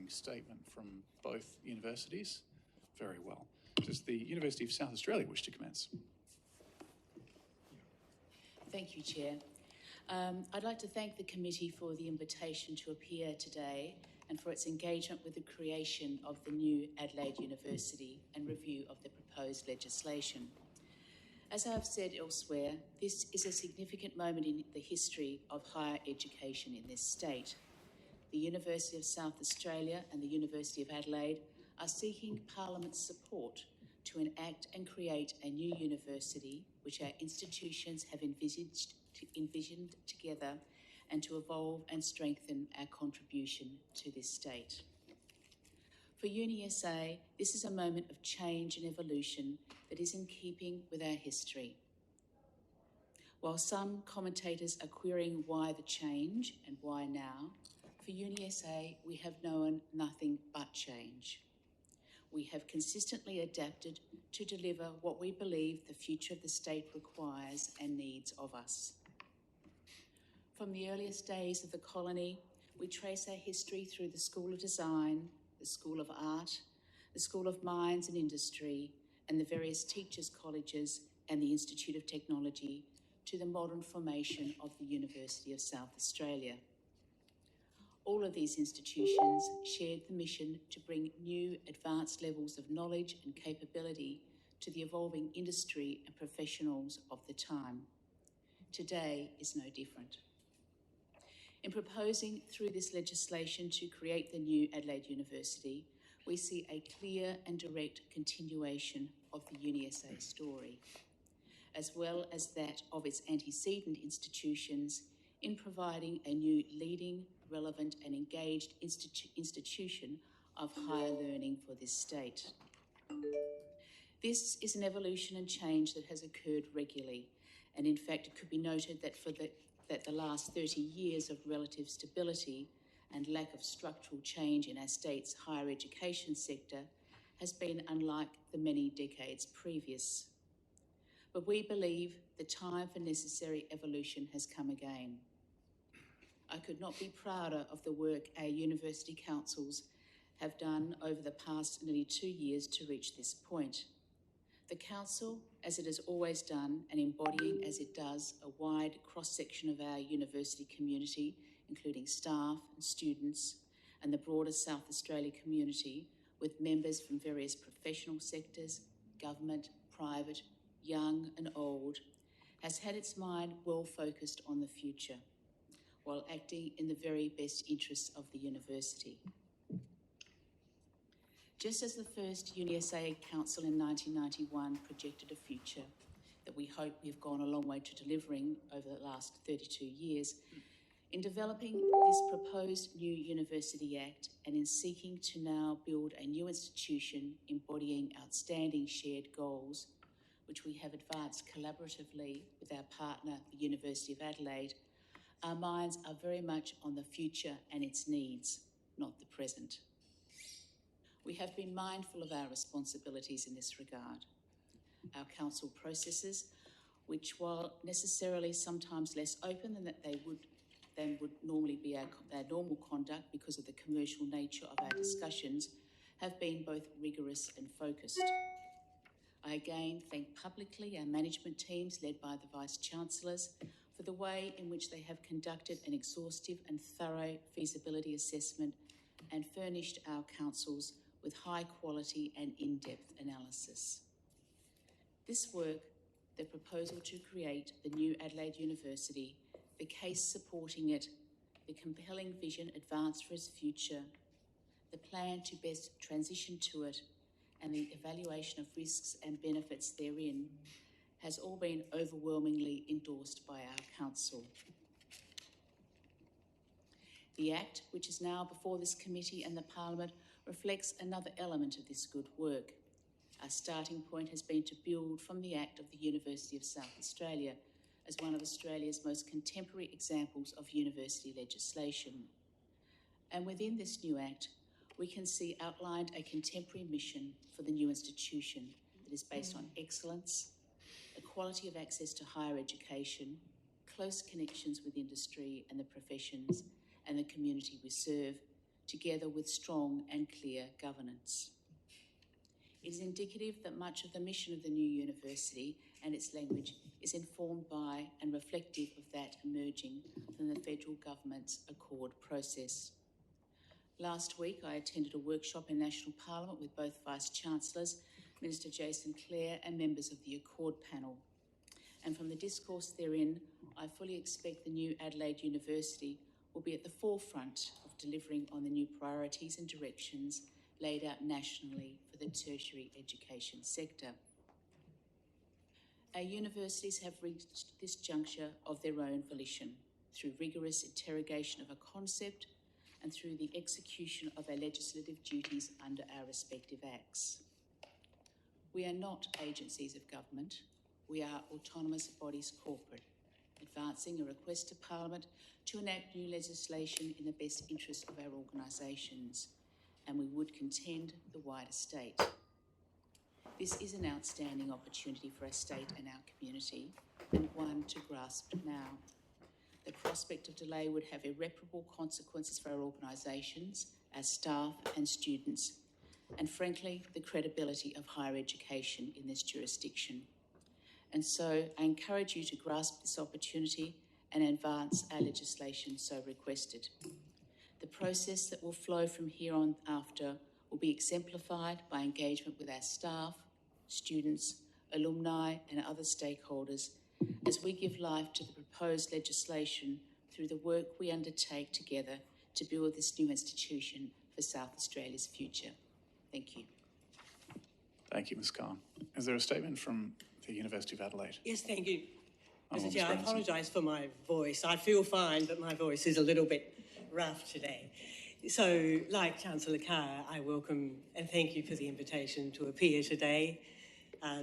opening statement from both universities. Very well. Does the University of South Australia wish to commence? Thank you, Chair. I'd like to thank the committee for the invitation to appear today and for its engagement with the creation of the new Adelaide University and review of the proposed legislation. As I have said elsewhere, this is a significant moment in the history of higher education in this state. The University of South Australia and the University of Adelaide are seeking Parliament's support to enact and create a new university which our institutions have envisioned together, and to evolve and strengthen our contribution to this state. For UniSA, this is a moment of change and evolution that is in keeping with our history. While some commentators are querying why the change and why now, for UniSA we have known nothing but change. We have consistently adapted to deliver what we believe the future of the state requires and needs of us. From the earliest days of the colony, we trace our history through the School of Design, the School of Art, the School of Mines and Industry, and the various teachers' colleges and the Institute of Technology, to the modern formation of the University of South Australia. All of these institutions shared the mission to bring new advanced levels of knowledge and capability to the evolving industry and professionals of the time. Today is no different. In proposing through this legislation to create the new Adelaide University, we see a clear and direct continuation of the UniSA story, as well as that of its antecedent institutions, in providing a new leading, relevant and engaged institution of higher learning for this state. This is an evolution and change that has occurred regularly, and in fact it could be noted that the last 30 years of relative stability and lack of structural change in our state's higher education sector has been unlike the many decades previous. But we believe the time for necessary evolution has come again. I could not be prouder of the work our university councils have done over the past nearly 2 years to reach this point. The Council, as it has always done, and embodying as it does a wide cross-section of our university community, including staff and students, and the broader South Australia community, with members from various professional sectors, government, private, young and old, has had its mind well focused on the future, while acting in the very best interests of the university. Just as the first UniSA Council in 1991 projected a future that we hope we've gone a long way to delivering over the last 32 years, in developing this proposed new University Act and in seeking to now build a new institution embodying outstanding shared goals, which we have advanced collaboratively with our partner, the University of Adelaide, our minds are very much on the future and its needs, not the present. We have been mindful of our responsibilities in this regard. Our council processes, which while necessarily sometimes less open than would normally be our normal conduct because of the commercial nature of our discussions, have been both rigorous and focused. I again thank publicly our management teams led by the Vice-Chancellors for the way in which they have conducted an exhaustive and thorough feasibility assessment and furnished our councils with high quality and in-depth analysis. This work, the proposal to create the new Adelaide University, the case supporting it, the compelling vision advanced for its future, the plan to best transition to it, and the evaluation of risks and benefits therein, has all been overwhelmingly endorsed by our council. The Act, which is now before this committee and the Parliament, reflects another element of this good work. Our starting point has been to build from the Act of the University of South Australia as one of Australia's most contemporary examples of university legislation. And within this new Act, we can see outlined a contemporary mission for the new institution that is based on excellence, equality of access to higher education, close connections with industry and the professions and the community we serve, together with strong and clear governance. It is indicative that much of the mission of the new university and its language is informed by and reflective of that emerging from the federal government's Accord process. Last week, I attended a workshop in National Parliament with both Vice-Chancellors, Minister Jason Clare and members of the Accord panel. And from the discourse therein, I fully expect the new Adelaide University will be at the forefront of delivering on the new priorities and directions laid out nationally for the tertiary education sector. Our universities have reached this juncture of their own volition, through rigorous interrogation of a concept and through the execution of our legislative duties under our respective acts. We are not agencies of government, we are autonomous bodies corporate, advancing a request to Parliament to enact new legislation in the best interest of our organisations, and we would contend the wider state. This is an outstanding opportunity for our state and our community, and one to grasp now. The prospect of delay would have irreparable consequences for our organisations, our staff and students, and frankly, the credibility of higher education in this jurisdiction. And so I encourage you to grasp this opportunity and advance our legislation so requested. The process that will flow from here on after will be exemplified by engagement with our staff, students, alumni and other stakeholders as we give life to the proposed legislation through the work we undertake together to build this new institution for South Australia's future. Thank you. Thank you, Ms. Khan. Is there a statement from the University of Adelaide? Yes, thank you. Oh, Mr. Chair, I apologise for my voice. I feel fine, but my voice is a little bit rough today. So, like Chancellor Carr, I welcome and thank you for the invitation to appear today.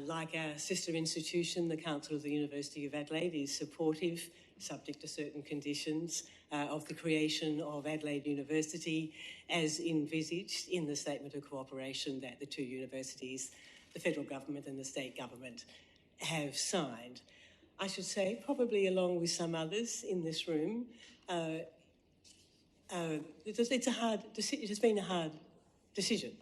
Like our sister institution, the Council of the University of Adelaide is supportive, subject to certain conditions, of the creation of Adelaide University as envisaged in the Statement of Cooperation that the two universities, the federal government and the state government, have signed. I should say, probably along with some others in this room, it has been a hard decision.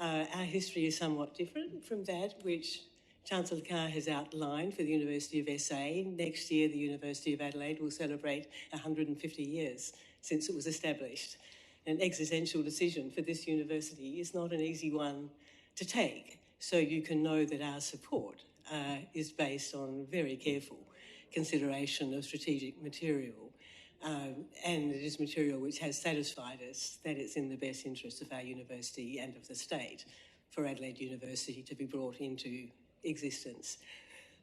Our history is somewhat different from that which Chancellor Carr has outlined for the University of SA. Next year, the University of Adelaide will celebrate 150 years since it was established. An existential decision for this university is not an easy one to take, so you can know that our support is based on very careful consideration of strategic material, and it is material which has satisfied us that it's in the best interest of our university and of the state for Adelaide University to be brought into existence.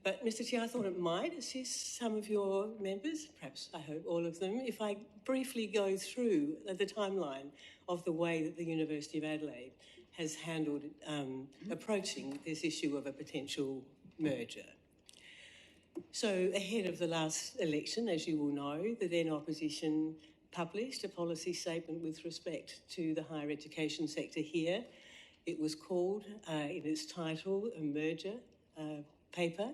But, Mr. Chair, I thought it might assist some of your members, perhaps I hope all of them, if I briefly go through the timeline of the way that the University of Adelaide has handled approaching this issue of a potential merger. So ahead of the last election, as you will know, the then opposition published a policy statement with respect to the higher education sector here. It was called, in its title, a merger paper.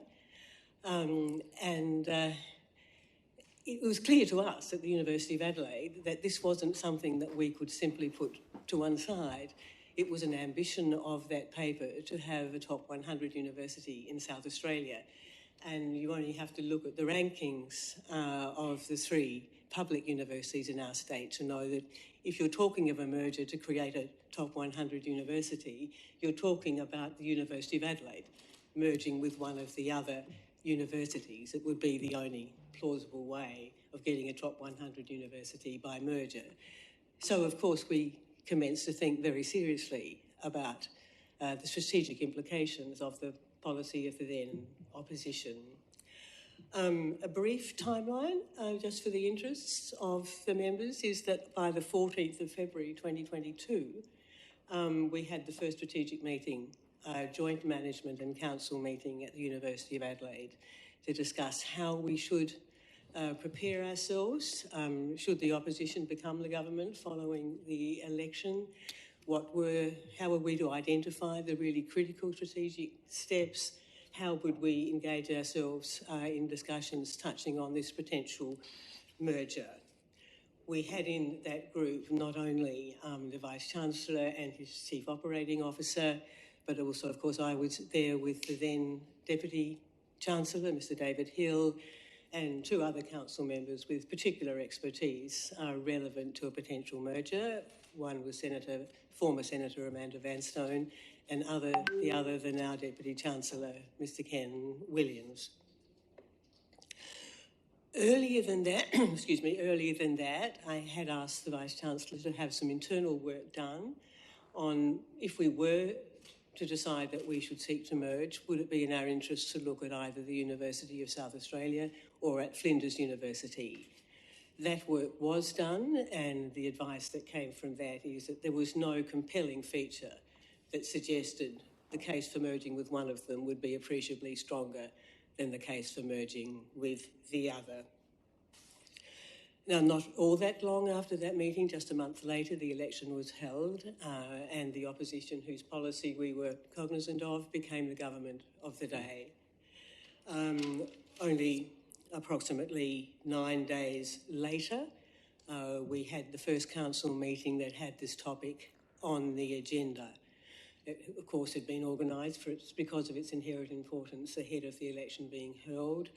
It was clear to us at the University of Adelaide that this wasn't something that we could simply put to one side. It was an ambition of that paper to have a top 100 university in South Australia. And you only have to look at the rankings of the three public universities in our state to know that if you're talking of a merger to create a top 100 university, you're talking about the University of Adelaide merging with one of the other universities. It would be the only plausible way of getting a top 100 university by merger. So, of course, we commenced to think very seriously about the strategic implications of the policy of the then opposition. A brief timeline, just for the interests of the members, is that by the 14th of February 2022, we had the first strategic meeting, joint management and council meeting at the University of Adelaide to discuss how we should prepare ourselves, should the opposition become the government following the election. How were we to identify the really critical strategic steps? How would we engage ourselves in discussions touching on this potential merger? we had in that group not only the Vice-Chancellor and his Chief Operating Officer, but also, of course, I was there with the then Deputy Chancellor, Mr David Hill, and two other council members with particular expertise relevant to a potential merger. One was former Senator Amanda Vanstone, and the other, the now Deputy Chancellor, Mr Ken Williams. Earlier than that, I had asked the Vice-Chancellor to have some internal work done on if we were to decide that we should seek to merge, would it be in our interest to look at either the University of South Australia or at Flinders University? That work was done, and the advice that came from that is that there was no compelling feature that suggested the case for merging with one of them would be appreciably stronger than the case for merging with the other. Now, not all that long after that meeting, just a month later, the election was held, and the opposition, whose policy we were cognisant of, became the government of the day. Only approximately 9 days later, we had the first council meeting that had this topic on the agenda. It, of course, had been organised because of its inherent importance ahead of the election being held.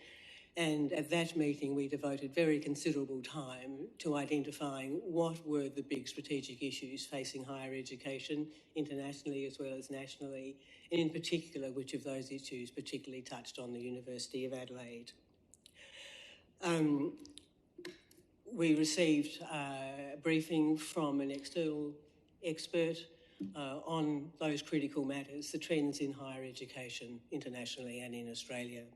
And at that meeting, we devoted very considerable time to identifying what were the big strategic issues facing higher education, internationally as well as nationally, and in particular, which of those issues particularly touched on the University of Adelaide. We received a briefing from an external expert on those critical matters, the trends in higher education internationally and in Australia.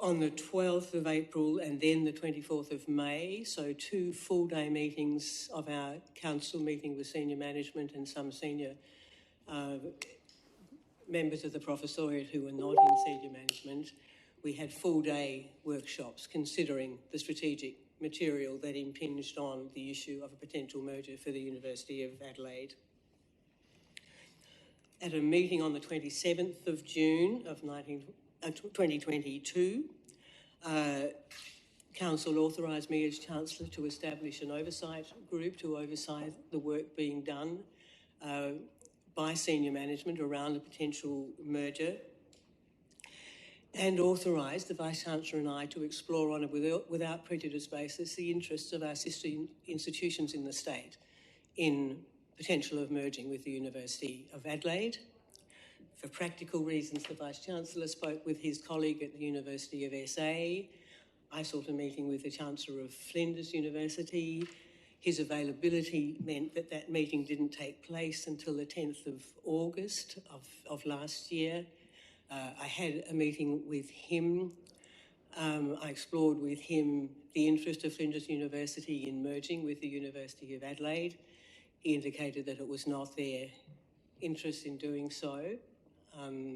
On the 12th of April and then the 24th of May, so 2 full-day meetings of our council meeting with senior management and some senior members of the professoriate who were not in senior management, we had full-day workshops considering the strategic material that impinged on the issue of a potential merger for the University of Adelaide. At a meeting on the 27th of June of 2022, Council authorised me as Chancellor to establish an oversight group to oversight the work being done by senior management around a potential merger, and authorised the Vice-Chancellor and I to explore on a without prejudice basis the interests of our sister institutions in the state in potential of merging with the University of Adelaide. For practical reasons, the Vice-Chancellor spoke with his colleague at the University of SA. I sought a meeting with the Chancellor of Flinders University. His availability meant that that meeting didn't take place until the 10th of August of last year. I had a meeting with him. I explored with him the interest of Flinders University in merging with the University of Adelaide. He indicated that it was not their interest in doing so,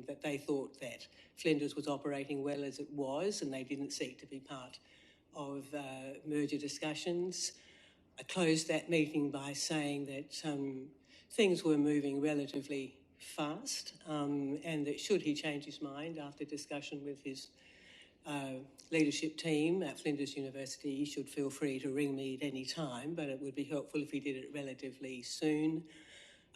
that they thought that Flinders was operating well as it was and they didn't seek to be part of merger discussions. I closed that meeting by saying that things were moving relatively fast and that should he change his mind after discussion with his leadership team at Flinders University, he should feel free to ring me at any time, but it would be helpful if he did it relatively soon.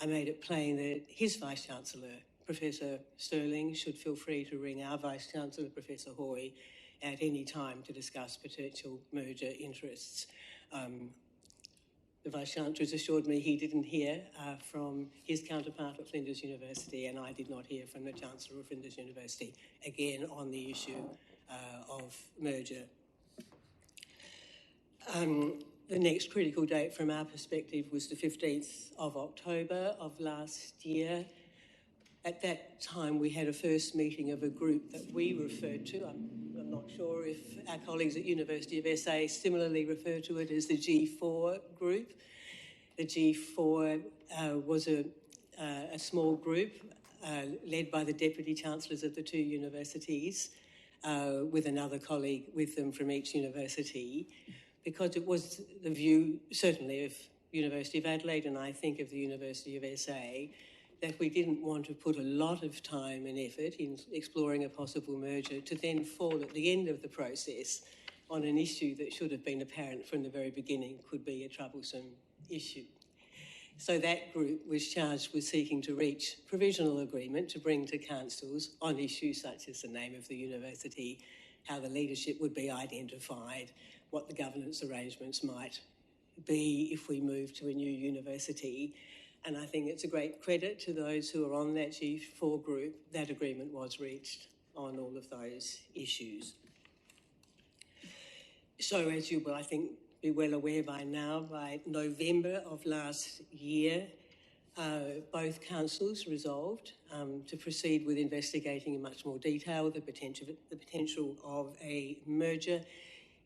I made it plain that his Vice-Chancellor, Professor Sterling, should feel free to ring our Vice-Chancellor, Professor Hoy, at any time to discuss potential merger interests. The Vice-Chancellor has assured me he didn't hear from his counterpart at Flinders University, and I did not hear from the Chancellor of Flinders University, again on the issue of merger. The next critical date from our perspective was the 15th of October of last year. At that time, we had a first meeting of a group that we referred to. I'm not sure if our colleagues at University of SA similarly refer to it as the G4 group. The G4 was a small group led by the Deputy Chancellors of the two universities with another colleague with them from each university, because it was the view, certainly of University of Adelaide and I think of the University of SA, that we didn't want to put a lot of time and effort in exploring a possible merger to then fall at the end of the process on an issue that should have been apparent from the very beginning could be a troublesome issue. So that group was charged with seeking to reach provisional agreement to bring to councils on issues such as the name of the university, how the leadership would be identified, what the governance arrangements might be if we move to a new university. And I think it's a great credit to those who are on that G4 group. That agreement was reached on all of those issues. So as you will, I think, be well aware by now, by November of last year, both councils resolved to proceed with investigating in much more detail the potential of a merger.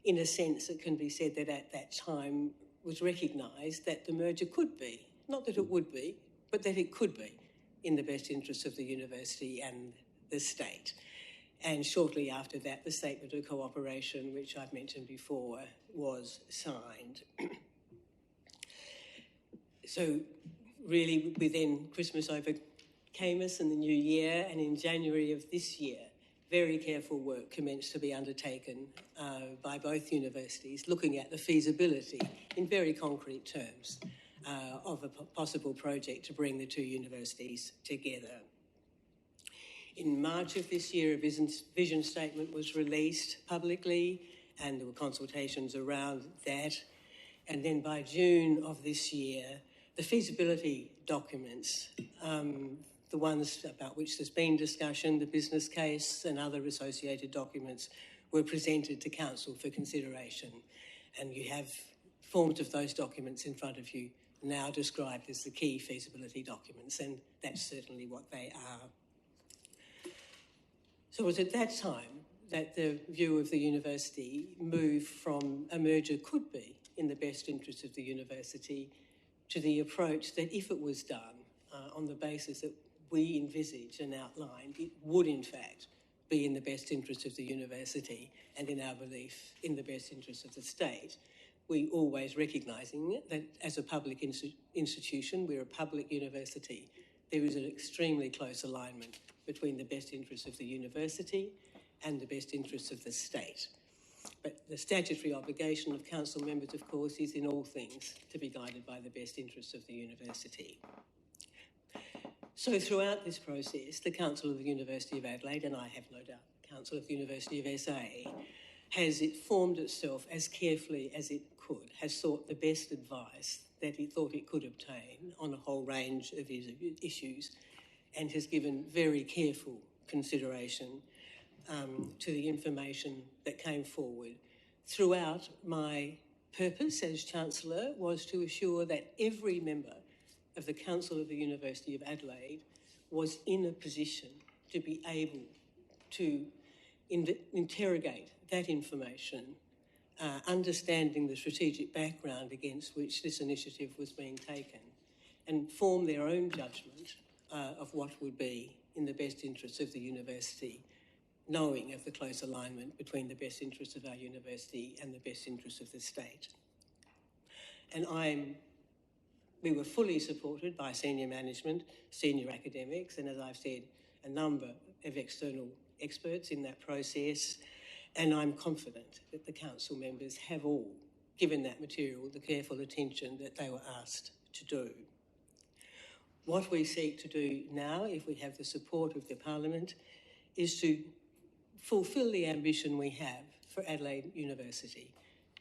In a sense, it can be said that at that time was recognised that the merger could be, not that it would be, but that it could be in the best interests of the university and the state. And shortly after that, the Statement of Cooperation, which I've mentioned before, was signed. So really, within Christmas overcame us and the new year, and in January of this year, very careful work commenced to be undertaken by both universities, looking at the feasibility in very concrete terms of a possible project to bring the two universities together. In March of this year, a vision statement was released publicly, and there were consultations around that. And then by June of this year, the feasibility documents, the ones about which there's been discussion, the business case and other associated documents, were presented to Council for consideration. And you have forms of those documents in front of you now described as the key feasibility documents, and that's certainly what they are. So it was at that time that the view of the university moved from a merger could be in the best interest of the university to the approach that if it was done on the basis that we envisaged and outlined, it would in fact be in the best interest of the university and, in our belief, in the best interest of the state. We always recognising that as a public institution, we're a public university, there is an extremely close alignment between the best interests of the university and the best interests of the state. But the statutory obligation of council members, of course, is in all things to be guided by the best interests of the university. So throughout this process, the Council of the University of Adelaide, and I have no doubt the Council of the University of SA, has formed itself as carefully as it could, has sought the best advice that it thought it could obtain on a whole range of issues, and has given very careful consideration to the information that came forward. Throughout, my purpose as Chancellor was to assure that every member of the Council of the University of Adelaide was in a position to be able to interrogate that information, understanding the strategic background against which this initiative was being taken, and form their own judgment of what would be in the best interests of the university, knowing of the close alignment between the best interests of our university and the best interests of the state. And we were fully supported by senior management, senior academics, and as I've said, a number of external experts in that process. And I'm confident that the council members have all given that material the careful attention that they were asked to do. What we seek to do now, if we have the support of the Parliament, is to fulfil the ambition we have for Adelaide University,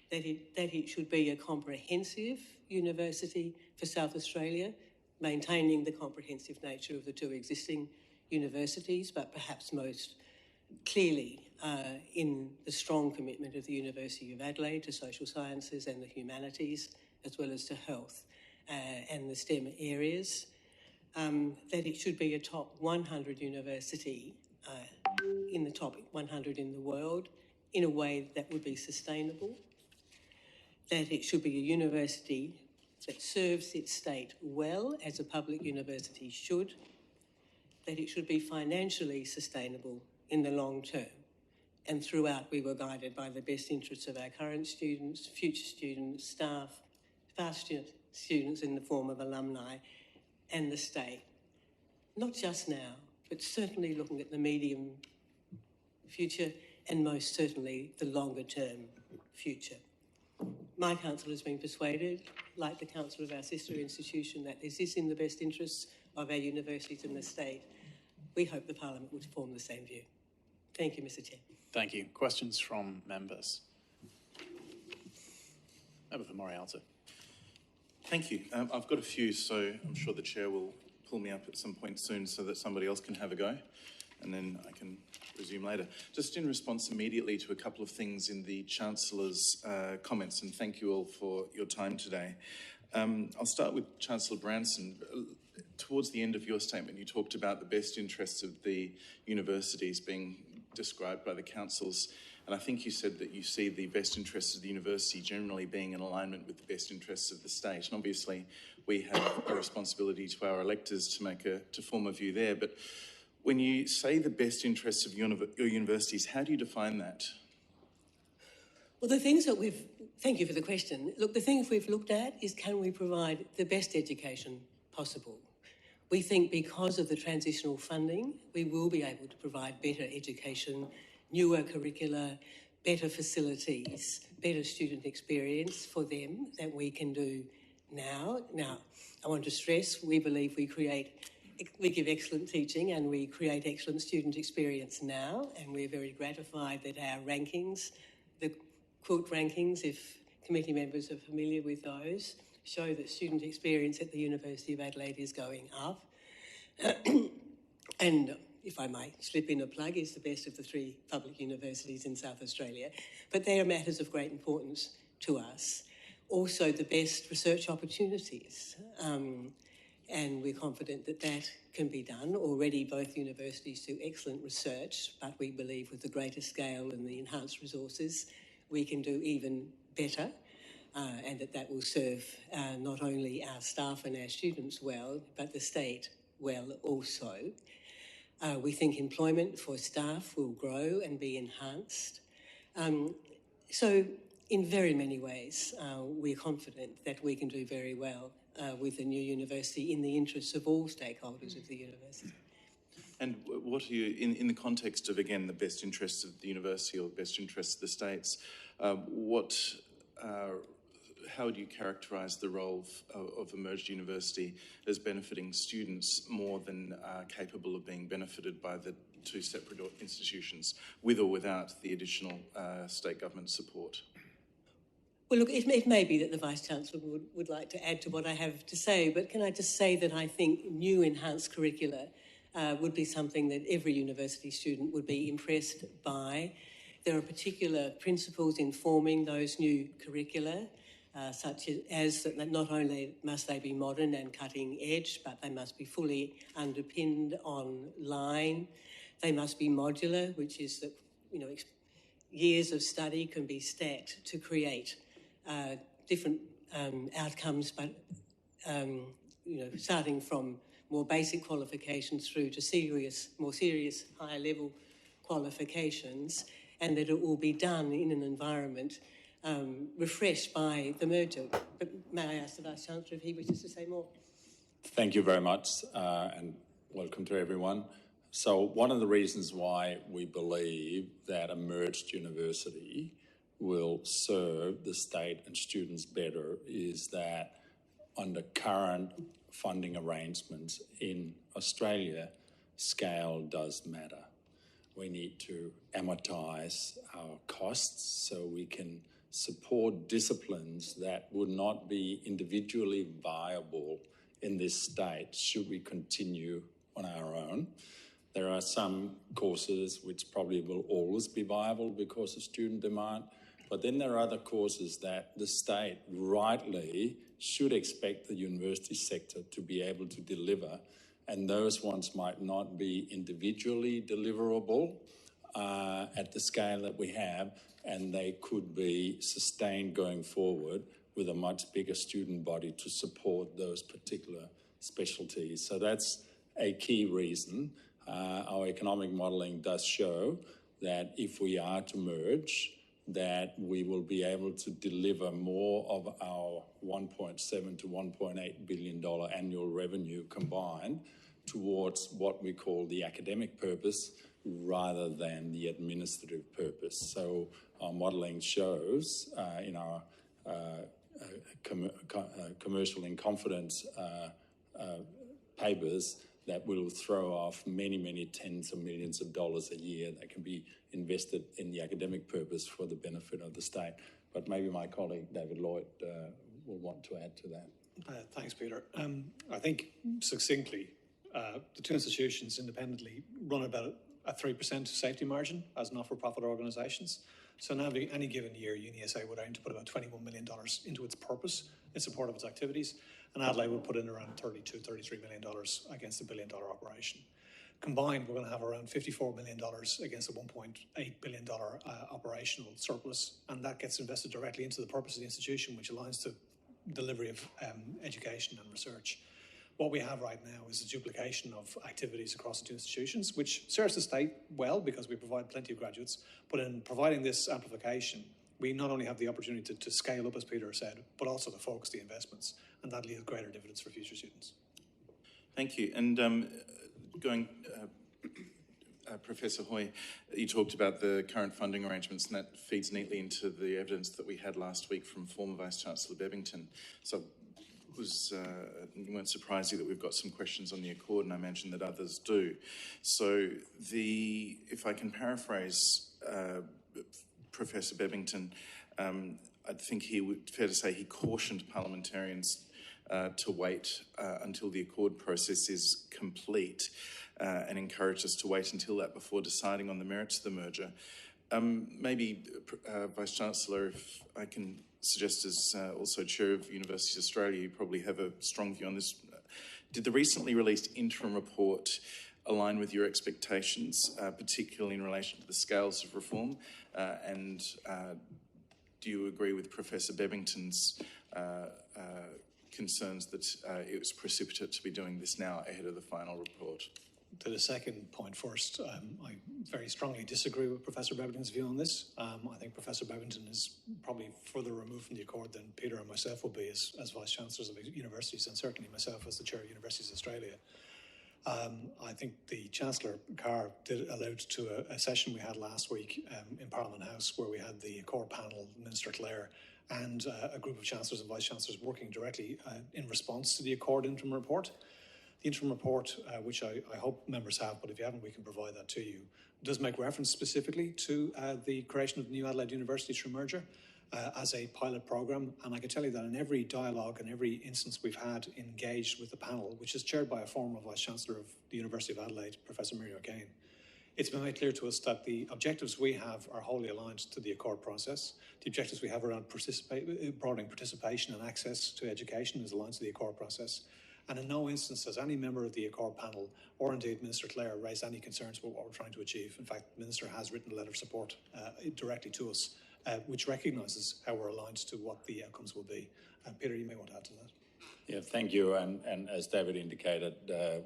that it should be a comprehensive university for South Australia, maintaining the comprehensive nature of the two existing universities, but perhaps most clearly in the strong commitment of the University of Adelaide to social sciences and the humanities, as well as to health and the STEM areas, that it should be a top 100 university in the top 100 in the world in a way that would be sustainable, that it should be a university that serves its state well, as a public university should, that it should be financially sustainable in the long term. And throughout, we were guided by the best interests of our current students, future students, staff, past students in the form of alumni, and the state. Not just now, but certainly looking at the medium future and most certainly the longer term future. My council has been persuaded, like the council of our sister institution, that this is in the best interests of our universities and the state. We hope the Parliament would form the same view. Thank you, Mr. Chair. Thank you. Questions from members? Member for Morialta. Thank you. I've got a few, so I'm sure the chair will pull me up at some point soon so that somebody else can have a go, and then I can resume later. Just in response immediately to a couple of things in the Chancellor's comments, and thank you all for your time today. I'll start with Chancellor Branson. Towards the end of your statement, you talked about the best interests of the universities being described by the councils, and I think you said that you see the best interests of the university generally being in alignment with the best interests of the state. And obviously, we have a responsibility to our electors to form a view there. But when you say the best interests of your universities, how do you define that? Well, the things that thank you for the question. Look, the things we've looked at is, can we provide the best education possible? We think because of the transitional funding, we will be able to provide better education, newer curricula, better facilities, better student experience for them than we can do now. Now, I want to stress, we believe we give excellent teaching and we create excellent student experience now, and we're very gratified that our rankings, the Quilt rankings, if committee members are familiar with those, show that student experience at the University of Adelaide is going up. And if I might slip in a plug, is the best of the 3 public universities in South Australia. But they are matters of great importance to us. Also, the best research opportunities. And we're confident that that can be done. Already both universities do excellent research, but we believe with the greater scale and the enhanced resources, we can do even better. And that will serve not only our staff and our students well, but the state well also. We think employment for staff will grow and be enhanced. So in very many ways, we're confident that we can do very well with the new university in the interests of all stakeholders of the university. And what are you, in the context of, again, the best interests of the university or the best interests of the states, how would you characterise the role of a merged university as benefiting students more than capable of being benefited by the 2 separate institutions, with or without the additional state government support? Well, look, it may be that the Vice-Chancellor would like to add to what I have to say, but can I just say that I think new enhanced curricula would be something that every university student would be impressed by. There are particular principles informing those new curricula, such as that not only must they be modern and cutting edge, but they must be fully underpinned online. They must be modular, which is that, years of study can be stacked to create different outcomes, but, starting from more basic qualifications through to more serious, higher level qualifications, and that it will be done in an environment refreshed by the merger. But may I ask the Vice-Chancellor if he wishes to say more? Thank you very much, and welcome to everyone. So one of the reasons why we believe that a merged university will serve the state and students better is that under current funding arrangements in Australia, scale does matter. We need to amortise our costs so we can support disciplines that would not be individually viable in this state should we continue on our own. There are some courses which probably will always be viable because of student demand, but then there are other courses that the state rightly should expect the university sector to be able to deliver, and those ones might not be individually deliverable at the scale that we have, and they could be sustained going forward with a much bigger student body to support those particular specialties. So that's a key reason. Our economic modelling does show that if we are to merge, that we will be able to deliver more of our $1.7 to $1.8 billion annual revenue combined towards what we call the academic purpose, rather than the administrative purpose. So our modelling shows in our commercial in confidence papers that will throw off many, many tens of millions of dollars a year that can be invested in the academic purpose for the benefit of the state. But maybe my colleague David Lloyd will want to add to that. Thanks, Peter. I think succinctly, the two institutions independently run about a 3% safety margin as not-for-profit organisations. So now, any given year, UniSA would aim to put about $21 million into its purpose in support of its activities, and Adelaide would put in around $33 million against a $1 billion operation. Combined, we're going to have around $54 million against a $1.8 billion operational surplus, and that gets invested directly into the purpose of the institution, which aligns to delivery of education and research. What we have right now is a duplication of activities across the two institutions, which serves the state well because we provide plenty of graduates, but in providing this amplification, we not only have the opportunity to scale up, as Peter said, but also to focus the investments, and that leaves greater dividends for future students. Thank you. And Professor Hoy, you talked about the current funding arrangements, and that feeds neatly into the evidence that we had last week from former Vice-Chancellor Bebbington. So it won't surprise you that we've got some questions on the Accord, and I imagine that others do. So if I can paraphrase Professor Bebbington, I think fair to say he cautioned parliamentarians to wait until the Accord process is complete and encouraged us to wait until that before deciding on the merits of the merger. Maybe, Vice-Chancellor, if I can suggest as also Chair of Universities Australia, you probably have a strong view on this. Did the recently released interim report align with your expectations, particularly in relation to the scales of reform? And do you agree with Professor Bebbington's concerns that it was precipitate to be doing this now ahead of the final report? To the second point first, I very strongly disagree with Professor Bebbington's view on this. I think Professor Bebbington is probably further removed from the Accord than Peter and myself will be as Vice-Chancellors of universities, and certainly myself as the Chair of Universities Australia. I think the Chancellor Carr did allude to a session we had last week in Parliament House where we had the Accord panel, Minister Clare, and a group of Chancellors and Vice-Chancellors working directly in response to the Accord interim report. The interim report, which I hope members have, but if you haven't, we can provide that to you, does make reference specifically to the creation of the new Adelaide University through merger as a pilot programme. And I can tell you that in every dialogue and every instance we've had engaged with the panel, which is chaired by a former Vice-Chancellor of the University of Adelaide, Professor Mary O'Kane, it's been made clear to us that the objectives we have are wholly aligned to the Accord process. The objectives we have around broadening participation and access to education is aligned to the Accord process. And in no instance has any member of the Accord panel, or indeed Minister Clare, raised any concerns about what we're trying to achieve. In fact, the Minister has written a letter of support directly to us, which recognises how we're aligned to what the outcomes will be. Peter, you may want to add to that. Yeah, thank you. And as David indicated,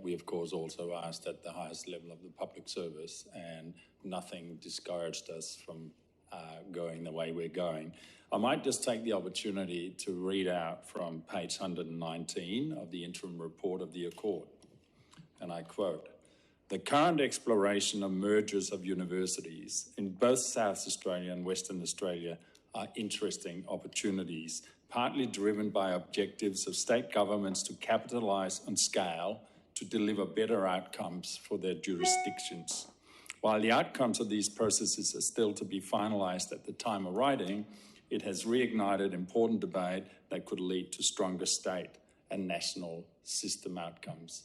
we of course also asked at the highest level of the public service, and nothing discouraged us from going the way we're going. I might just take the opportunity to read out from page 119 of the interim report of the Accord. And I quote, "The current exploration of mergers of universities in both South Australia and Western Australia are interesting opportunities, partly driven by objectives of state governments to capitalise on scale to deliver better outcomes for their jurisdictions. While the outcomes of these processes are still to be finalised at the time of writing, it has reignited important debate that could lead to stronger state and national system outcomes."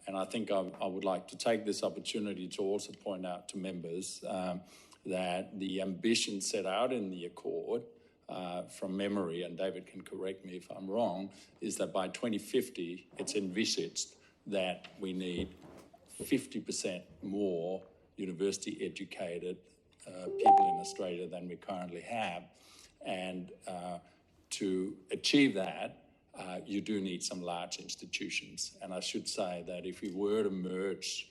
And I think I would like to take this opportunity to also point out to members that the ambition set out in the Accord, from memory, and David can correct me if I'm wrong, is that by 2050 it's envisaged that we need 50% more university-educated people in Australia than we currently have. And to achieve that, you do need some large institutions. And I should say that if we were to merge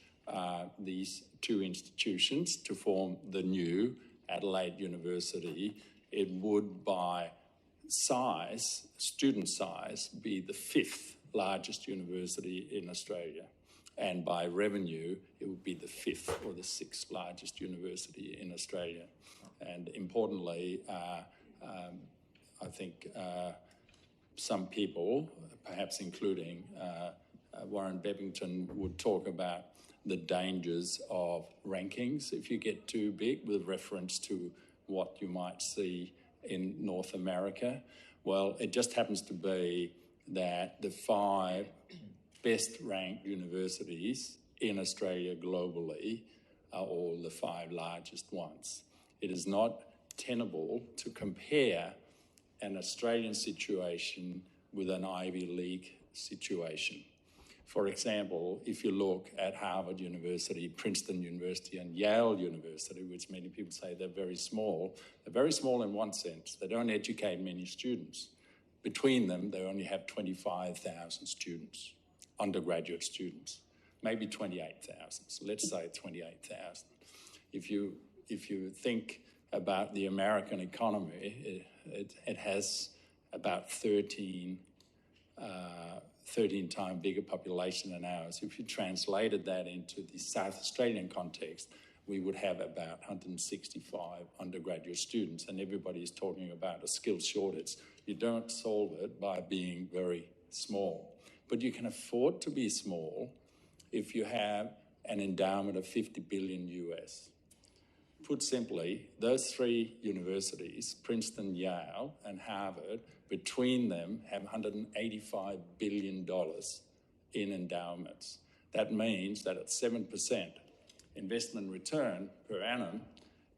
these two institutions to form the new Adelaide University, it would, by size, student size, be the 5th largest university in Australia. and by revenue, it would be the 5th or the 6th largest university in Australia. And importantly, I think some people, perhaps including Warren Bebbington, would talk about the dangers of rankings if you get too big, with reference to what you might see in North America. Well, it just happens to be that the 5 best ranked universities in Australia globally are all the 5 largest ones. It is not tenable to compare an Australian situation with an Ivy League situation. For example, if you look at Harvard University, Princeton University, and Yale University, which many people say they're very small in one sense. They don't educate many students. Between them, they only have 25,000 students, undergraduate students, maybe 28,000. So let's say 28,000. If you think about the American economy, it has about 13 times bigger population than ours. If you translated that into the South Australian context, we would have about 165 undergraduate students, and everybody is talking about a skills shortage. You don't solve it by being very small, but you can afford to be small if you have an endowment of 50 billion US. Put simply, those 3 universities, Princeton, Yale, and Harvard, between them have $185 billion in endowments. That means that at 7% investment return per annum,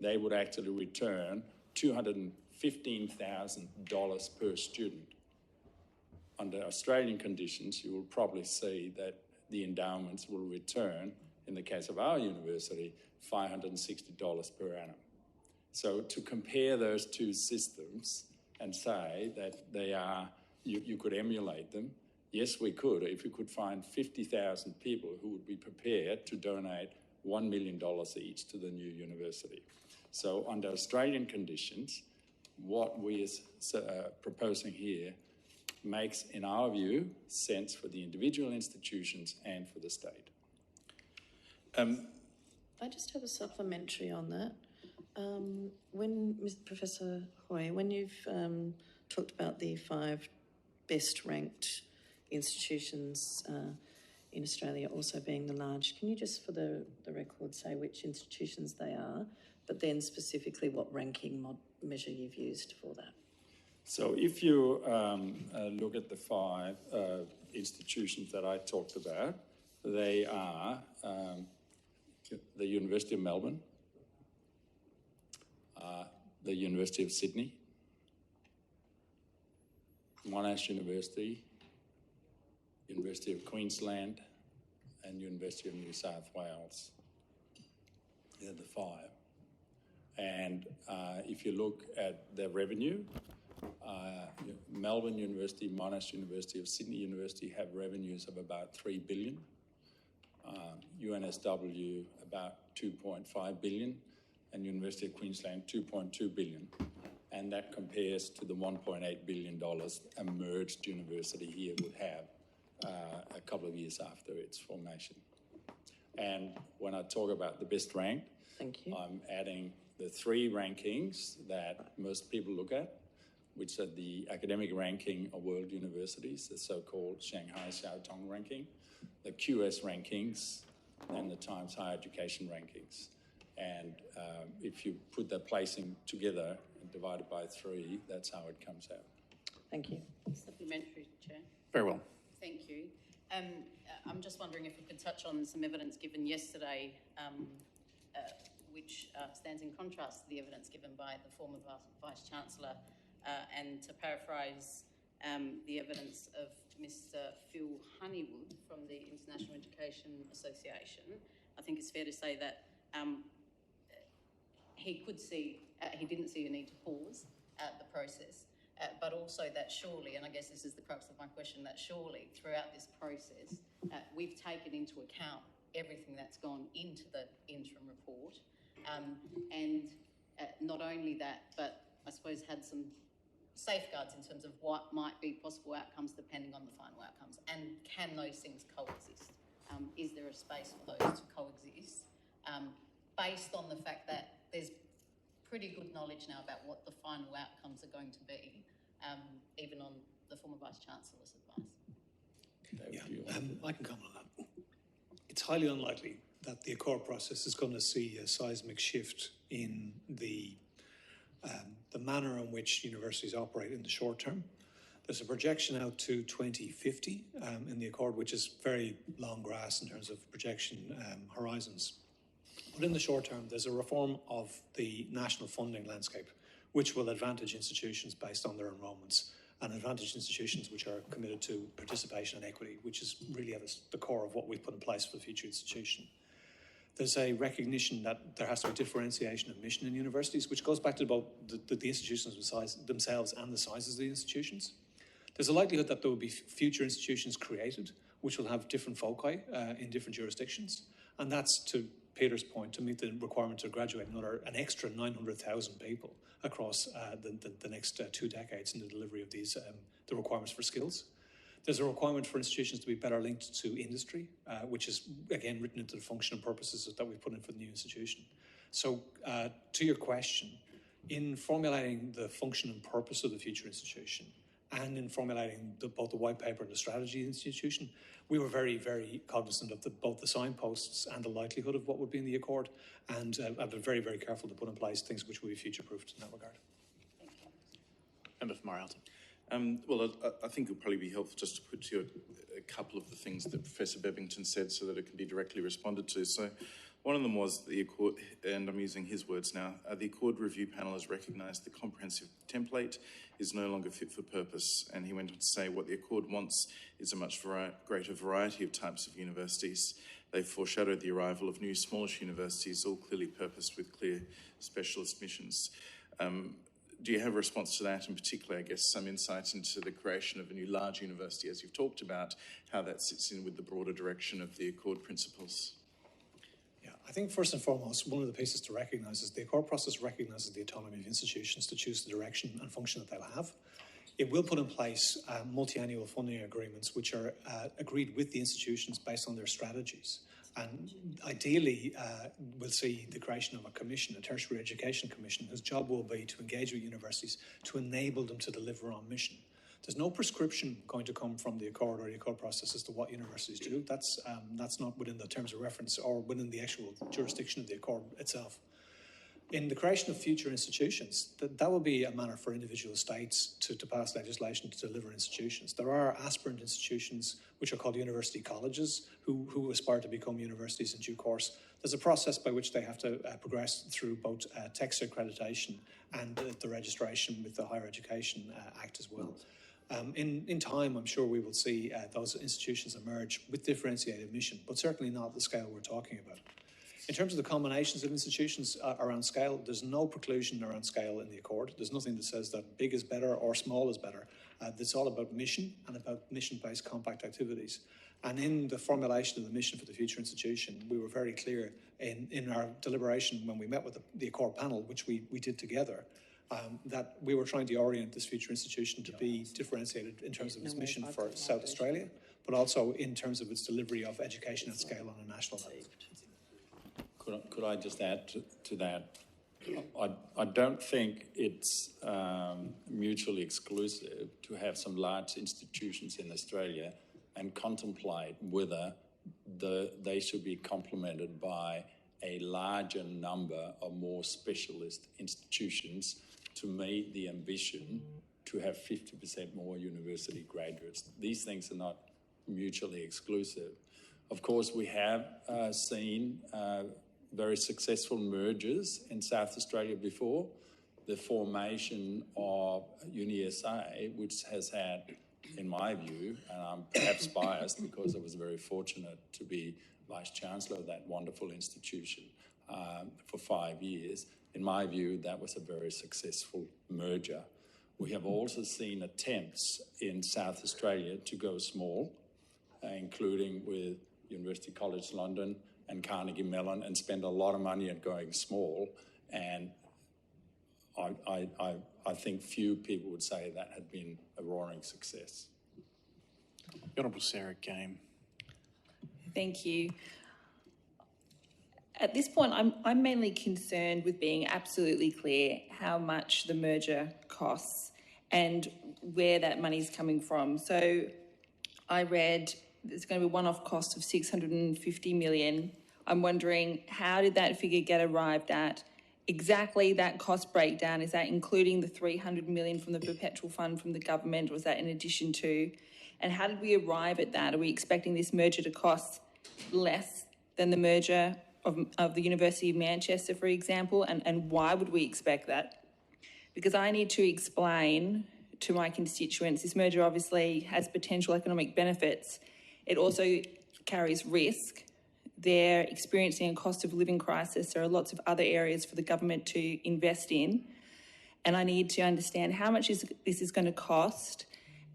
they would actually return $215,000 per student. Under Australian conditions, you will probably see that the endowments will return, in the case of our university, $560 per annum. So to compare those 2 systems and say that they are, you could emulate them, yes, we could, if we could find 50,000 people who would be prepared to donate $1 million each to the new university. So under Australian conditions, what we are proposing here makes, in our view, sense for the individual institutions and for the state. I just have a supplementary on that. Professor Hoy, when you've talked about the 5 best ranked institutions in Australia also being the large, can you just for the record say which institutions they are, but then specifically what ranking measure you've used for that? So if you look at the 5 institutions that I talked about, they are the University of Melbourne, the University of Sydney, Monash University, University of Queensland, and University of New South Wales. They're the 5. And if you look at their revenue, Melbourne University, Monash University of Sydney University have revenues of about $3 billion. UNSW about $2.5 billion, and University of Queensland $2.2 billion. And that compares to the $1.8 billion a merged university here would have a couple of years after its formation. And when I talk about the best ranked, thank you, I'm adding the 3 rankings that most people look at, which are the academic ranking of world universities, the so-called Shanghai Xiaotong ranking, the QS rankings, and the Times Higher Education rankings. And if you put that placing together and divide it by 3, that's how it comes out. Thank you. Supplementary, Chair. Very well. Thank you. I'm just wondering if we could touch on some evidence given yesterday, which stands in contrast to the evidence given by the former Vice-Chancellor, and to paraphrase the evidence of Mr. Phil Honeywood from the International Education Association. I think it's fair to say that he didn't see a need to pause the process, but also that surely, and I guess this is the crux of my question, that surely throughout this process, we've taken into account everything that's gone into the interim report, and not only that, but I suppose had some safeguards in terms of what might be possible outcomes depending on the final outcomes, and can those things coexist? is there a space for those to coexist, based on the fact that there's pretty good knowledge now about what the final outcomes are going to be, even on the former Vice-Chancellor's advice. Yeah, I can comment on that. It's highly unlikely that the Accord process is going to see a seismic shift in the manner in which universities operate in the short term. There's a projection out to 2050 in the Accord, which is very long grass in terms of projection horizons. But in the short term, there's a reform of the national funding landscape, which will advantage institutions based on their enrolments, and advantage institutions which are committed to participation and equity, which is really at the core of what we've put in place for the future institution. There's a recognition that there has to be differentiation of mission in universities, which goes back to both the institutions themselves and the sizes of the institutions. There's a likelihood that there will be future institutions created, which will have different foci in different jurisdictions. And that's, to Peter's point, to meet the requirement to graduate an extra 900,000 people across the next 2 decades in the delivery of these, the requirements for skills. There's a requirement for institutions to be better linked to industry, which is, again, written into the function and purposes that we've put in for the new institution. So, to your question, in formulating the function and purpose of the future institution, and in formulating both the white paper and the strategy of the institution, we were very, very cognizant of both the signposts and the likelihood of what would be in the Accord, and I've been very, very careful to put in place things which will be future-proofed in that regard. Thank you. Member for Murray-Alton. Well, I think it would probably be helpful just to put to you a couple of the things that Professor Bebbington said so that it can be directly responded to. So one of them was the Accord, and I'm using his words now, the Accord Review Panel has recognised the comprehensive template is no longer fit for purpose. And he went on to say what the Accord wants is a much greater variety of types of universities. They foreshadowed the arrival of new, smallish universities, all clearly purposed with clear specialist missions. Do you have a response to that, and particularly, I guess, some insight into the creation of a new large university, as you've talked about, how that sits in with the broader direction of the Accord principles? Yeah, I think first and foremost, one of the pieces to recognise is the Accord process recognises the autonomy of institutions to choose the direction and function that they'll have. It will put in place multi-annual funding agreements which are agreed with the institutions based on their strategies. And ideally, we'll see the creation of a commission, a tertiary education commission, whose job will be to engage with universities to enable them to deliver on mission. There's no prescription going to come from the Accord or the Accord process as to what universities do. That's not within the terms of reference or within the actual jurisdiction of the Accord itself. In the creation of future institutions, that will be a matter for individual states to pass legislation to deliver institutions. There are aspirant institutions which are called university colleges who aspire to become universities in due course. There's a process by which they have to progress through both TEX accreditation and the registration with the Higher Education Act as well. In time, I'm sure we will see those institutions emerge with differentiated mission, but certainly not at the scale we're talking about. In terms of the combinations of institutions around scale, there's no preclusion around scale in the Accord. There's nothing that says that big is better or small is better. It's all about mission and about mission-based compact activities. And in the formulation of the mission for the future institution, we were very clear in our deliberation when we met with the Accord panel, which we did together, that we were trying to orient this future institution to be differentiated in terms of its mission for South Australia, but also in terms of its delivery of education at scale on a national level. Could I just add to that? I don't think it's mutually exclusive to have some large institutions in Australia and contemplate whether they should be complemented by a larger number of more specialist institutions to meet the ambition to have 50% more university graduates. These things are not mutually exclusive. Of course, we have seen very successful mergers in South Australia before. The formation of UniSA, which has had, in my view, and I'm perhaps biased because I was very fortunate to be Vice-Chancellor of that wonderful institution for 5 years. In my view, that was a very successful merger. We have also seen attempts in South Australia to go small, including with University College London and Carnegie Mellon, and spend a lot of money on going small. And I think few people would say that had been a roaring success. The Honourable Sarah Game. Thank you. At this point, I'm mainly concerned with being absolutely clear how much the merger costs and where that money's coming from. So I read there's going to be a one-off cost of $650 million. I'm wondering, how did that figure get arrived at? Exactly that cost breakdown, is that including the $300 million from the perpetual fund from the government, or was that in addition to? And how did we arrive at that? Are we expecting this merger to cost less than the merger of the University of Manchester, for example? And why would we expect that? Because I need to explain to my constituents, this merger obviously has potential economic benefits. It also carries risk. They're experiencing a cost of living crisis. There are lots of other areas for the government to invest in. And I need to understand how much this is going to cost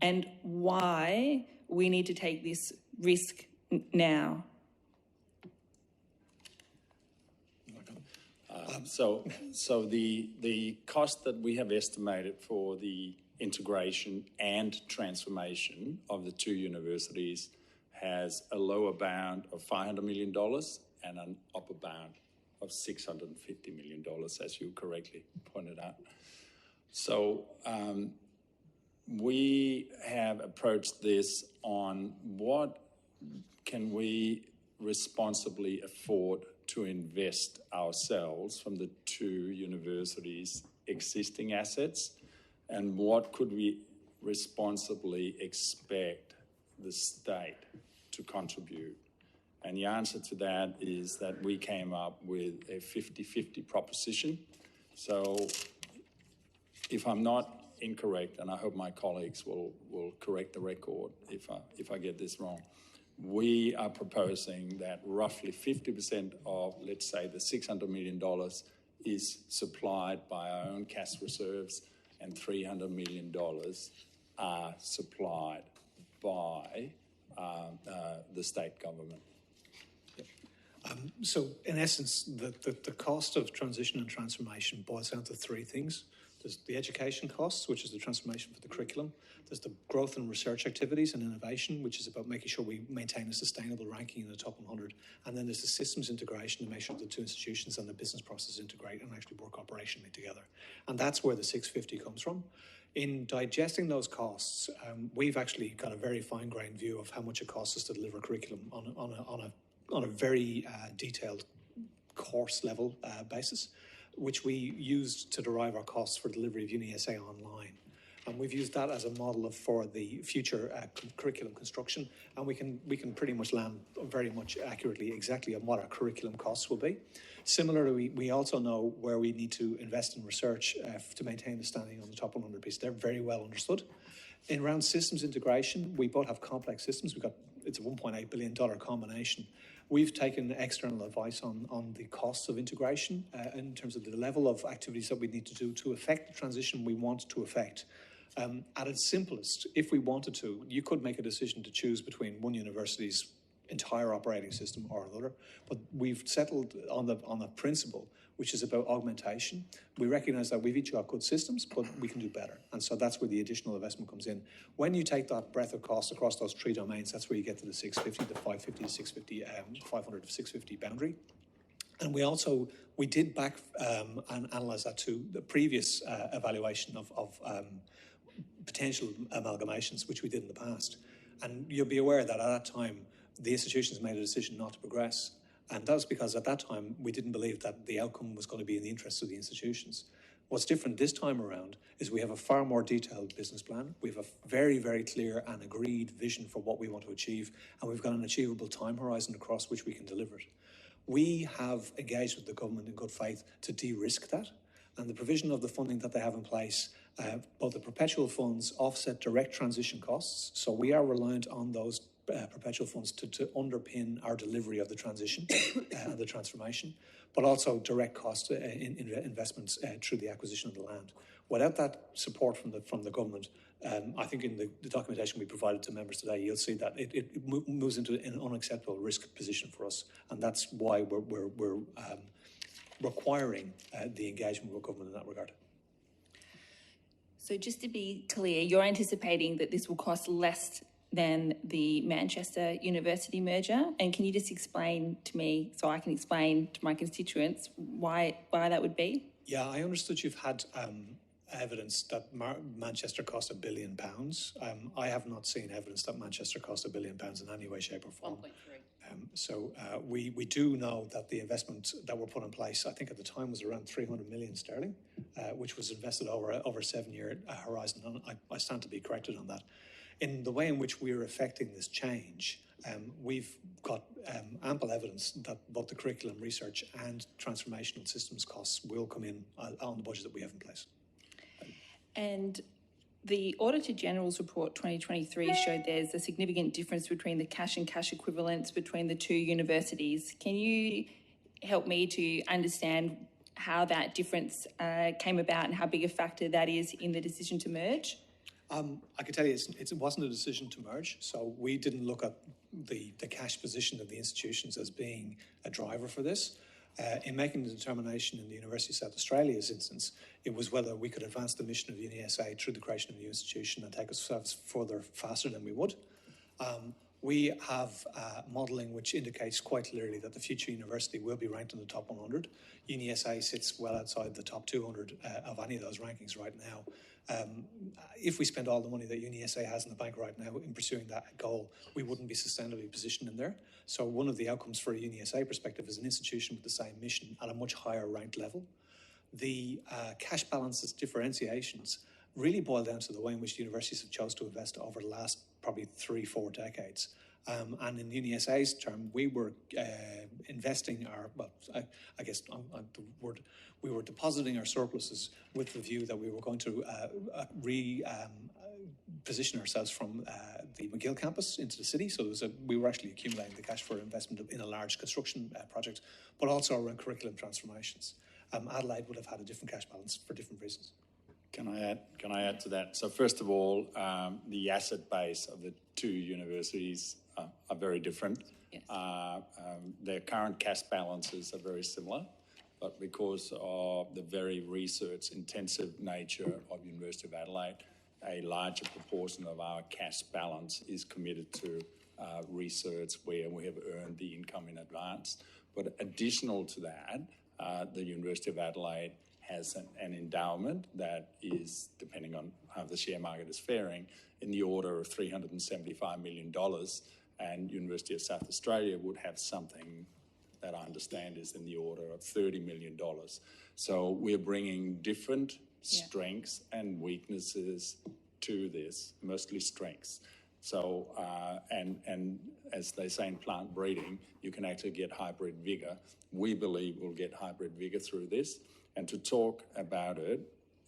and why we need to take this risk now. So the cost that we have estimated for the integration and transformation of the two universities has a lower bound of $500 million and an upper bound of $650 million, as you correctly pointed out. So we have approached this on what can we responsibly afford to invest ourselves from the two universities' existing assets, and what could we responsibly expect the state to contribute. And the answer to that is that we came up with a 50-50 proposition. So if I'm not incorrect, and I hope my colleagues will correct the record if I get this wrong, we are proposing that roughly 50% of, let's say, the $600 million is supplied by our own cash reserves, and $300 million are supplied by the state government. So in essence, the cost of transition and transformation boils down to three things. There's the education costs, which is the transformation for the curriculum. There's the growth and research activities and innovation, which is about making sure we maintain a sustainable ranking in the top 100. And then there's the systems integration to make sure the two institutions and the business processes integrate and actually work operationally together. And that's where the 650 comes from. In digesting those costs, we've actually got a very fine-grained view of how much it costs us to deliver a curriculum on a very detailed course level basis, which we used to derive our costs for delivery of UniSA online. And we've used that as a model for the future curriculum construction, and we can pretty much land very much accurately exactly on what our curriculum costs will be. Similarly, we also know where we need to invest in research to maintain the standing on the top 100 piece. They're very well understood. In around systems integration, we both have complex systems. It's a $1.8 billion combination. We've taken external advice on the costs of integration in terms of the level of activities that we need to do to effect the transition we want to effect. At its simplest, if we wanted to, you could make a decision to choose between one university's entire operating system or another, but we've settled on the principle, which is about augmentation. We recognise that we've each got good systems, but we can do better, and so that's where the additional investment comes in. When you take that breadth of cost across those three domains, that's where you get to the 650, the 550 to 650, 500 to 650 boundary. And we did back and analyse that to the previous evaluation of potential amalgamations, which we did in the past. And you'll be aware that at that time, the institutions made a decision not to progress. And that was because at that time, we didn't believe that the outcome was going to be in the interests of the institutions. What's different this time around is we have a far more detailed business plan. We have a very, very clear and agreed vision for what we want to achieve. And we've got an achievable time horizon across which we can deliver it. We have engaged with the government in good faith to de-risk that. And the provision of the funding that they have in place, both the perpetual funds offset direct transition costs. So we are reliant on those perpetual funds to underpin our delivery of the transition and the transformation, but also direct cost investments through the acquisition of the land. Without that support from the government, I think in the documentation we provided to members today, you'll see that it moves into an unacceptable risk position for us, and that's why we're requiring the engagement with government in that regard. So just to be clear, you're anticipating that this will cost less than the Manchester University merger? And can you just explain to me, so I can explain to my constituents, why that would be? Yeah, I understood you've had evidence that Manchester cost £1 billion. I have not seen evidence that Manchester cost £1 billion in any way, shape or form. 1.3. So we do know that the investment that were put in place, I think at the time, was around 300 million sterling, which was invested over a 7-year horizon. And I stand to be corrected on that. In the way in which we are affecting this change, we've got ample evidence that both the curriculum research and transformational systems costs will come in on the budget that we have in place. And the Auditor General's report 2023 showed there's a significant difference between the cash and cash equivalents between the two universities. Can you help me to understand how that difference came about and how big a factor that is in the decision to merge? I can tell you it wasn't a decision to merge, so we didn't look at the cash position of the institutions as being a driver for this. In making the determination in the University of South Australia's instance, it was whether we could advance the mission of UniSA through the creation of a new institution and take ourselves further faster than we would. We have modelling which indicates quite clearly that the future university will be ranked in the top 100. UniSA sits well outside the top 200 of any of those rankings right now. If we spend all the money that UniSA has in the bank right now in pursuing that goal, we wouldn't be sustainably positioned in there. So one of the outcomes for a UniSA perspective is an institution with the same mission at a much higher ranked level. The cash balances differentiations really boil down to the way in which universities have chosen to invest over the last probably 3-4 decades. And in UniSA's term, we were investing our, well, I guess the word, we were depositing our surpluses with the view that we were going to position ourselves from the McGill campus into the city. So we were actually accumulating the cash for investment in a large construction project, but also around curriculum transformations. Adelaide would have had a different cash balance for different reasons. Can I add to that? So first of all, the asset base of the two universities are very different. Yes. Their current cash balances are very similar, but because of the very research-intensive nature of University of Adelaide, a larger proportion of our cash balance is committed to research where we have earned the income in advance. But additional to that, the University of Adelaide has an endowment that is, depending on how the share market is faring, in the order of $375 million, and University of South Australia would have something that I understand is in the order of $30 million. So we're bringing different strengths and weaknesses to this, mostly strengths. So, and as they say in plant breeding, you can actually get hybrid vigour. We believe we'll get hybrid vigour through this. And to talk about it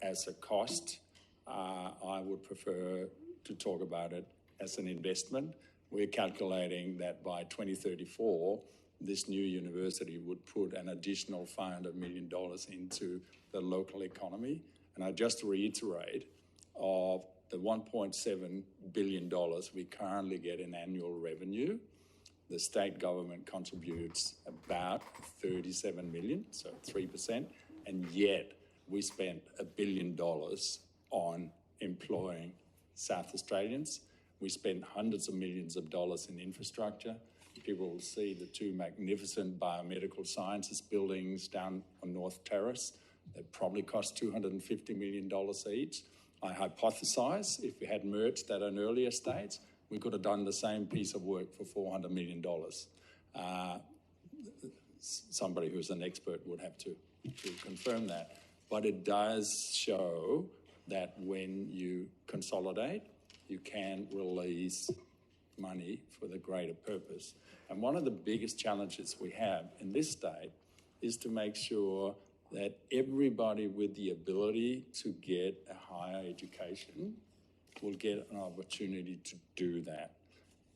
as a cost, I would prefer to talk about it as an investment. We're calculating that by 2034, this new university would put an additional $500 million into the local economy. And I just reiterate, of the $1.7 billion we currently get in annual revenue, the state government contributes about 37 million, so 3%, and yet we spent $1 billion on employing South Australians. We spent hundreds of millions of dollars in infrastructure. People will see the two magnificent biomedical sciences buildings down on North Terrace that probably cost $250 million each. I hypothesize if we had merged at an earlier stage, we could have done the same piece of work for $400 million. Somebody who's an expert would have to confirm that. But it does show that when you consolidate, you can release money for the greater purpose. And one of the biggest challenges we have in this state is to make sure that everybody with the ability to get a higher education will get an opportunity to do that.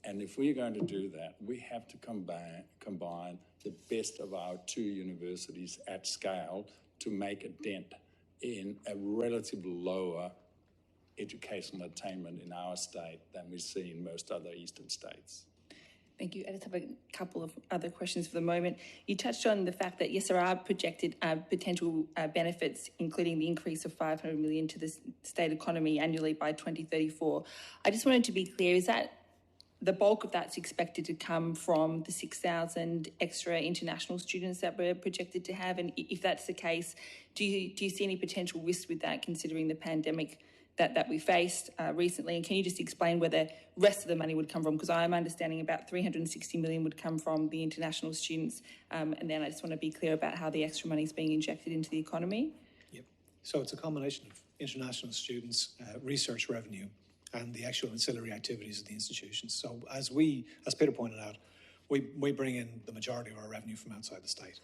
And if we're going to do that, we have to combine the best of our two universities at scale to make a dent in a relatively lower educational attainment in our state than we see in most other eastern states. Thank you. I just have a couple of other questions for the moment. You touched on the fact that, yes, there are projected potential benefits, including the increase of $500 million to the state economy annually by 2034. I just wanted to be clear, is that the bulk of that's expected to come from the 6,000 extra international students that we're projected to have? And if that's the case, do you see any potential risk with that, considering the pandemic that we faced recently? And can you just explain where the rest of the money would come from? Because I'm understanding about 360 million would come from the international students. And then I just want to be clear about how the extra money is being injected into the economy. Yep. So it's a combination of international students, research revenue, and the actual ancillary activities of the institutions. So as Peter pointed out, we bring in the majority of our revenue from outside the state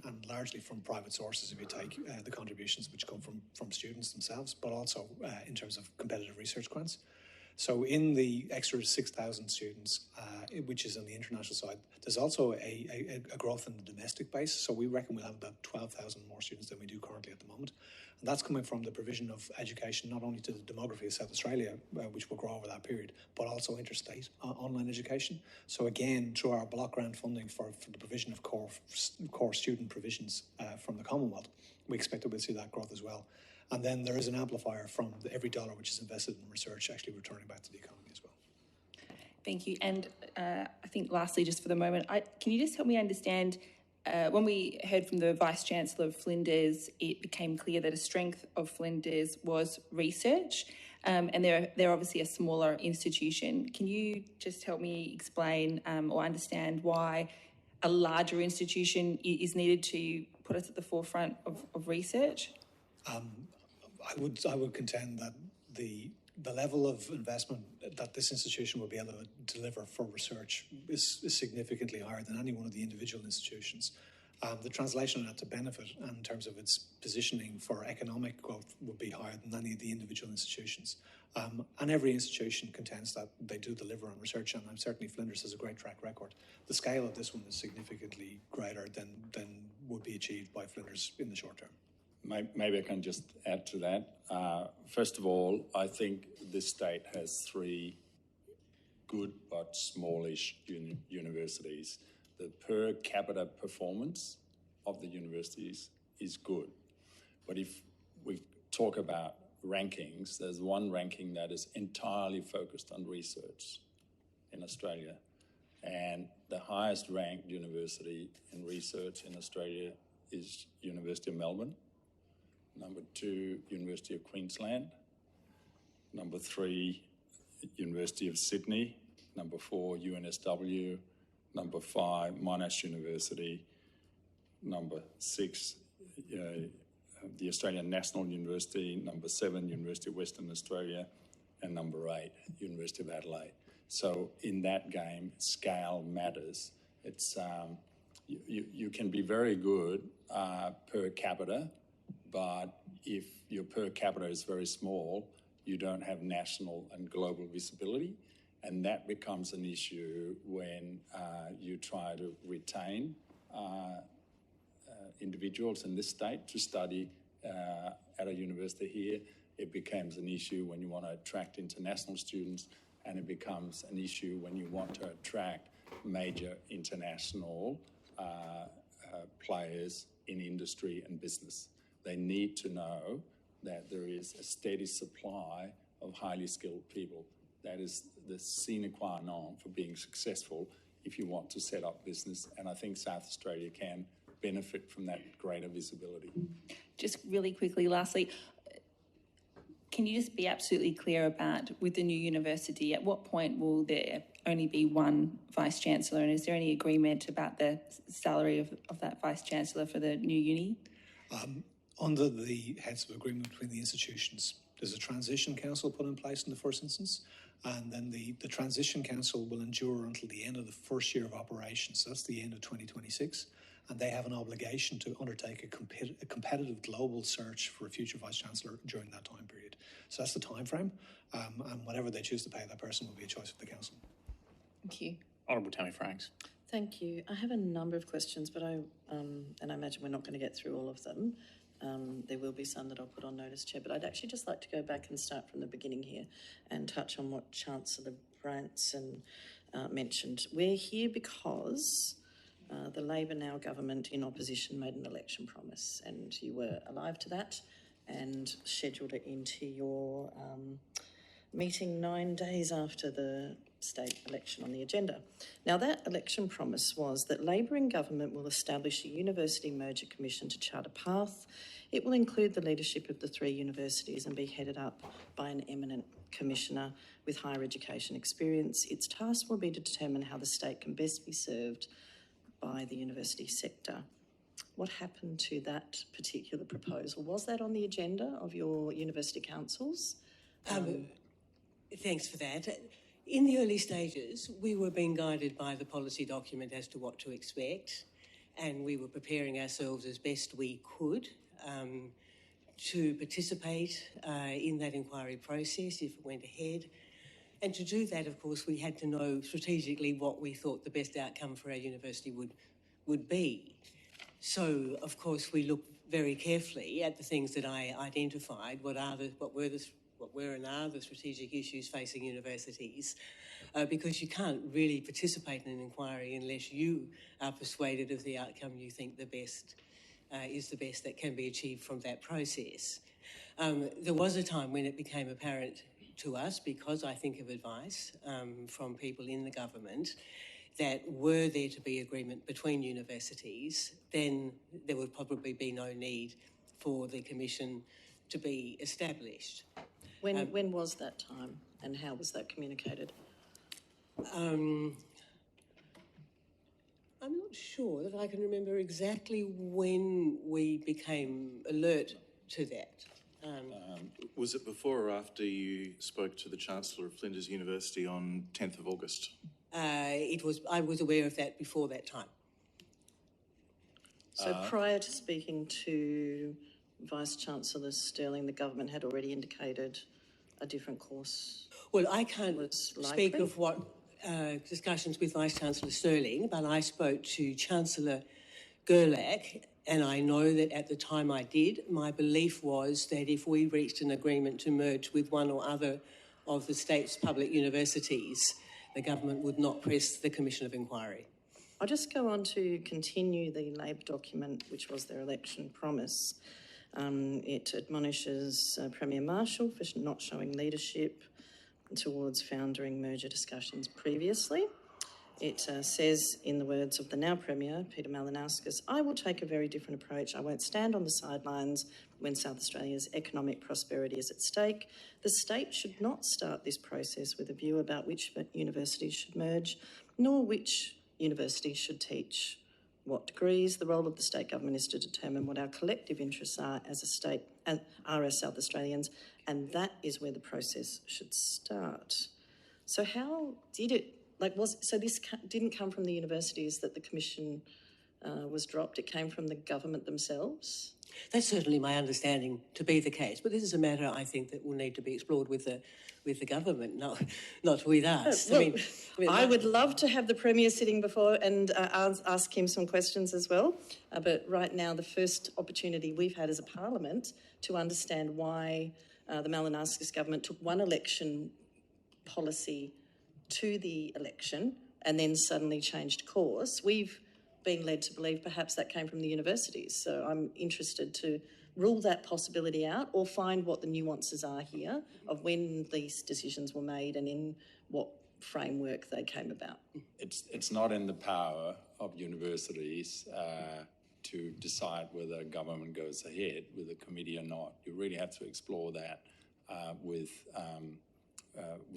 and largely from private sources if you take the contributions which come from students themselves, but also in terms of competitive research grants. So in the extra 6,000 students, which is on the international side, there's also a growth in the domestic base. So we reckon we'll have about 12,000 more students than we do currently at the moment. And that's coming from the provision of education, not only to the demography of South Australia, which will grow over that period, but also interstate online education. So again, through our block grant funding for the provision of core student provisions from the Commonwealth, we expect that we'll see that growth as well. And then there is an amplifier from every dollar which is invested in research actually returning back to the economy as well. Thank you. And I think lastly, just for the moment, can you just help me understand, when we heard from the Vice-Chancellor of Flinders, it became clear that a strength of Flinders was research, and they're obviously a smaller institution. Can you just help me explain or understand why a larger institution is needed to put us at the forefront of research? I would contend that the level of investment that this institution will be able to deliver for research is significantly higher than any one of the individual institutions. The translation of that to benefit in terms of its positioning for economic growth would be higher than any of the individual institutions. And every institution contends that they do deliver on research, and certainly Flinders has a great track record. The scale of this one is significantly greater than would be achieved by Flinders in the short term. Maybe I can just add to that. First of all, I think this state has three good but smallish universities. The per capita performance of the universities is good. But if we talk about rankings, there's one ranking that is entirely focused on research in Australia. And the highest ranked university in research in Australia is University of Melbourne. Number 2, University of Queensland. Number 3, University of Sydney. Number 4, UNSW. Number 5, Monash University. Number 6, the Australian National University. Number 7, University of Western Australia. And number 8, University of Adelaide. So in that game, scale matters. It's you can be very good per capita, but if your per capita is very small, you don't have national and global visibility. And that becomes an issue when you try to retain individuals in this state to study at a university here. It becomes an issue when you want to attract international students, and it becomes an issue when you want to attract major international players in industry and business. They need to know that there is a steady supply of highly skilled people. That is the sine qua non for being successful if you want to set up business. And I think South Australia can benefit from that greater visibility. Just really quickly, lastly, can you just be absolutely clear about, with the new university, at what point will there only be one Vice-Chancellor, and is there any agreement about the salary of that Vice-Chancellor for the new uni? Under the heads of agreement between the institutions, there's a transition council put in place in the first instance, and then the transition council will endure until the end of the first year of operations. So that's the end of 2026, and they have an obligation to undertake a competitive global search for a future Vice-Chancellor during that time period. So that's the time frame, and whatever they choose to pay that person will be a choice of the council. Thank you. Honourable Tammy Franks. Thank you. I have a number of questions, but and I imagine we're not going to get through all of them. There will be some that I'll put on notice, Chair, but I'd actually just like to go back and start from the beginning here and touch on what Chancellor Branson mentioned. We're here because the Labor Now government in opposition made an election promise, and you were alive to that and scheduled it into your meeting 9 days after the state election on the agenda. Now, that election promise was that Labor in government will establish a university merger commission to chart a path. It will include the leadership of the 3 universities and be headed up by an eminent commissioner with higher education experience. Its task will be to determine how the state can best be served by the university sector. What happened to that particular proposal? Was that on the agenda of your university councils? Thanks for that. In the early stages, we were being guided by the policy document as to what to expect, and we were preparing ourselves as best we could to participate in that inquiry process if it went ahead. And to do that, of course, we had to know strategically what we thought the best outcome for our university would be. So, of course, we looked very carefully at the things that I identified, what were and are the strategic issues facing universities, because you can't really participate in an inquiry unless you are persuaded of the outcome you think is the best that can be achieved from that process. There was a time when it became apparent to us, because I think of advice from people in the government, that were there to be agreement between universities, then there would probably be no need for the commission to be established. When was that time and how was that communicated? I'm not sure that I can remember exactly when we became alert to that. Was it before or after you spoke to the Chancellor of Flinders University on 10th of August? I was aware of that before that time. So prior to speaking to Vice-Chancellor Sterling, the government had already indicated a different course? Well, I can't speak of what discussions with Vice-Chancellor Sterling, but I spoke to Chancellor Gerlach, and I know that at the time I did, my belief was that if we reached an agreement to merge with one or other of the state's public universities, the government would not press the Commission of Inquiry. I'll just go on to continue the Labor document, which was their election promise. It admonishes Premier Marshall for not showing leadership towards foundering merger discussions previously. It says, in the words of the now Premier, Peter Malinauskas, "I will take a very different approach. I won't stand on the sidelines when South Australia's economic prosperity is at stake. The state should not start this process with a view about which universities should merge, nor which universities should teach what degrees. The role of the state government is to determine what our collective interests are as a state and are as South Australians, and that is where the process should start." So how did it, this didn't come from the universities that the commission was dropped, it came from the government themselves? That's certainly my understanding to be the case, but this is a matter I think that will need to be explored with the government, not with us. I would love to have the Premier sitting before and ask him some questions as well, but right now the first opportunity we've had as a parliament to understand why the Malinauskas government took one election policy to the election and then suddenly changed course. We've been led to believe perhaps that came from the universities. So I'm interested to rule that possibility out or find what the nuances are here of when these decisions were made and in what framework they came about. It's not in the power of universities to decide whether a government goes ahead with a committee or not. You really have to explore that with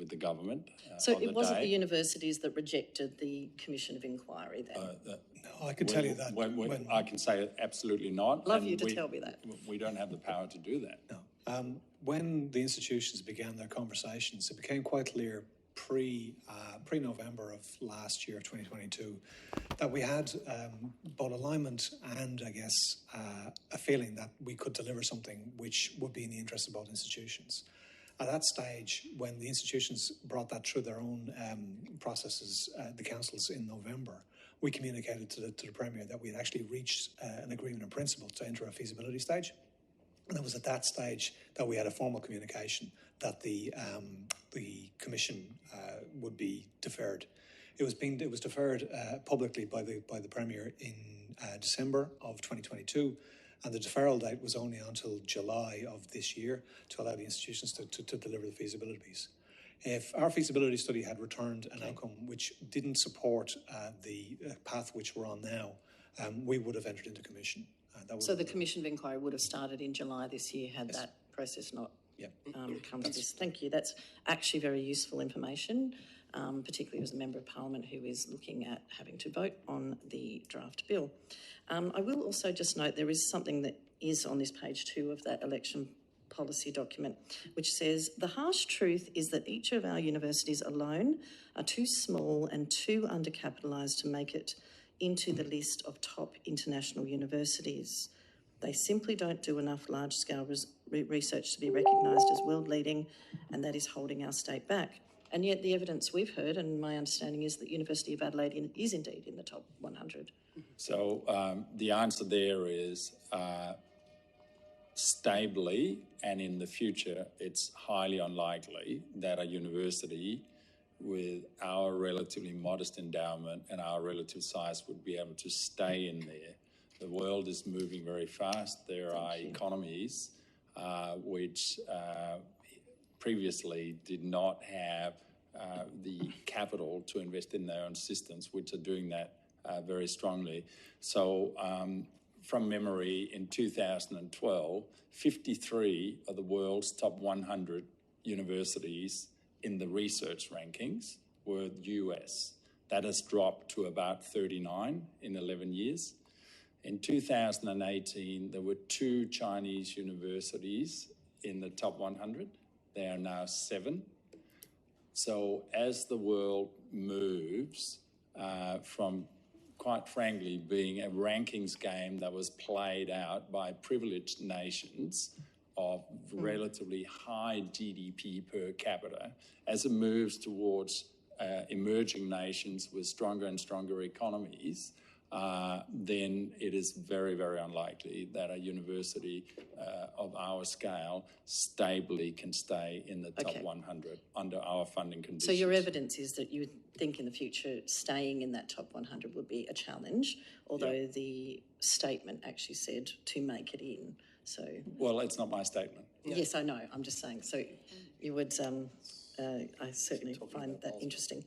the government. So it wasn't the universities that rejected the Commission of Inquiry then? No, I can tell you that. I can say absolutely not. Love you to tell me that. We don't have the power to do that. No. When the institutions began their conversations, it became quite clear pre-November of last year, 2022, that we had both alignment and, I guess, a feeling that we could deliver something which would be in the interest of both institutions. At that stage, when the institutions brought that through their own processes, the councils in November, we communicated to the Premier that we had actually reached an agreement in principle to enter a feasibility stage. And it was at that stage that we had a formal communication that the commission would be deferred. It was deferred publicly by the Premier in December of 2022. And the deferral date was only until July of this year to allow the institutions to deliver the feasibilities. If our feasibility study had returned an outcome which didn't support the path which we're on now, we would have entered into commission. So the Commission of Inquiry would have started in July this year had that process not come to this. Thank you. That's actually very useful information, particularly as a Member of Parliament who is looking at having to vote on the draft bill. I will also just note there is something that is on this page 2 of that election policy document, which says, the harsh truth is that each of our universities alone are too small and too undercapitalised to make it into the list of top international universities. They simply don't do enough large-scale research to be recognised as world-leading, and that is holding our state back. And yet the evidence we've heard, and my understanding is that University of Adelaide is indeed in the top 100. So the answer there is stably, and in the future, it's highly unlikely that a university with our relatively modest endowment and our relative size would be able to stay in there. The world is moving very fast. There are economies which previously did not have the capital to invest in their own systems, which are doing that very strongly. So from memory, in 2012, 53 of the world's top 100 universities in the research rankings were US. That has dropped to about 39 in 11 years. In 2018, there were 2 Chinese universities in the top 100. There are now 7. So as the world moves from, quite frankly, being a rankings game that was played out by privileged nations of relatively high GDP per capita, as it moves towards emerging nations with stronger and stronger economies, then it is very, very unlikely that a university of our scale stably can stay in the top 100 under our funding conditions. So your evidence is that you would think in the future staying in that top 100 would be a challenge, although the statement actually said to make it in. So well, it's not my statement. Yes, I know. I'm just saying. So you would, I certainly find that interesting.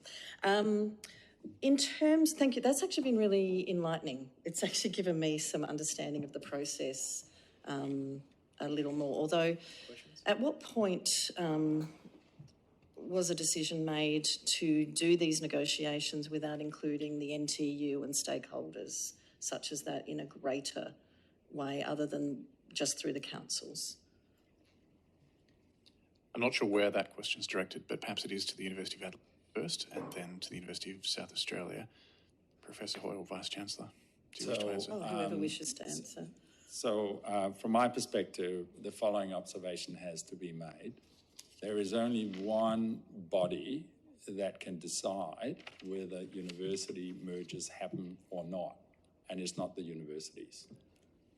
In terms, thank you, that's actually been really enlightening. It's actually given me some understanding of the process a little more. Although, at what point was a decision made to do these negotiations without including the NTU and stakeholders, such as that, in a greater way, other than just through the councils? I'm not sure where that question is directed, but perhaps it is to the University of Adelaide first, and then to the University of South Australia. Professor Hoyle, Vice-Chancellor, do you wish to answer? Whoever wishes to answer. So from my perspective, the following observation has to be made. There is only one body that can decide whether university mergers happen or not, and it's not the universities.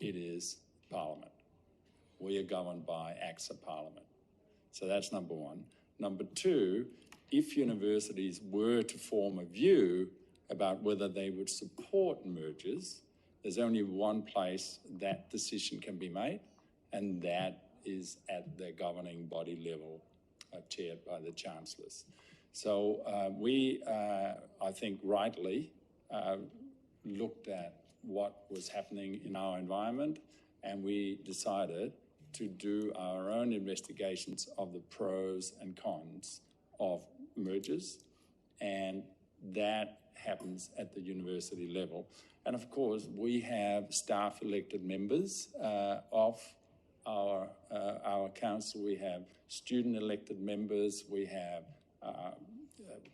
It is Parliament. We are governed by acts of Parliament. So that's number one. Number two, if universities were to form a view about whether they would support mergers, there's only one place that decision can be made, and that is at the governing body level, chaired by the chancellors. So we, I think rightly, looked at what was happening in our environment, and we decided to do our own investigations of the pros and cons of mergers, and that happens at the university level. And of course, we have staff elected members of our council. We have student elected members. We have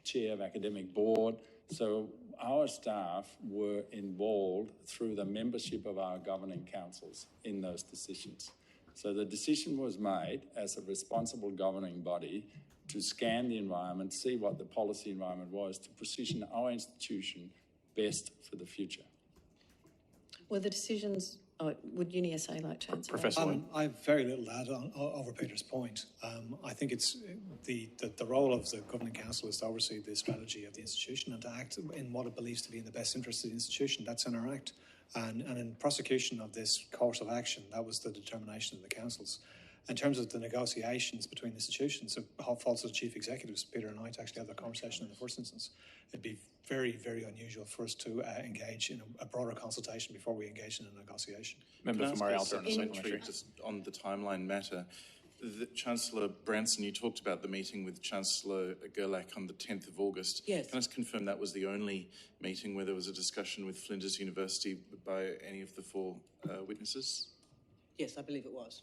chair of academic board. So our staff were involved through the membership of our governing councils in those decisions. So the decision was made as a responsible governing body to scan the environment, see what the policy environment was, to position our institution best for the future. Were the decisions... would UniSA like to answer? Professor Lloyd. I have very little to add over Peter's point. I think it's the role of the Governing Council is to oversee the strategy of the institution and to act in what it believes to be in the best interest of the institution. That's in our act. And in prosecution of this course of action, that was the determination of the councils. In terms of the negotiations between institutions, it falls to the chief executives, Peter and I, to actually have that conversation in the first instance. It'd be very, very unusual for us to engage in a broader consultation before we engage in a negotiation. Member for Murray Alta and a supplementary. Just on the timeline matter, Chancellor Branson, you talked about the meeting with Chancellor Gerlach on the 10th of August. Yes. Can I just confirm that was the only meeting where there was a discussion with Flinders University by any of the four witnesses? Yes, I believe it was.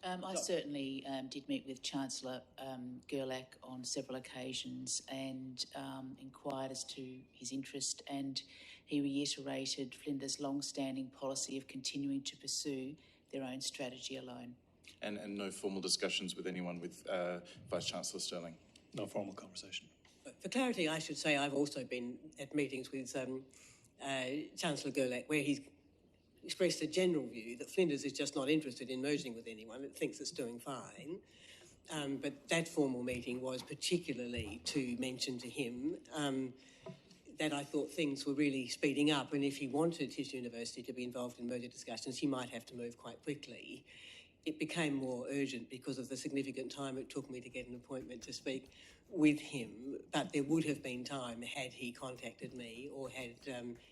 I certainly did meet with Chancellor Gerlach on several occasions and inquired as to his interest, and he reiterated Flinders' long-standing policy of continuing to pursue their own strategy alone. And no formal discussions with anyone with Vice-Chancellor Sterling? No formal conversation. For clarity, I should say I've also been at meetings with Chancellor Gerlach where he's expressed a general view that Flinders is just not interested in merging with anyone. It thinks it's doing fine. But that formal meeting was particularly to mention to him that I thought things were really speeding up, and if he wanted his university to be involved in merger discussions, he might have to move quite quickly. It became more urgent because of the significant time it took me to get an appointment to speak with him, but there would have been time had he contacted me or had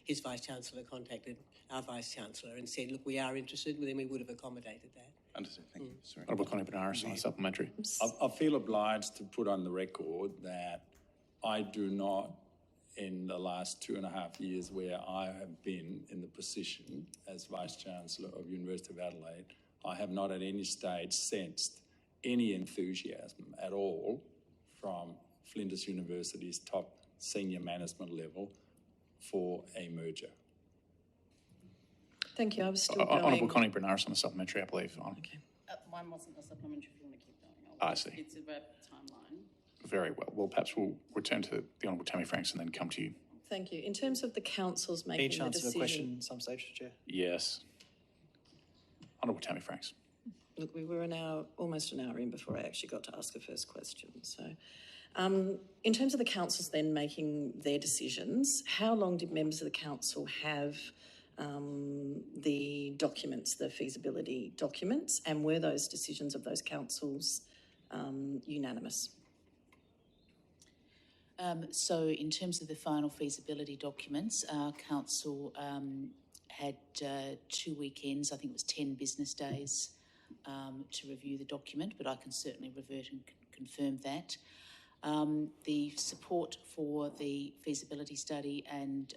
his Vice-Chancellor contacted our Vice-Chancellor and said, look, we are interested, then we would have accommodated that. Understood, thank you. Sorry. Honourable Connie Benares on a supplementary. I feel obliged to put on the record that I do not, in the last 2.5 years where I have been in the position as Vice-Chancellor of University of Adelaide, I have not at any stage sensed any enthusiasm at all from Flinders University's top senior management level for a merger. Thank you. I was still going. Honourable Connie Benares on a supplementary, I believe. Okay. Mine wasn't a supplementary if you want to keep going. I see. It's about timeline. Very well. Well, perhaps we'll return to the Honourable Tammy Franks and then come to you. Thank you. In terms of the councils making Any chance the of a decision... question some stage, Chair? Yes. Honourable Tammy Franks. Look, we were almost an hour in before I actually got to ask the first question. So, in terms of the councils then making their decisions, how long did members of the council have the documents, the feasibility documents, and were those decisions of those councils unanimous? So in terms of the final feasibility documents, our council had 2 weekends, I think it was 10 business days, to review the document, but I can certainly revert and confirm that. The support for the feasibility study and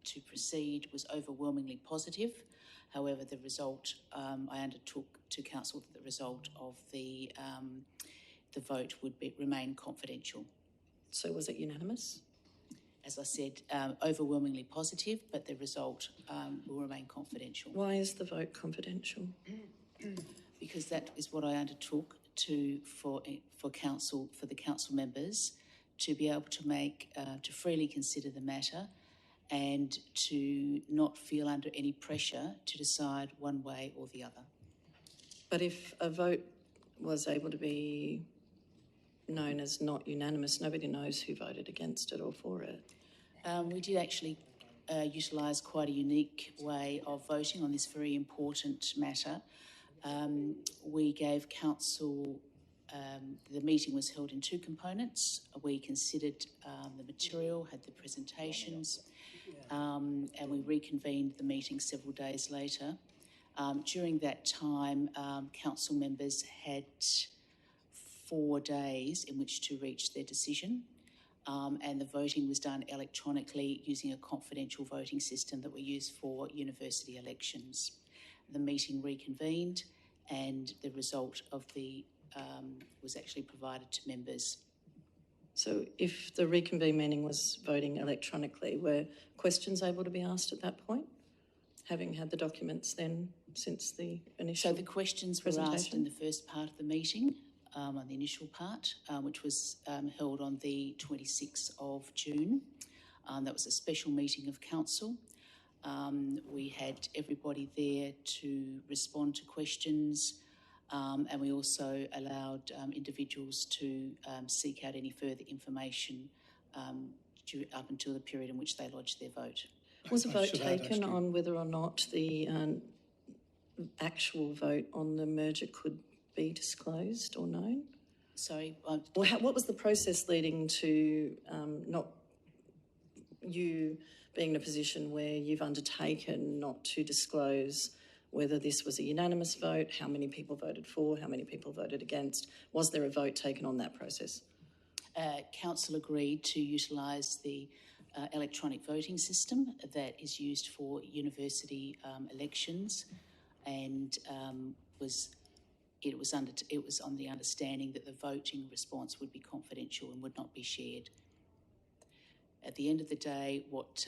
to proceed was overwhelmingly positive. However, the result, I undertook to council that the result of the vote would remain confidential. So was it unanimous? As I said, overwhelmingly positive, but the result will remain confidential. Why is the vote confidential? Because that is what I undertook for the council members to be able to to freely consider the matter and to not feel under any pressure to decide one way or the other. But if a vote was able to be known as not unanimous, nobody knows who voted against it or for it. We did actually utilise quite a unique way of voting on this very important matter. We gave council, the meeting was held in 2 components. We considered the material, had the presentations, and we reconvened the meeting several days later. During that time, council members had 4 days in which to reach their decision, and the voting was done electronically using a confidential voting system that we use for university elections. The meeting reconvened and the result of the was actually provided to members. So if the reconvened meeting was voting electronically, were questions able to be asked at that point, having had the documents then since the initial So the questions were asked in the first part of the meeting, on the initial part, which was held on the 26th of June. That was a special meeting of council. We had everybody there to respond to questions, and we also allowed individuals to seek out any further information up until the period in which they lodged their vote. Was a vote taken on whether or not the actual vote on the merger could be disclosed or known? Sorry, Or what was the process leading to not you being in a position where you've undertaken not to disclose whether this was a unanimous vote, how many people voted for, how many people voted against? Was there a vote taken on that process? Council agreed to utilise the electronic voting system that is used for university elections, and it was on the understanding that the voting response would be confidential and would not be shared. At the end of the day, what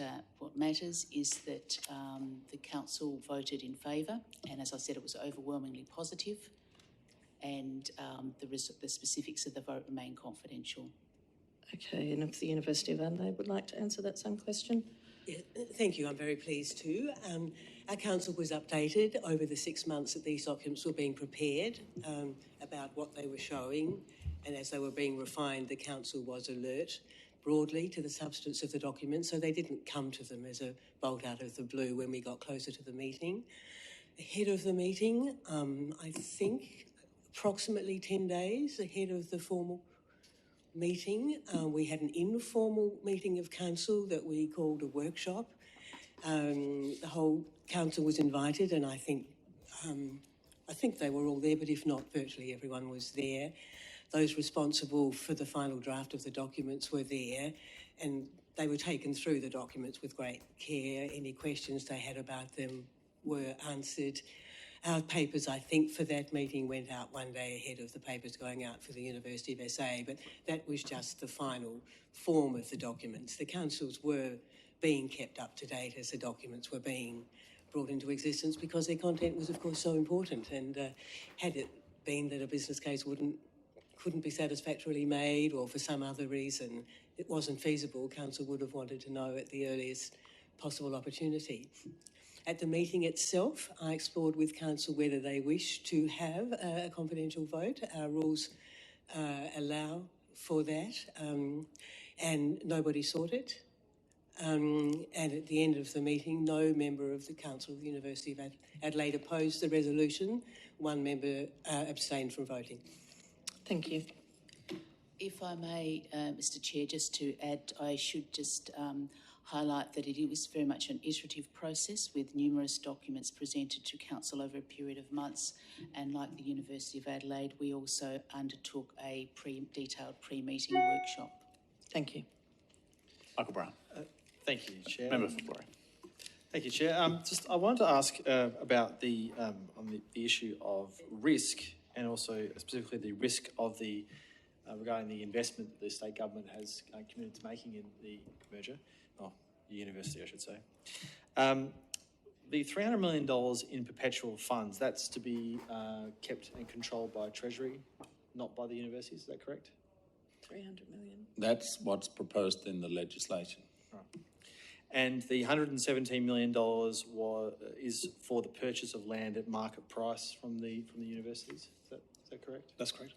matters is that the council voted in favour, and as I said, it was overwhelmingly positive, and the specifics of the vote remain confidential. Okay, and if the University of Adelaide would like to answer that same question? Yeah, thank you. I'm very pleased to. Our council was updated over the 6 months that these documents were being prepared about what they were showing, and as they were being refined, the council was alert broadly to the substance of the documents, so they didn't come to them as a bolt out of the blue when we got closer to the meeting. Ahead of the meeting, I think approximately 10 days ahead of the formal meeting, we had an informal meeting of council that we called a workshop. The whole council was invited, and I think they were all there, but if not, virtually everyone was there. Those responsible for the final draft of the documents were there, and they were taken through the documents with great care. Any questions they had about them were answered. Our papers, I think, for that meeting went out one day ahead of the papers going out for the University of SA, but that was just the final form of the documents. The councils were being kept up to date as the documents were being brought into existence because their content was, of course, so important, and had it been that a business case couldn't be satisfactorily made, or for some other reason it wasn't feasible, council would have wanted to know at the earliest possible opportunity. At the meeting itself, I explored with council whether they wish to have a confidential vote. Our rules allow for that, and nobody sought it. And at the end of the meeting, no member of the Council of the University of Adelaide opposed the resolution. One member abstained from voting. Thank you. If I may, Mr Chair, just to add, I should just highlight that it was very much an iterative process with numerous documents presented to Council over a period of months, and like the University of Adelaide, we also undertook a detailed pre-meeting workshop. Thank you. Michael Brown. Thank you, Chair. Member for Glory. Thank you, Chair. I wanted to ask about the issue of risk, and also specifically the risk of the regarding the investment that the state government has committed to making in the merger, or the university, I should say. The $300 million in perpetual funds, that's to be kept and controlled by Treasury, not by the universities, is that correct? 300 million. That's what's proposed in the legislation. Right. And the $117 million is for the purchase of land at market price from the universities. Is that correct? That's correct.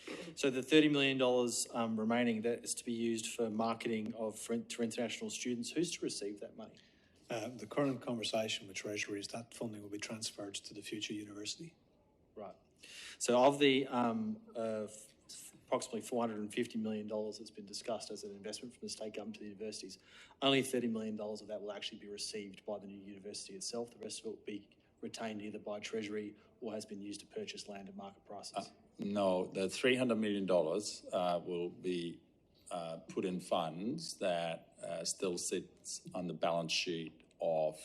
Okay. So the $30 million remaining, that is to be used for marketing to international students. Who's to receive that money? The current conversation with Treasury is that funding will be transferred to the future university. Right. So of the approximately $450 million that's been discussed as an investment from the state government to the universities, only $30 million of that will actually be received by the new university itself. The rest of it will be retained either by Treasury or has been used to purchase land at market prices. No, the $300 million will be put in funds that still sits on the balance sheet of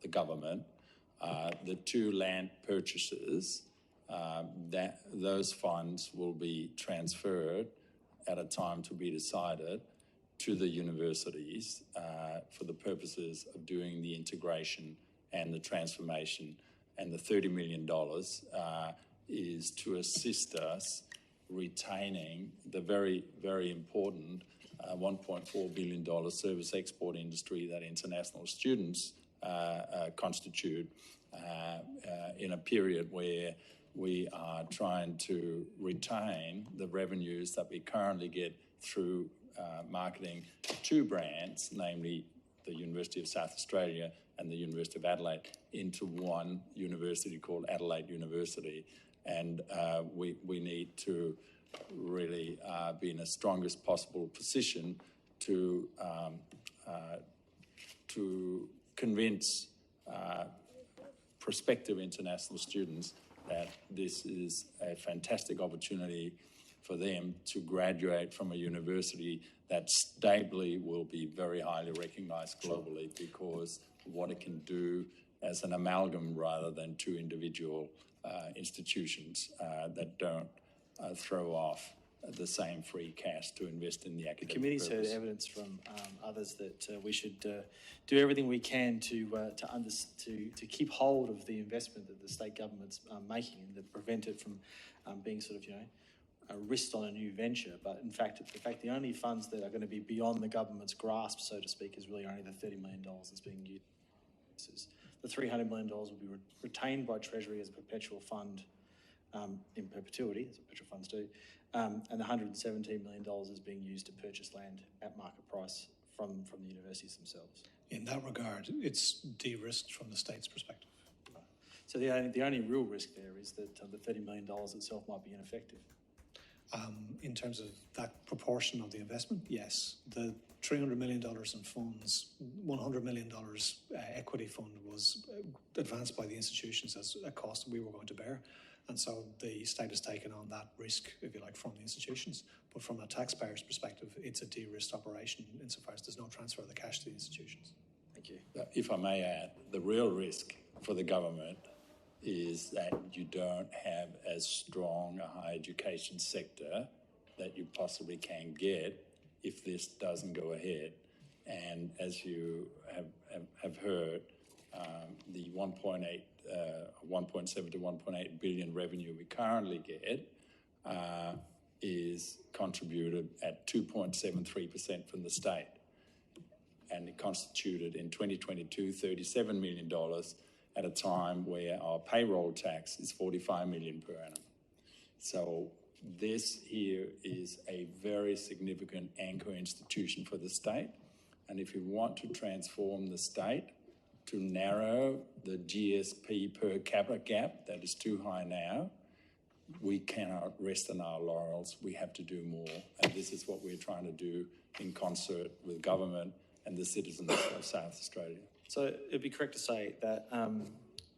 the government. The two land purchases, those funds will be transferred at a time to be decided to the universities for the purposes of doing the integration and the transformation. And the $30 million is to assist us retaining the very, very important $1.4 billion service export industry that international students constitute in a period where we are trying to retain the revenues that we currently get through marketing two brands, namely the University of South Australia and the University of Adelaide into one university called Adelaide University. And we need to really be in the strongest possible position to convince prospective international students that this is a fantastic opportunity for them to graduate from a university that stably will be very highly recognised globally because of what it can do as an amalgam rather than two individual institutions that don't throw off the same free cash to invest in the academic The committee's heard evidence from others that we should do everything we can to keep hold of the investment that the state government's making and to prevent it from being sort of, a risk on a new venture. But in fact, the only funds that are going to be beyond the government's grasp, so to speak, is really only the $30 million that's being used. The $300 million will be retained by Treasury as a perpetual fund in perpetuity, as perpetual funds do, and the $117 million is being used to purchase land at market price from the universities themselves. In that regard, it's de-risked from the state's perspective. So the only real risk there is that the $30 million itself might be ineffective. In terms of that proportion of the investment, yes. The $300 million in funds, $100 million equity fund was advanced by the institutions as a cost we were going to bear. And so the state has taken on that risk, if you like, from the institutions. But from a taxpayer's perspective, it's a de-risked operation insofar as there's no transfer of the cash to the institutions. Thank you. If I may add, the real risk for the government is that you don't have as strong a higher education sector that you possibly can get if this doesn't go ahead. And as you have heard, the 1.7 to 1.8 billion revenue we currently get is contributed at 2.73% from the state. And it constituted in 2022 $37 million at a time where our payroll tax is $45 million per annum. So this here is a very significant anchor institution for the state. And if you want to transform the state to narrow the GSP per capita gap that is too high now, we cannot rest on our laurels. We have to do more. And this is what we're trying to do in concert with government and the citizens of South Australia. So it'd be correct to say that,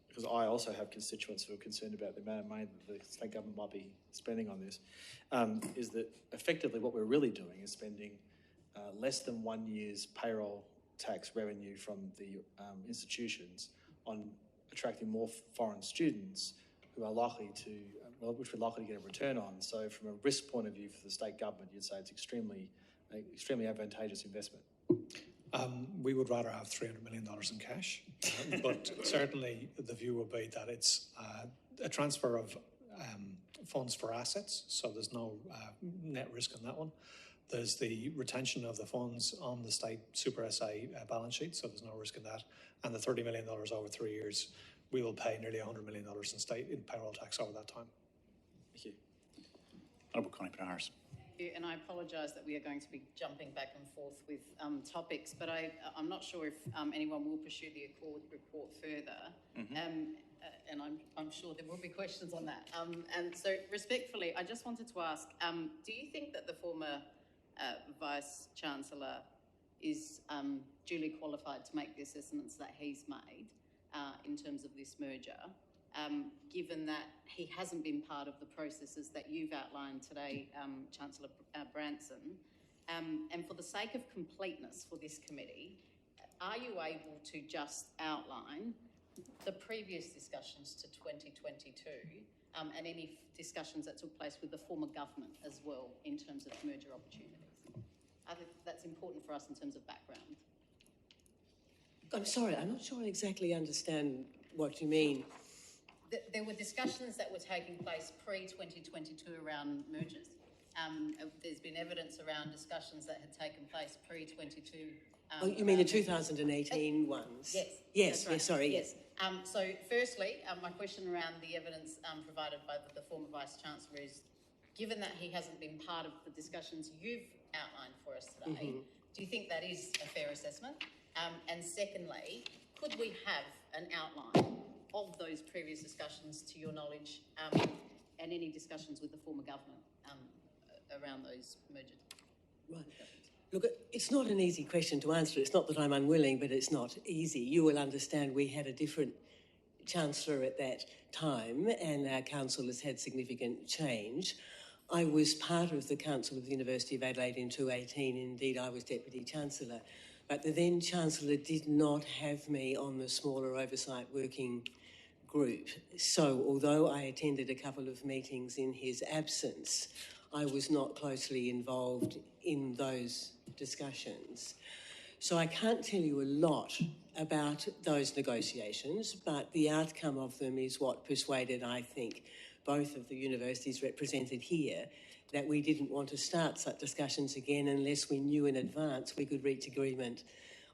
because I also have constituents who are concerned about the amount of money that the state government might be spending on this, is that effectively what we're really doing is spending less than 1 year's payroll tax revenue from the institutions on attracting more foreign students who are likely to, which we're likely to get a return on. So from a risk point of view for the state government, you'd say it's extremely advantageous investment. We would rather have $300 million in cash, but certainly the view will be that it's a transfer of funds for assets, so there's no net risk on that one. There's the retention of the funds on the state Super SA balance sheet, so there's no risk in that. And the $30 million over 3 years, we will pay nearly $100 million in payroll tax over that time. Thank you. Honourable Connie Powers. And I apologise that we are going to be jumping back and forth with topics, but I'm not sure if anyone will pursue the Accord report further. Mm-hmm. And I'm sure there will be questions on that. And so respectfully, I just wanted to ask, do you think that the former Vice-Chancellor is duly qualified to make the assessments that he's made in terms of this merger? Given that he hasn't been part of the processes that you've outlined today, Chancellor Branson, and for the sake of completeness for this committee, are you able to just outline the previous discussions to 2022 and any discussions that took place with the former government as well in terms of merger opportunities? I think that's important for us in terms of background. I'm sorry, I'm not sure I exactly understand what you mean. There were discussions that were taking place pre-2022 around mergers. There's been evidence around discussions that had taken place pre-22. Oh, you mean the 2018 ones? Yes. Yes, right. yes, sorry. Yes. So firstly, my question around the evidence provided by the former Vice-Chancellor is, given that he hasn't been part of the discussions you've outlined for us today, do you think that is a fair assessment? And secondly, could we have an outline of those previous discussions, to your knowledge, and any discussions with the former government around those mergers? Right. Look, it's not an easy question to answer. It's not that I'm unwilling, but it's not easy. You will understand we had a different Chancellor at that time, and our council has had significant change. I was part of the Council of the University of Adelaide in 2018. Indeed, I was Deputy Chancellor. But the then Chancellor did not have me on the smaller oversight working group. So although I attended a couple of meetings in his absence, I was not closely involved in those discussions. So I can't tell you a lot about those negotiations, but the outcome of them is what persuaded, I think, both of the universities represented here that we didn't want to start such discussions again unless we knew in advance we could reach agreement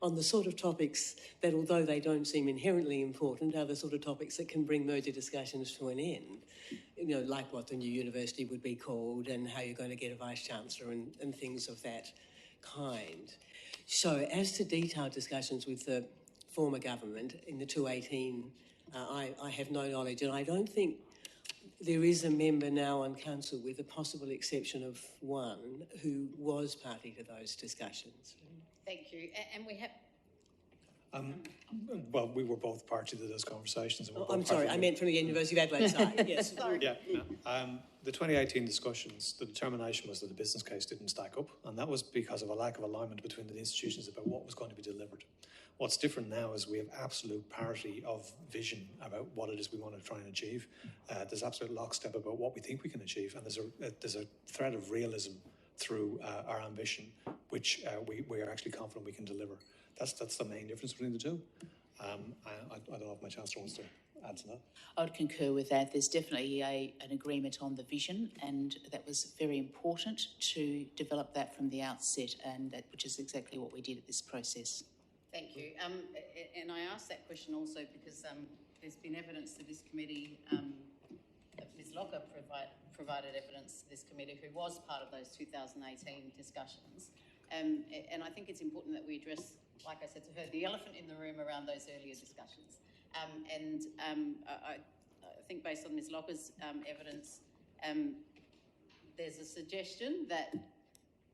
on the sort of topics that, although they don't seem inherently important, are the sort of topics that can bring merger discussions to an end. You know, like what the new university would be called and how you're going to get a Vice-Chancellor and things of that kind. So as to detailed discussions with the former government in the 2018, I have no knowledge, and I don't think there is a member now on council, with the possible exception of one, who was party to those discussions. Thank you. And we have... Well, we were both party to those conversations. And I'm sorry, I meant from the University of Adelaide side, yes. Sorry. Yeah, no. The 2018 discussions, the determination was that the business case didn't stack up, and that was because of a lack of alignment between the institutions about what was going to be delivered. What's different now is we have absolute parity of vision about what it is we want to try and achieve. There's absolute lockstep about what we think we can achieve, and there's a thread of realism through our ambition, which we are actually confident we can deliver. That's the main difference between the two. I don't know if my Chancellor wants to add to that. I would concur with that. There's definitely an agreement on the vision, and that was very important to develop that from the outset, and which is exactly what we did at this process. Thank you. And I asked that question also because there's been evidence to this committee, Ms Locker provided evidence to this committee, who was part of those 2018 discussions. And I think it's important that we address, like I said to her, the elephant in the room around those earlier discussions. I think based on Ms Locker's evidence, there's a suggestion that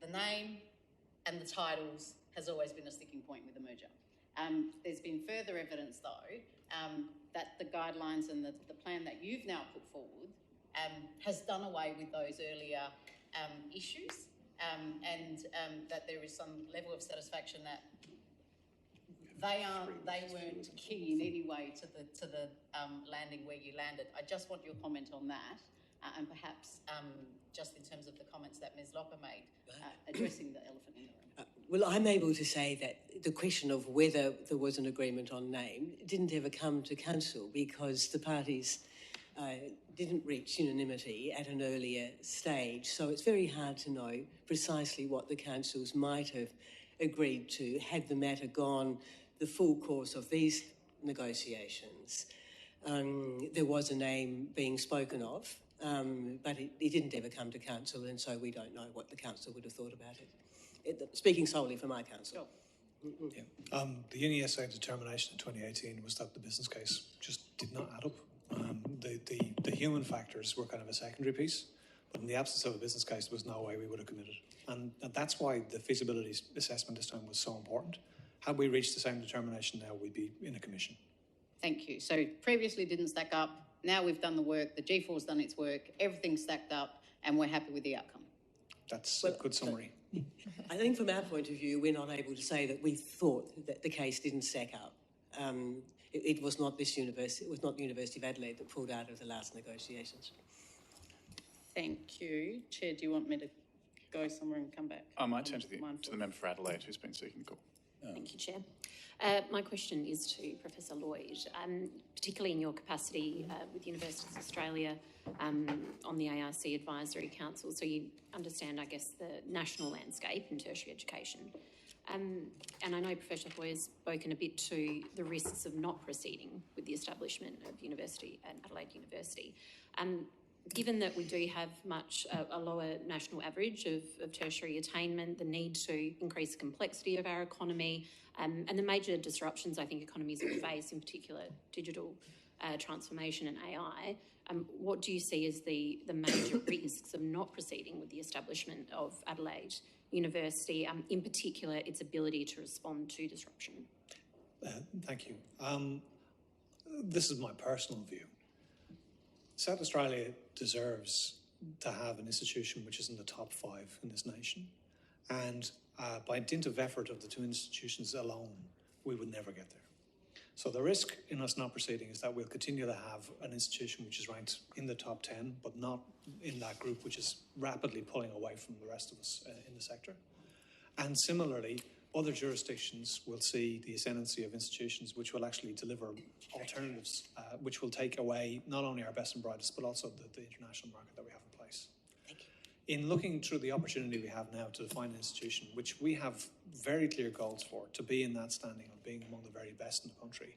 the name and the titles has always been a sticking point with the merger. There's been further evidence, though, that the guidelines and the plan that you've now put forward has done away with those earlier issues, and that there is some level of satisfaction that they weren't key in any way to the landing where you landed. I just want your comment on that, and perhaps just in terms of the comments that Ms Locker made, addressing the elephant in the room. Well, I'm able to say that the question of whether there was an agreement on name didn't ever come to council because the parties didn't reach unanimity at an earlier stage. So it's very hard to know precisely what the councils might have agreed to had the matter gone the full course of these negotiations. There was a name being spoken of, but it didn't ever come to council, and so we don't know what the council would have thought about it. Speaking solely for my council. Sure. Yeah. The UniSA determination in 2018 was that the business case just did not add up. The human factors were kind of a secondary piece, but in the absence of a business case, there was no way we would have committed. And that's why the feasibility assessment this time was so important. Had we reached the same determination now, we'd be in a commission. Thank you. So previously didn't stack up. Now we've done the work. The G4's done its work. Everything's stacked up, and we're happy with the outcome. That's a good summary. I think from our point of view, we're not able to say that we thought that the case didn't stack up. It was not this university, it was not the University of Adelaide that pulled out of the last negotiations. Thank you. Chair, do you want me to go somewhere and come back? I might turn to the member for Adelaide who's been seeking the call. Thank you, Chair. My question is to Professor Lloyd, particularly in your capacity with Universities Australia on the ARC Advisory Council. So you understand, I guess, the national landscape in tertiary education. And I know Professor Hoy has spoken a bit to the risks of not proceeding with the establishment of university at Adelaide University. given that we do have a lower national average of tertiary attainment, the need to increase the complexity of our economy, and the major disruptions I think economies will face, in particular digital transformation and AI, what do you see as the major risks of not proceeding with the establishment of Adelaide University, in particular its ability to respond to disruption? Thank you. This is my personal view. South Australia deserves to have an institution which is in the top 5 in this nation. And by dint of effort of the 2 institutions alone, we would never get there. So the risk in us not proceeding is that we'll continue to have an institution which is ranked in the top 10, but not in that group which is rapidly pulling away from the rest of us in the sector. And similarly, other jurisdictions will see the ascendancy of institutions which will actually deliver alternatives, which will take away not only our best and brightest, but also the international market that we have in place. Thank you. In looking through the opportunity we have now to define an institution, which we have very clear goals for, to be in that standing of being among the very best in the country,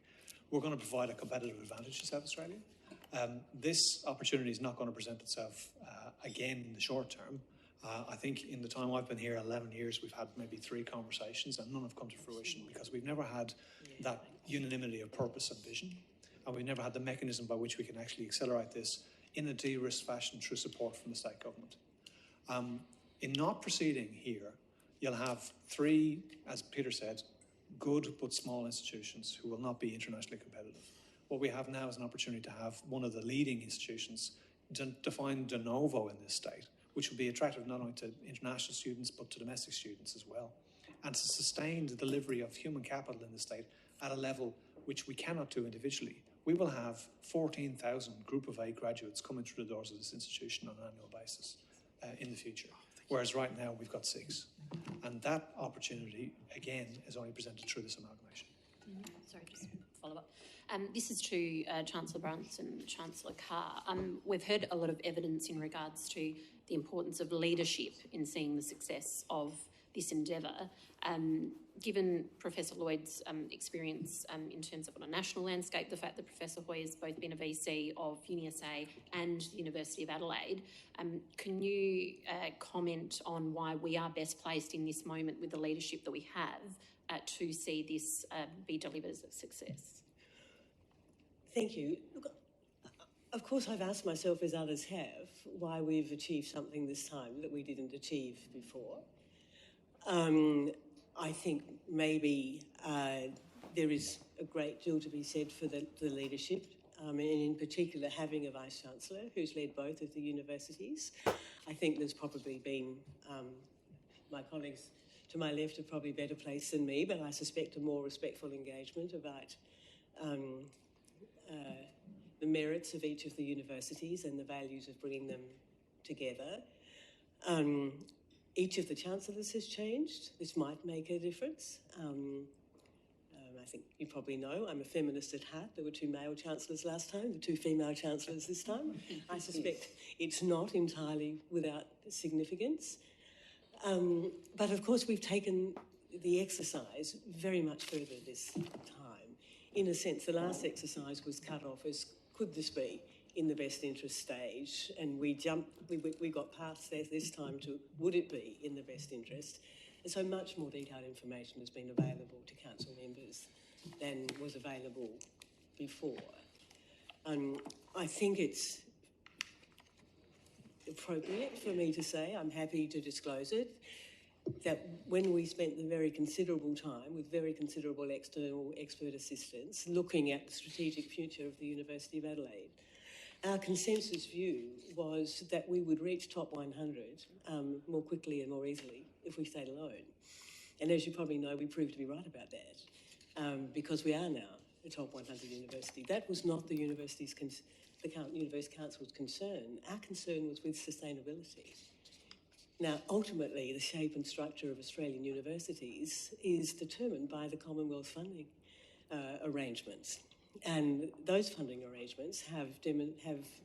we're going to provide a competitive advantage to South Australia. This opportunity is not going to present itself again in the short term. I think in the time I've been here, 11 years, we've had maybe 3 conversations and none have come to fruition because we've never had that unanimity of purpose and vision, and we've never had the mechanism by which we can actually accelerate this in a de-risk fashion through support from the state government. In not proceeding here, you'll have 3, as Peter said, good but small institutions who will not be internationally competitive. What we have now is an opportunity to have one of the leading institutions defined de novo in this state, which will be attractive not only to international students but to domestic students as well, and to sustain the delivery of human capital in the state at a level which we cannot do individually. We will have 14,000 Group of 8 graduates coming through the doors of this institution on an annual basis in the future, whereas right now we've got 6. And that opportunity, again, is only presented through this amalgamation. Sorry, just follow up. This is to Chancellor Branson and Chancellor Carr. We've heard a lot of evidence in regards to the importance of leadership in seeing the success of this endeavour. Given Professor Lloyd's experience in terms of on a national landscape, the fact that Professor Hoy has both been a VC of UniSA and the University of Adelaide, can you comment on why we are best placed in this moment with the leadership that we have to see this be delivered as a success? Thank you. Look, of course, I've asked myself, as others have, why we've achieved something this time that we didn't achieve before. I think maybe there is a great deal to be said for the leadership, and in particular having a Vice-Chancellor who's led both of the universities. I think there's probably been, my colleagues to my left are probably better placed than me, but I suspect a more respectful engagement about the merits of each of the universities and the values of bringing them together. Each of the chancellors has changed. This might make a difference. I think you probably know I'm a feminist at heart. There were 2 male chancellors last time, the 2 female chancellors this time. I suspect it's not entirely without significance. But of course we've taken the exercise very much further this time. In a sense, the last exercise was cut off as, could this be in the best interest stage? And we got past that this time to, would it be in the best interest? And so much more detailed information has been available to council members than was available before. I think it's appropriate for me to say, I'm happy to disclose it, that when we spent the very considerable time with very considerable external expert assistance looking at the strategic future of the University of Adelaide, our consensus view was that we would reach top 100 more quickly and more easily if we stayed alone. And as you probably know, we proved to be right about that because we are now a top 100 university. That was not the University Council's concern. Our concern was with sustainability. Now, ultimately, the shape and structure of Australian universities is determined by the Commonwealth funding arrangements. And those funding arrangements have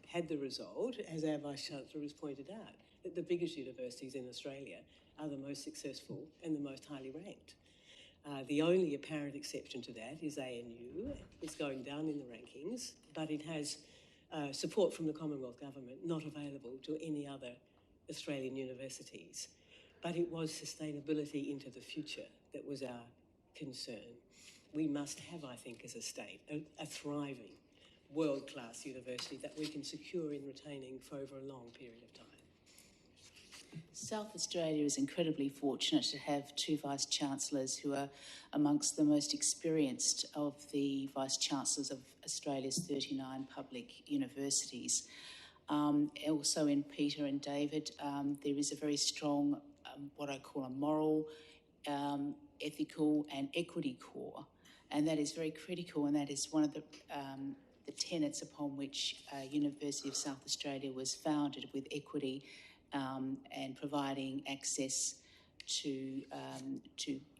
had the result, as our Vice-Chancellor has pointed out, that the biggest universities in Australia are the most successful and the most highly ranked. The only apparent exception to that is ANU. It's going down in the rankings, but it has support from the Commonwealth Government not available to any other Australian universities. But it was sustainability into the future that was our concern. We must have, I think, as a state, a thriving, world-class university that we can secure in retaining for over a long period of time. South Australia is incredibly fortunate to have two Vice-Chancellors who are amongst the most experienced of the Vice-Chancellors of Australia's 39 public universities. Also in Peter and David, there is a very strong, what I call a moral, ethical and equity core, and that is very critical, and that is one of the tenets upon which University of South Australia was founded, with equity and providing access to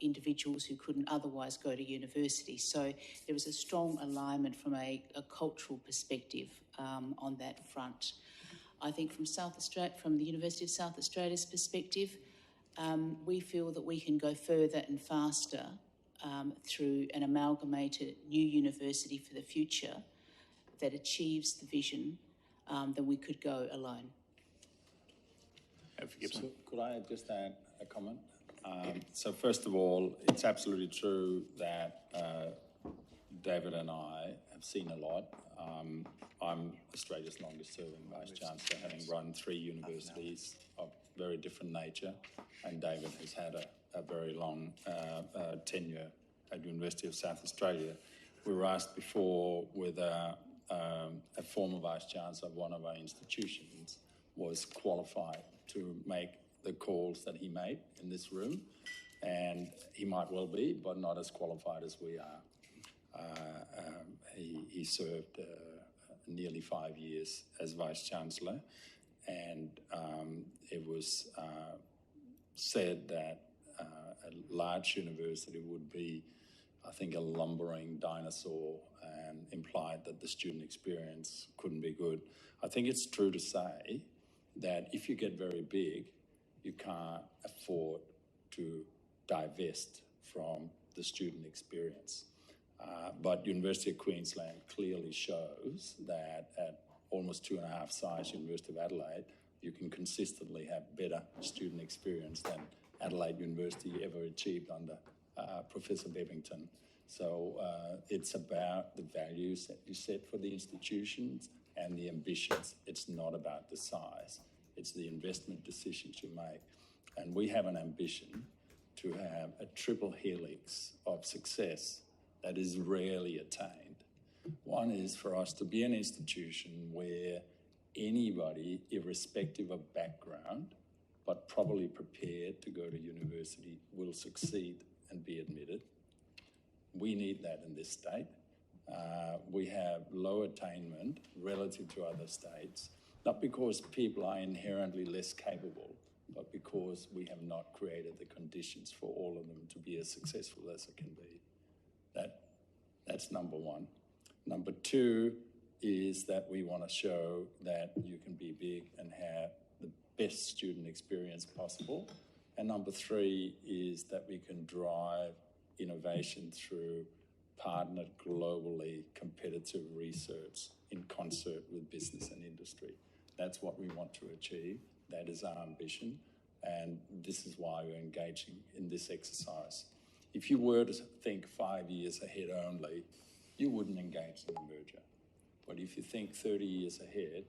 individuals who couldn't otherwise go to university. So there was a strong alignment from a cultural perspective on that front. I think from the University of South Australia's perspective, we feel that we can go further and faster through an amalgamated new university for the future that achieves the vision than we could go alone. So could I just add a comment? So first of all, it's absolutely true that David and I have seen a lot. I'm Australia's longest serving Vice-Chancellor, having run 3 universities of very different nature, and David has had a very long tenure at University of South Australia. We were asked before whether a former Vice-Chancellor of one of our institutions was qualified to make the calls that he made in this room, and he might well be, but not as qualified as we are. He served nearly 5 years as Vice-Chancellor, and it was said that a large university would be, I think, a lumbering dinosaur, and implied that the student experience couldn't be good. I think it's true to say that if you get very big, you can't afford to divest from the student experience. But University of Queensland clearly shows that at almost 2.5 size University of Adelaide, you can consistently have better student experience than Adelaide University ever achieved under Professor Bebbington. So it's about the values that you set for the institutions and the ambitions. It's not about the size. It's the investment decisions you make. And we have an ambition to have a triple helix of success that is rarely attained. One is for us to be an institution where anybody, irrespective of background, but properly prepared to go to university, will succeed and be admitted. We need that in this state. We have low attainment relative to other states, not because people are inherently less capable, but because we have not created the conditions for all of them to be as successful as it can be. That's number one. Number two is that we want to show that you can be big and have the best student experience possible. And number three is that we can drive innovation through partnered, globally competitive research in concert with business and industry. That's what we want to achieve. That is our ambition. And this is why we're engaging in this exercise. If you were to think 5 years ahead only, you wouldn't engage in the merger. But if you think 30 years ahead,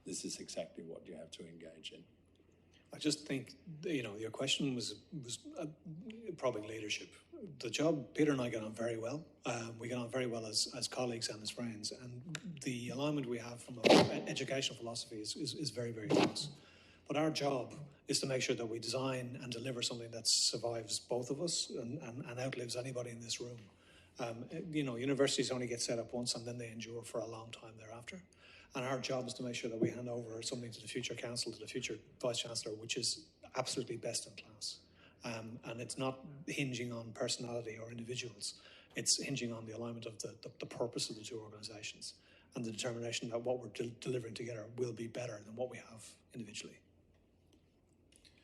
this is exactly what you have to engage in. I just think, your question was probably leadership. The job, Peter and I get on very well. We get on very well as colleagues and as friends. And the alignment we have from an educational philosophy is very, very close. But our job is to make sure that we design and deliver something that survives both of us and outlives anybody in this room. Universities only get set up once and then they endure for a long time thereafter. And our job is to make sure that we hand over something to the future council, to the future Vice-Chancellor, which is absolutely best in class. And it's not hinging on personality or individuals. It's hinging on the alignment of the purpose of the two organisations and the determination that what we're delivering together will be better than what we have individually.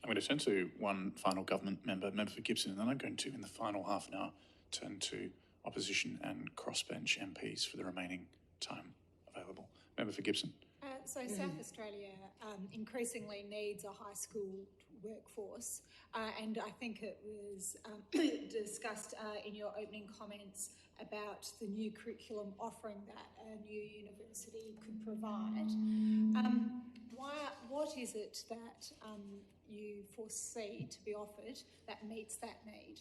I'm going to turn to one final government member for Gibson, and then I'm going to, in the final half an hour, turn to opposition and crossbench MPs for the remaining time available. Member for Gibson. South Australia increasingly needs a high-skilled workforce, and I think it was discussed in your opening comments about the new curriculum offering that a new university could provide. What is it that you foresee to be offered that meets that need?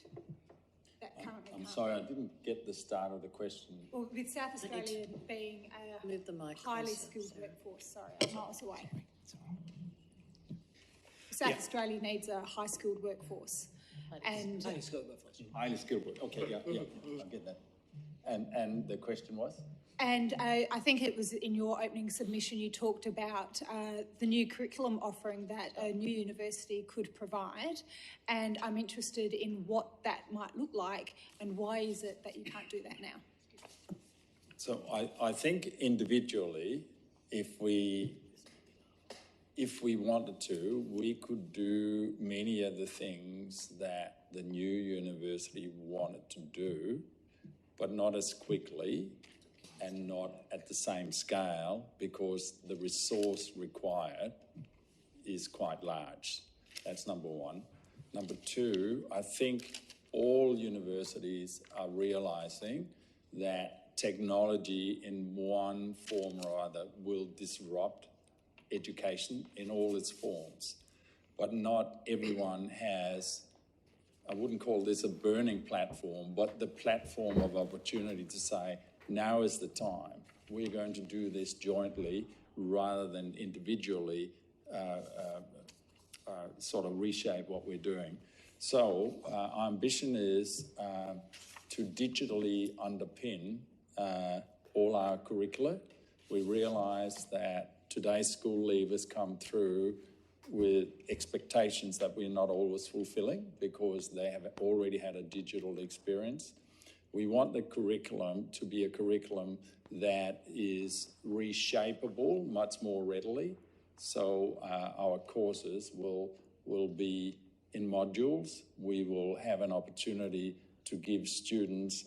That currently I'm can't sorry, be? I didn't get the start of the question. Well, with South Australia being Move the mic a highly closer, skilled Sarah. workforce, sorry, I'm miles away. South Australia needs a high skilled workforce. And Highly skilled workforce. Highly skilled work. Okay, yeah, I get that. And the question was? And I think it was in your opening submission you talked about the new curriculum offering that a new university could provide, and I'm interested in what that might look like and why is it that you can't do that now? So I think individually, if we wanted to, we could do many of the things that the new university wanted to do, but not as quickly and not at the same scale because the resource required is quite large. That's number one. Number two, I think all universities are realising that technology in one form or other will disrupt education in all its forms. But not everyone has, I wouldn't call this a burning platform, but the platform of opportunity to say, now is the time. We're going to do this jointly rather than individually sort of reshape what we're doing. So our ambition is to digitally underpin all our curricula. We realise that today's school leavers come through with expectations that we're not always fulfilling because they have already had a digital experience. We want the curriculum to be a curriculum that is reshapeable much more readily. So our courses will be in modules. We will have an opportunity to give students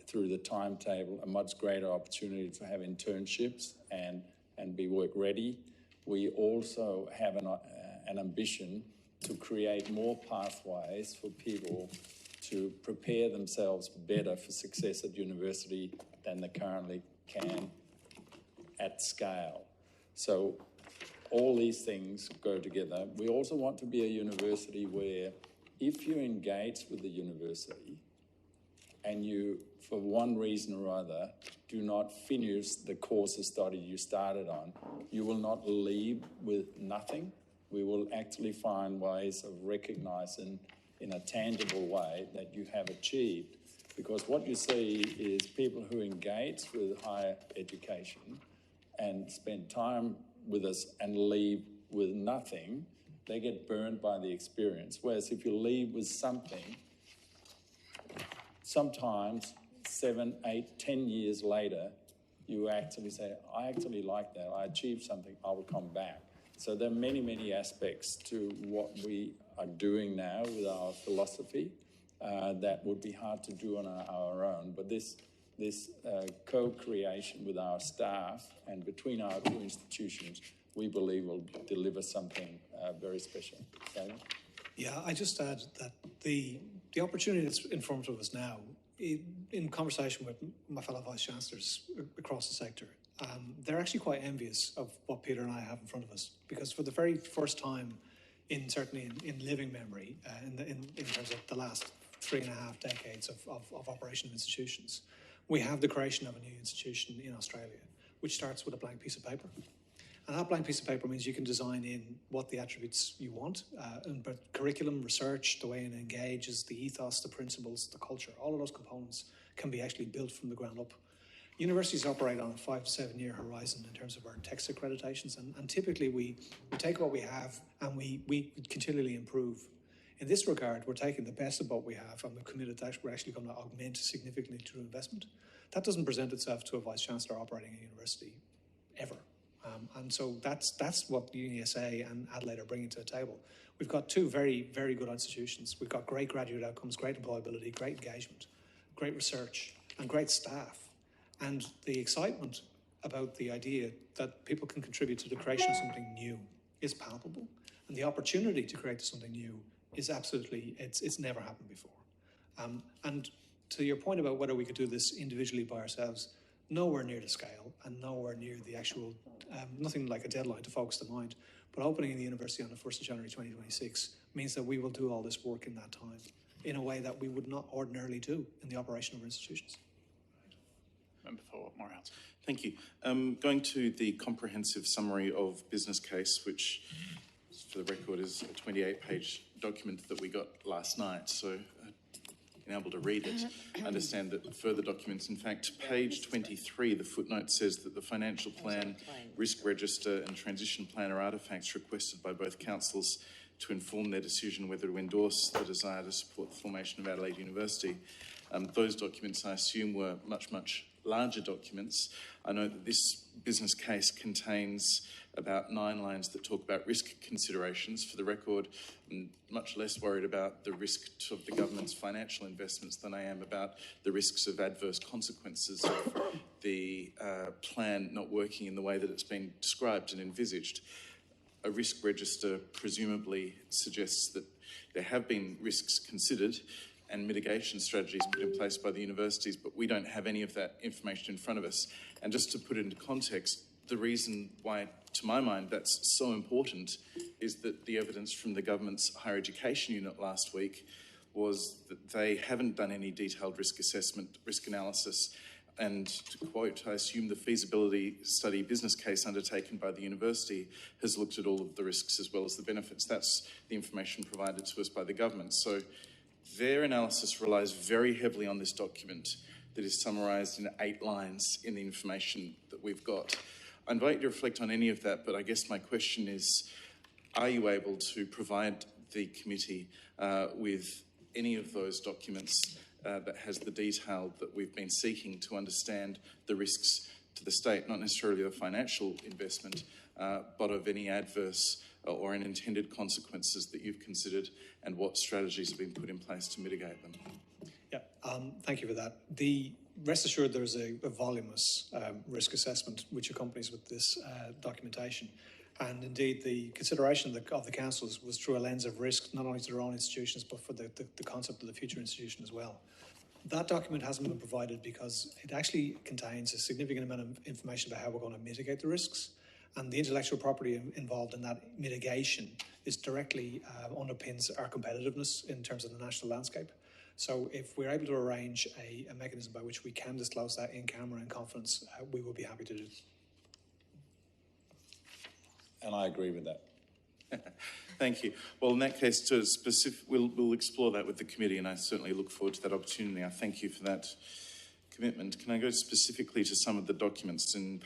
through the timetable a much greater opportunity to have internships and be work ready. We also have an ambition to create more pathways for people to prepare themselves better for success at university than they currently can at scale. So all these things go together. We also want to be a university where if you engage with the university and you, for one reason or other, do not finish the course of study you started on, you will not leave with nothing. We will actually find ways of recognising in a tangible way that you have achieved. Because what you see is people who engage with higher education and spend time with us and leave with nothing, they get burned by the experience. Whereas if you leave with something, sometimes 7, 8, 10 years later, you actually say, I actually like that, I achieved something, I will come back. So there are many, many aspects to what we are doing now with our philosophy that would be hard to do on our own. But this co-creation with our staff and between our two institutions, we believe will deliver something very special. David? Yeah, I just add that the opportunity that's in front of us now, in conversation with my fellow Vice-Chancellors across the sector, they're actually quite envious of what Peter and I have in front of us, because for the very first time, certainly in living memory, in terms of the last 3.5 decades of operation of institutions, we have the creation of a new institution in Australia, which starts with a blank piece of paper. And that blank piece of paper means you can design in what the attributes you want, but curriculum, research, the way it engages, the ethos, the principles, the culture, all of those components can be actually built from the ground up. Universities operate on a 5 to 7 year horizon in terms of our text accreditations, and typically we take what we have and we continually improve. In this regard, we're taking the best of what we have and we've committed that we're actually going to augment significantly through investment. That doesn't present itself to a Vice-Chancellor operating a university ever. And so that's what UniSA and Adelaide are bringing to the table. We've got two very, very good institutions. We've got great graduate outcomes, great employability, great engagement, great research, and great staff. And the excitement about the idea that people can contribute to the creation of something new is palpable, and the opportunity to create something new is absolutely, it's never happened before. And to your point about whether we could do this individually by ourselves, nowhere near the scale and nowhere near the actual, nothing like a deadline to focus the mind, but opening the university on the 1st of January 2026 means that we will do all this work in that time in a way that we would not ordinarily do in the operation of our institutions. Member for Morehouse. Thank you. Going to the comprehensive summary of business case, which for the record is a 28-page document that we got last night, so being able to read it, understand that further documents. In fact, page 23, the footnote says that the financial plan, risk register and transition plan are artefacts requested by both councils to inform their decision whether to endorse the desire to support the formation of Adelaide University. Those documents, I assume, were much larger documents. I know that this business case contains about 9 lines that talk about risk considerations. For the record, I'm much less worried about the risk of the government's financial investments than I am about the risks of adverse consequences of the plan not working in the way that it's been described and envisaged. A risk register presumably suggests that there have been risks considered and mitigation strategies put in place by the universities, but we don't have any of that information in front of us. And just to put it into context, the reason why, to my mind, that's so important is that the evidence from the government's higher education unit last week was that they haven't done any detailed risk assessment, risk analysis, and to quote, I assume the feasibility study business case undertaken by the university has looked at all of the risks as well as the benefits. That's the information provided to us by the government. So their analysis relies very heavily on this document that is summarised in 8 lines in the information that we've got. I invite you to reflect on any of that, but I guess my question is, are you able to provide the committee with any of those documents that has the detail that we've been seeking to understand the risks to the state, not necessarily the financial investment, but of any adverse or unintended consequences that you've considered and what strategies have been put in place to mitigate them? Yeah, thank you for that. Rest assured there's a voluminous risk assessment which accompanies with this documentation. And indeed, the consideration of the councils was through a lens of risk, not only to their own institutions, but for the concept of the future institution as well. That document hasn't been provided because it actually contains a significant amount of information about how we're going to mitigate the risks. And the intellectual property involved in that mitigation is directly underpins our competitiveness in terms of the national landscape. So if we're able to arrange a mechanism by which we can disclose that in camera in confidence, we will be happy to do. And I agree with that. Thank you. Well, in that case, we'll explore that with the committee, and I certainly look forward to that opportunity. I thank you for that commitment. Can I go specifically to some of the documents in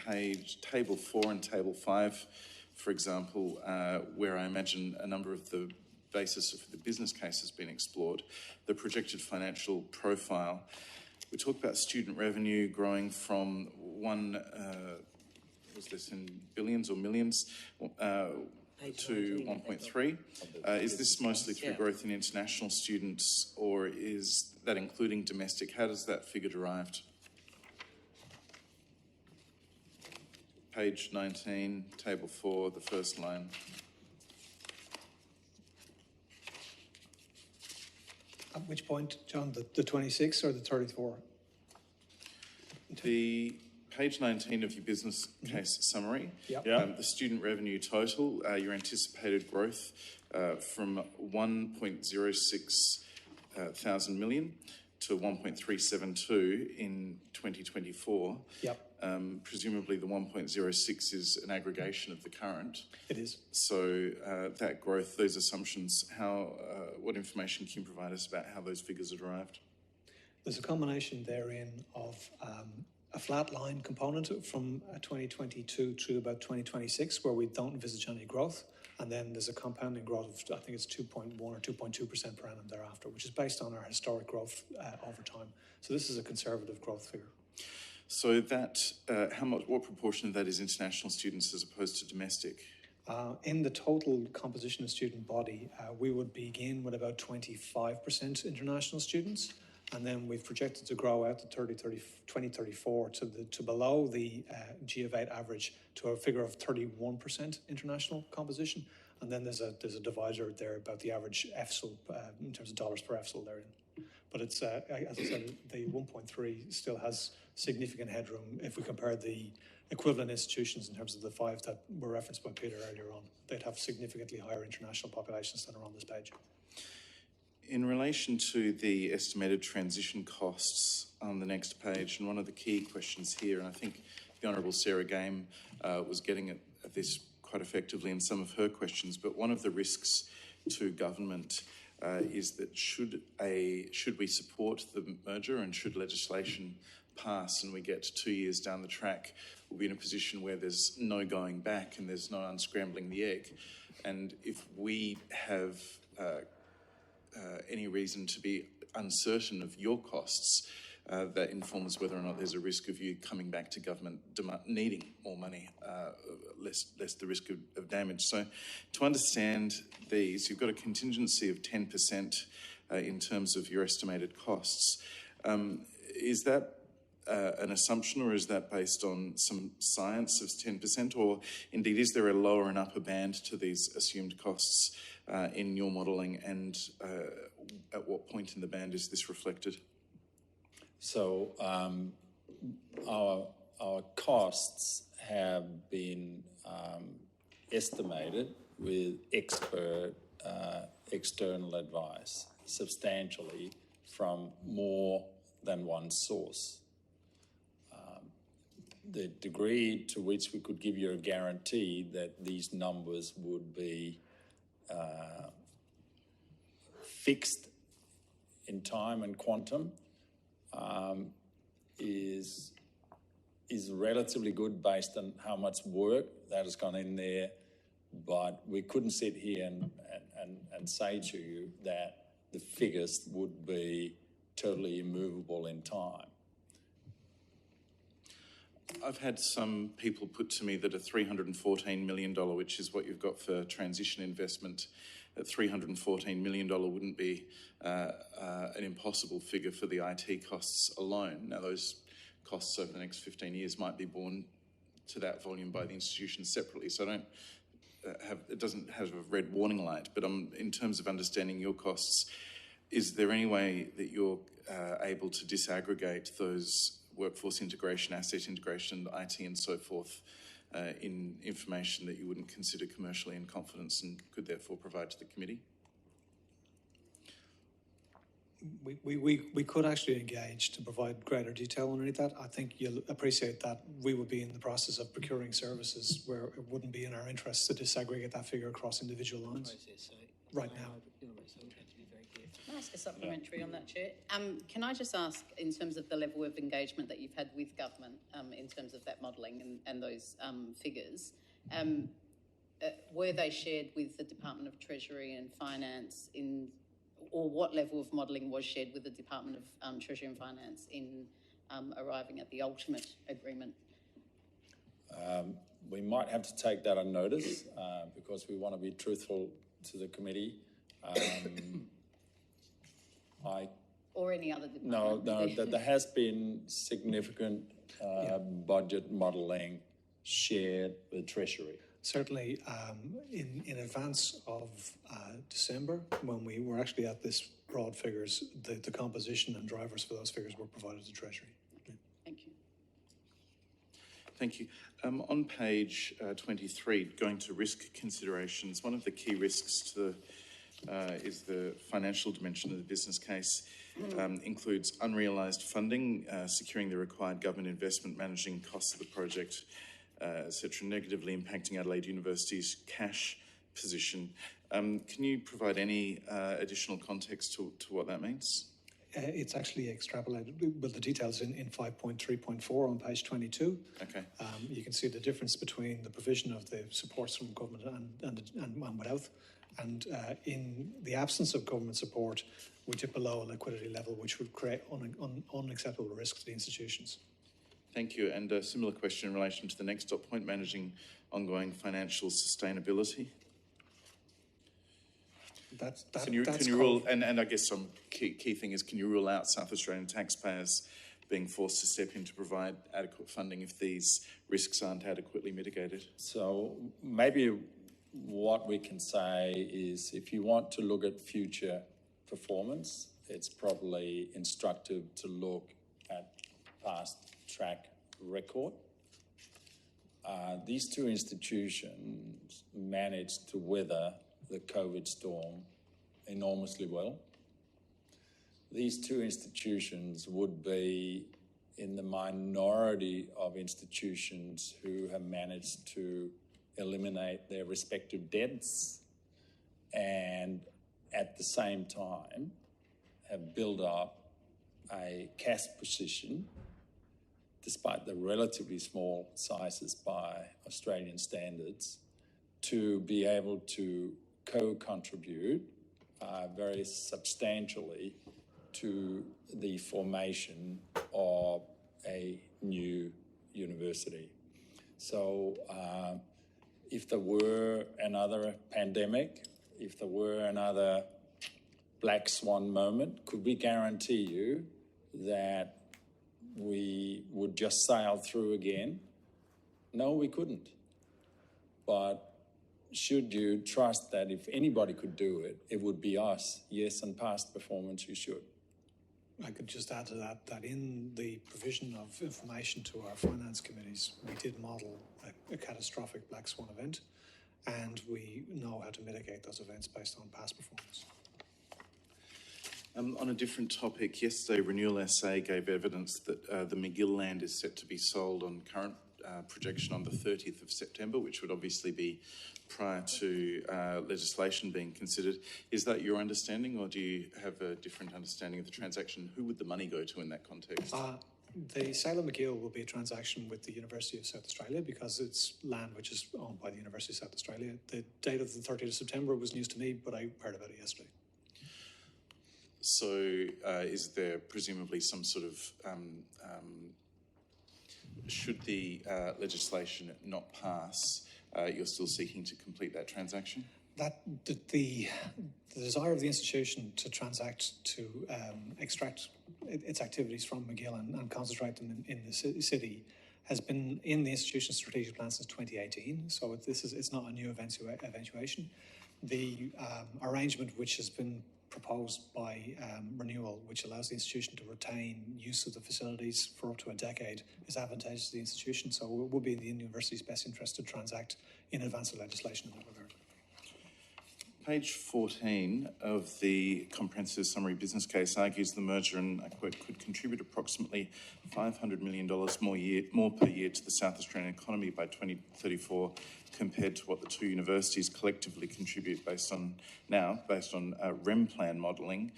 Table 4 and Table 5, for example, where I imagine a number of the basis of the business case has been explored, the projected financial profile. We talk about student revenue growing from was this in billions or millions, to 1.3. Is this mostly through growth in international students, or is that including domestic? How does that figure derived? Page 19, Table 4, the first line. At which point, John, the 26 or the 34? The page 19 of your business case summary, Yep. The student revenue total, your anticipated growth from 1.06 thousand million to 1.372 in 2024. Yep. Presumably the 1.06 is an aggregation of the current. It is. So that growth, those assumptions, what information can you provide us about how those figures are derived? There's a combination therein of a flat line component from 2022 to about 2026 where we don't envisage any growth, and then there's a compounding growth of, I think it's 2.1 or 2.2% per annum thereafter, which is based on our historic growth over time. So this is a conservative growth figure. So that, what proportion of that is international students as opposed to domestic? In the total composition of student body, we would begin with about 25% international students, And then we've projected to grow out to 2034 to below the G of 8 average to a figure of 31% international composition. And then there's a divisor there about the average EFSL in terms of dollars per EFSL therein. But it's, as I said, the 1.3 still has significant headroom if we compare the equivalent institutions in terms of the 5 that were referenced by Peter earlier on. They'd have significantly higher international populations than are on this page. In relation to the estimated transition costs on the next page, and one of the key questions here, and I think the Honourable Sarah Game was getting at this quite effectively in some of her questions, but one of the risks to government is that should we support the merger and should legislation pass and we get 2 years down the track, we'll be in a position where there's no going back and there's no unscrambling the egg. And if we have any reason to be uncertain of your costs, that informs whether or not there's a risk of you coming back to government needing more money, less the risk of damage. So to understand these, you've got a contingency of 10% in terms of your estimated costs. Is that an assumption, or is that based on some science of 10%, or indeed is there a lower and upper band to these assumed costs in your modelling, and at what point in the band is this reflected? So our costs have been estimated with expert external advice substantially from more than one source. The degree to which we could give you a guarantee that these numbers would be fixed in time and quantum is relatively good based on how much work that has gone in there, but we couldn't sit here and say to you that the figures would be totally immovable in time. I've had some people put to me that a $314 million, which is what you've got for transition investment, at $314 million wouldn't be an impossible figure for the IT costs alone. Now, those costs over the next 15 years might be borne to that volume by the institution separately, so it doesn't have a red warning light. But in terms of understanding your costs, is there any way that you're able to disaggregate those workforce integration, asset integration, IT and so forth, in information that you wouldn't consider commercially in confidence and could therefore provide to the committee? We could actually engage to provide greater detail on any of that. I think you'll appreciate that we would be in the process of procuring services where it wouldn't be in our interest to disaggregate that figure across individual lines right now. Can I ask a supplementary on that, Chair? Can I just ask, in terms of the level of engagement that you've had with government in terms of that modelling and those figures, were they shared with the Department of Treasury and Finance or what level of modelling was shared with the Department of Treasury and Finance in arriving at the ultimate agreement? We might have to take that on notice because we want to be truthful to the committee. Or any other department? No, there has been significant budget modelling shared with Treasury. Certainly, in advance of December, when we were actually at this broad figures, the composition and drivers for those figures were provided to Treasury. Okay. Thank you. Thank you. On page 23, going to risk considerations, one of the key risks to is the financial dimension of the business case. Includes unrealised funding, securing the required government investment, managing costs of the project, etc., negatively impacting Adelaide University's cash position. Can you provide any additional context to what that means? It's actually extrapolated with the details in 5.3.4 on page 22. Okay. You can see the difference between the provision of the supports from government and without. And in the absence of government support, we dip below a liquidity level, which would create unacceptable risk to the institutions. Thank you. And a similar question in relation to the next dot point, managing ongoing financial sustainability. Can you rule, and I guess some key thing is, can you rule out South Australian taxpayers being forced to step in to provide adequate funding if these risks aren't adequately mitigated? So maybe what we can say is, if you want to look at future performance, it's probably instructive to look at past track record. These two institutions managed to weather the COVID storm enormously well. These two institutions would be in the minority of institutions who have managed to eliminate their respective debts and at the same time have built up a cash position, despite the relatively small sizes by Australian standards, to be able to co-contribute very substantially to the formation of a new university. So if there were another pandemic, if there were another black swan moment, could we guarantee you that we would just sail through again? No, we couldn't. But should you trust that if anybody could do it, it would be us? Yes, and past performance, you should. I could just add to that, that in the provision of information to our finance committees, we did model a catastrophic black swan event, and we know how to mitigate those events based on past performance. On a different topic, yesterday Renewal SA gave evidence that the McGill land is set to be sold on current projection on the 30th of September, which would obviously be prior to legislation being considered. Is that your understanding, or do you have a different understanding of the transaction? Who would the money go to in that context? The sale of McGill will be a transaction with the University of South Australia, because it's land which is owned by the University of South Australia. The date of the 30th of September was news to me, but I heard about it yesterday. So is there presumably some sort of, should the legislation not pass, you're still seeking to complete that transaction? The desire of the institution to transact, to extract its activities from McGill and concentrate them in the city has been in the institution's strategic plan since 2018. So it's not a new eventuation. The arrangement which has been proposed by Renewal, which allows the institution to retain use of the facilities for up to a decade, is advantageous to the institution. So it would be in the university's best interest to transact in advance of legislation in that regard. Page 14 of the comprehensive summary business case argues the merger, and I quote, could contribute approximately $500 million more per year to the South Australian economy by 2034 compared to what the two universities collectively contribute based on REM plan modelling.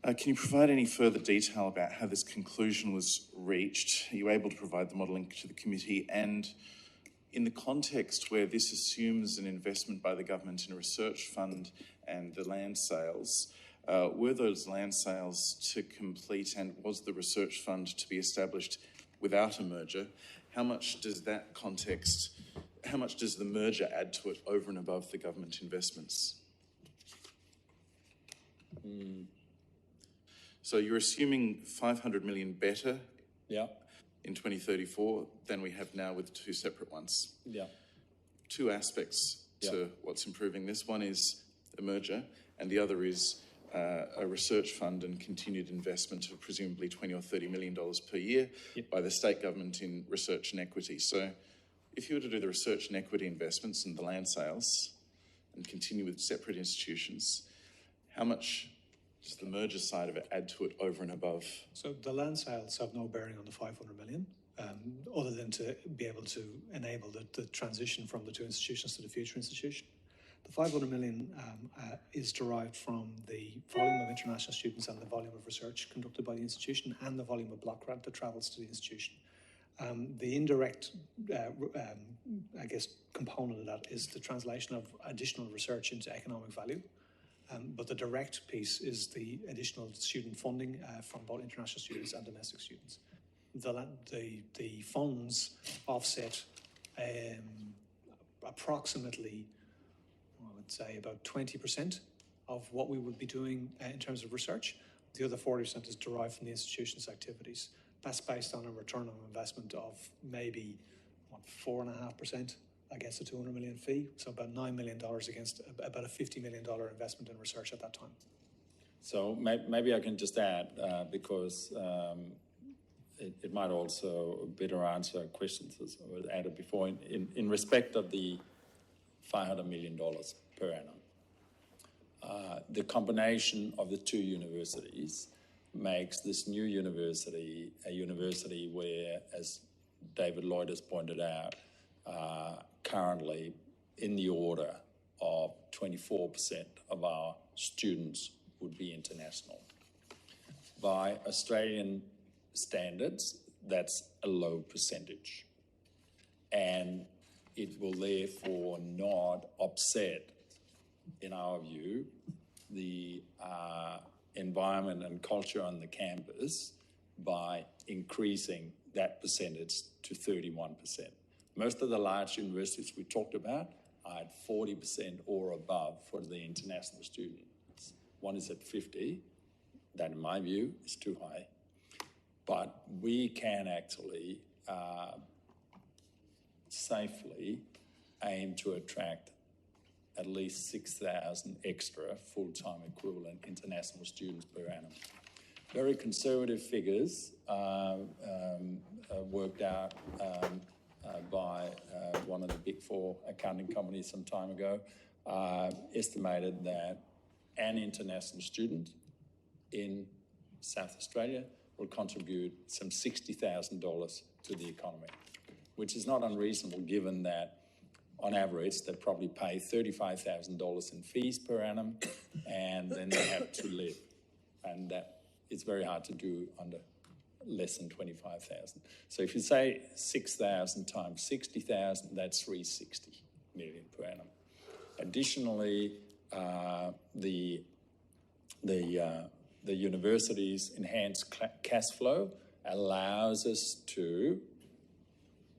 Can you provide any further detail about how this conclusion was reached? Are you able to provide the modelling to the committee? And in the context where this assumes an investment by the government in a research fund and the land sales, were those land sales to complete, and was the research fund to be established without a merger? How much does the merger add to it over and above the government investments? So you're assuming 500 million better in 2034 than we have now with two separate ones. Two aspects to what's improving this. One is a merger, and the other is a research fund and continued investment of presumably $20 or $30 million per year by the state government in research and equity. So if you were to do the research and equity investments and the land sales and continue with separate institutions, how much does the merger side of it add to it over and above? So the land sales have no bearing on the 500 million, other than to be able to enable the transition from the two institutions to the future institution. The 500 million is derived from the volume of international students and the volume of research conducted by the institution and the volume of block grant that travels to the institution. The indirect, component of that is the translation of additional research into economic value. But the direct piece is the additional student funding from both international students and domestic students. The funds offset approximately, I would say, about 20% of what we would be doing in terms of research. The other 40% is derived from the institution's activities. That's based on a return on investment of maybe 4.5% against a $200 million fee, so about $9 million against about a $50 million investment in research at that time. So maybe I can just add, because it might also better answer questions as I was added before, in respect of the $500 million per annum. The combination of the two universities makes this new university a university where, as David Lloyd has pointed out, currently in the order of 24% of our students would be international. By Australian standards, that's a low percentage. And it will therefore not upset, in our view, the environment and culture on the campus by increasing that percentage to 31%. Most of the large universities we talked about are at 40% or above for the international students. One is at 50. That, in my view, is too high. But we can actually safely aim to attract at least 6,000 extra full-time equivalent international students per annum. Very conservative figures worked out by one of the big four accounting companies some time ago, estimated that an international student in South Australia will contribute some $60,000 to the economy, which is not unreasonable given that on average they probably pay $35,000 in fees per annum and then they have to live. And that is very hard to do under less than 25,000. So if you say 6,000 times 60,000, that's 360 million per annum. Additionally, the university's enhanced cash flow allows us to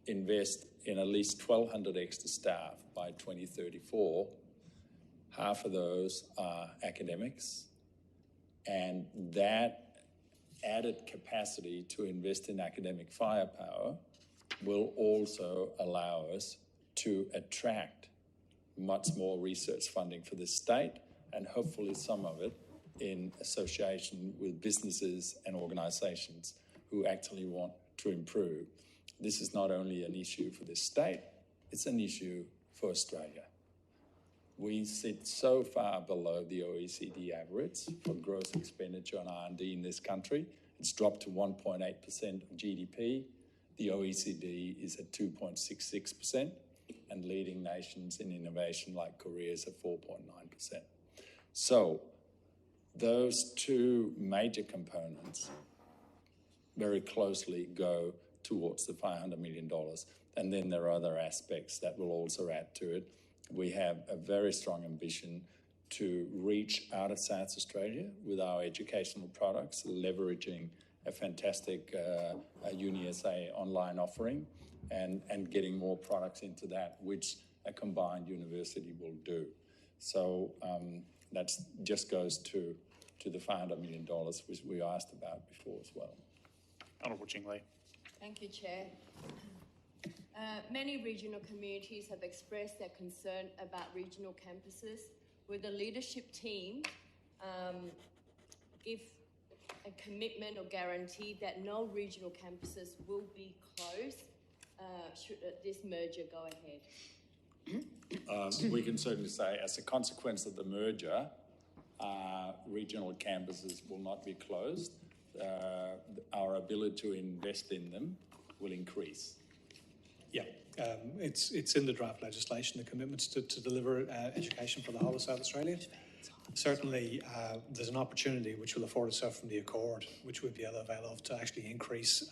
invest in at least 1,200 extra staff by 2034. Half of those are academics, and that added capacity to invest in academic firepower will also allow us to attract much more research funding for the state, and hopefully some of it in association with businesses and organisations who actually want to improve. This is not only an issue for the state, it's an issue for Australia. We sit so far below the OECD average for gross expenditure on R&D in this country. It's dropped to 1.8% of GDP. The OECD is at 2.66%, and leading nations in innovation like Korea is at 4.9%. So those two major components very closely go towards the $500 million. And then there are other aspects that will also add to it. We have a very strong ambition to reach out of South Australia with our educational products, leveraging a fantastic UniSA online offering and getting more products into that, which a combined university will do. So that just goes to the $500 million, which we asked about before as well. Honourable Jing Lee. Thank you, Chair. Many regional communities have expressed their concern about regional campuses. Will the leadership team give a commitment or guarantee that no regional campuses will be closed should this merger go ahead? We can certainly say, as a consequence of the merger, regional campuses will not be closed. Our ability to invest in them will increase. Yeah, it's in the draft legislation, the commitments to deliver education for the whole of South Australia. Certainly, there's an opportunity which will afford itself from the Accord, which we'd be able to avail of to actually increase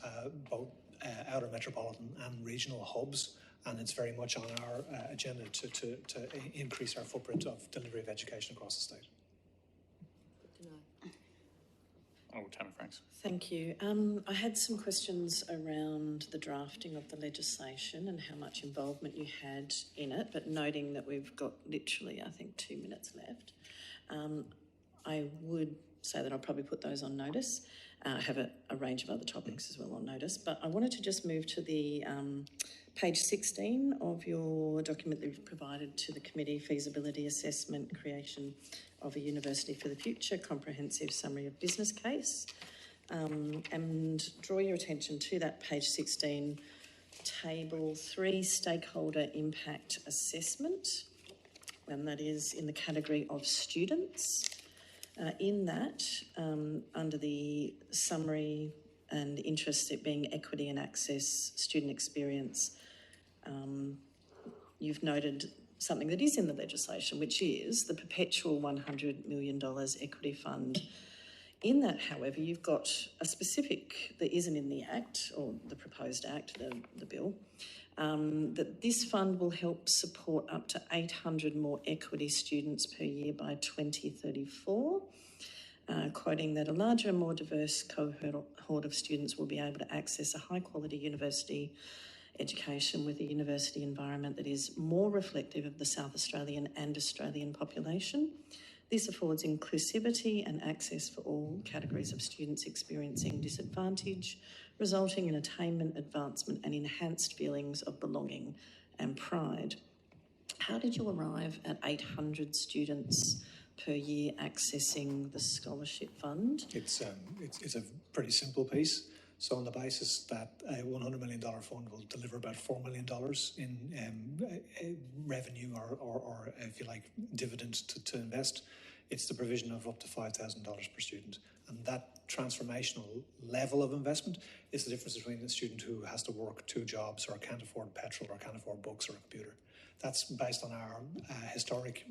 both outer metropolitan and regional hubs, and it's very much on our agenda to increase our footprint of delivery of education across the state. Honourable Tammy Franks. Thank you. I had some questions around the drafting of the legislation and how much involvement you had in it, but noting that we've got literally, I think, 2 minutes left. I would say that I'll probably put those on notice. I have a range of other topics as well on notice, but I wanted to just move to the page 16 of your document that you've provided to the committee, feasibility assessment, creation of a university for the future, comprehensive summary of business case, and draw your attention to that page 16, table 3, stakeholder impact assessment, and that is in the category of students. In that, under the summary and interest, it being equity and access, student experience, you've noted something that is in the legislation, which is the perpetual $100 million equity fund. In that, however, you've got a specific that isn't in the Act, or the proposed Act, the bill, that this fund will help support up to 800 more equity students per year by 2034, quoting that a larger and more diverse cohort of students will be able to access a high-quality university education with a university environment that is more reflective of the South Australian and Australian population. This affords inclusivity and access for all categories of students experiencing disadvantage, resulting in attainment, advancement and enhanced feelings of belonging and pride. How did you arrive at 800 students per year accessing the scholarship fund? It's a pretty simple piece. So on the basis that a $100 million fund will deliver about $4 million in revenue or, if you like, dividend to invest, it's the provision of up to $5,000 per student. And that transformational level of investment is the difference between a student who has to work 2 jobs or can't afford petrol or can't afford books or a computer. That's based on our historic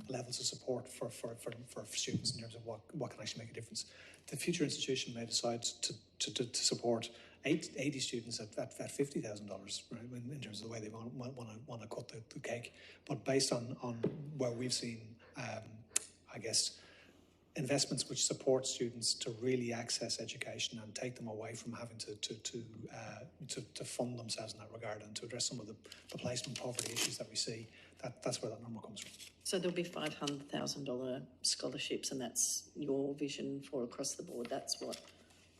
levels of support for students in terms of what can actually make a difference. The future institution may decide to support 80 students at $50,000, right, in terms of the way they want to cut the cake. But based on where we've seen, I guess, investments which support students to really access education and take them away from having to fund themselves in that regard, and to address some of the placement poverty issues that we see, that's where that number comes from. So there'll be $500,000 scholarships, and that's your vision for across the board. That's what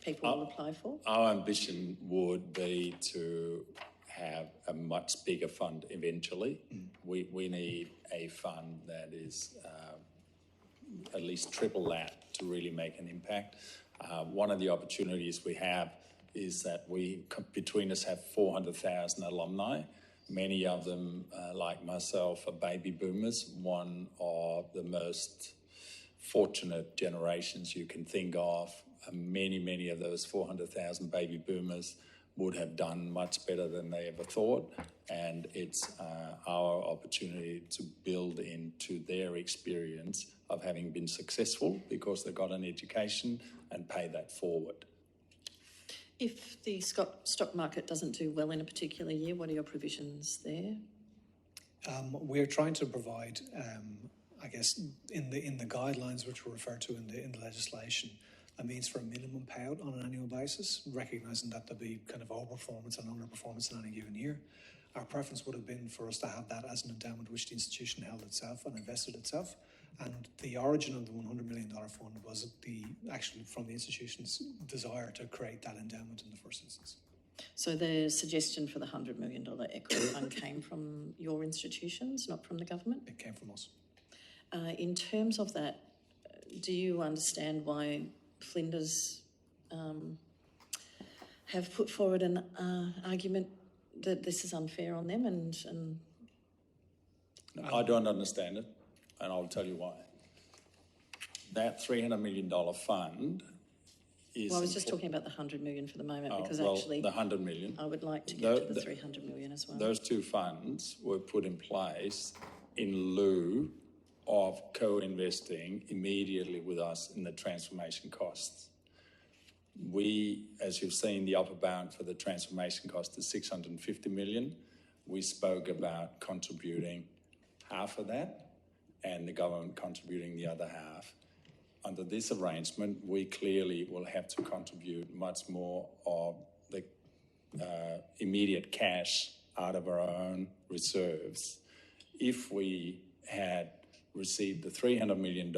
people will apply for? Our ambition would be to have a much bigger fund eventually. We need a fund that is at least triple that to really make an impact. One of the opportunities we have is that we, between us, have 400,000 alumni. Many of them, like myself, are baby boomers, one of the most fortunate generations you can think of. Many of those 400,000 baby boomers would have done much better than they ever thought, and it's our opportunity to build into their experience of having been successful because they got an education and pay that forward. If the stock market doesn't do well in a particular year, what are your provisions there? We're trying to provide, I guess, in the guidelines which were referred to in the legislation, a means for a minimum payout on an annual basis, recognising that there'll be kind of overperformance and underperformance in any given year. Our preference would have been for us to have that as an endowment which the institution held itself and invested itself. And the origin of the $100 million fund was actually from the institution's desire to create that endowment in the first instance. So the suggestion for the $100 million equity fund came from your institutions, not from the government? It came from us. In terms of that, do you understand why Flinders have put forward an argument that this is unfair on them? And I don't understand it, and I'll tell you why. That $300 million fund is... Well, I was just talking about the $100 million for the moment, because well, actually... the $100 million. I would like to get to the $300 million as well. Those two funds were put in place in lieu of co-investing immediately with us in the transformation costs. We, as you've seen, the upper bound for the transformation cost is $650 million. We spoke about contributing half of that and the government contributing the other half. Under this arrangement, we clearly will have to contribute much more of the immediate cash out of our own reserves. If we had received the $300 million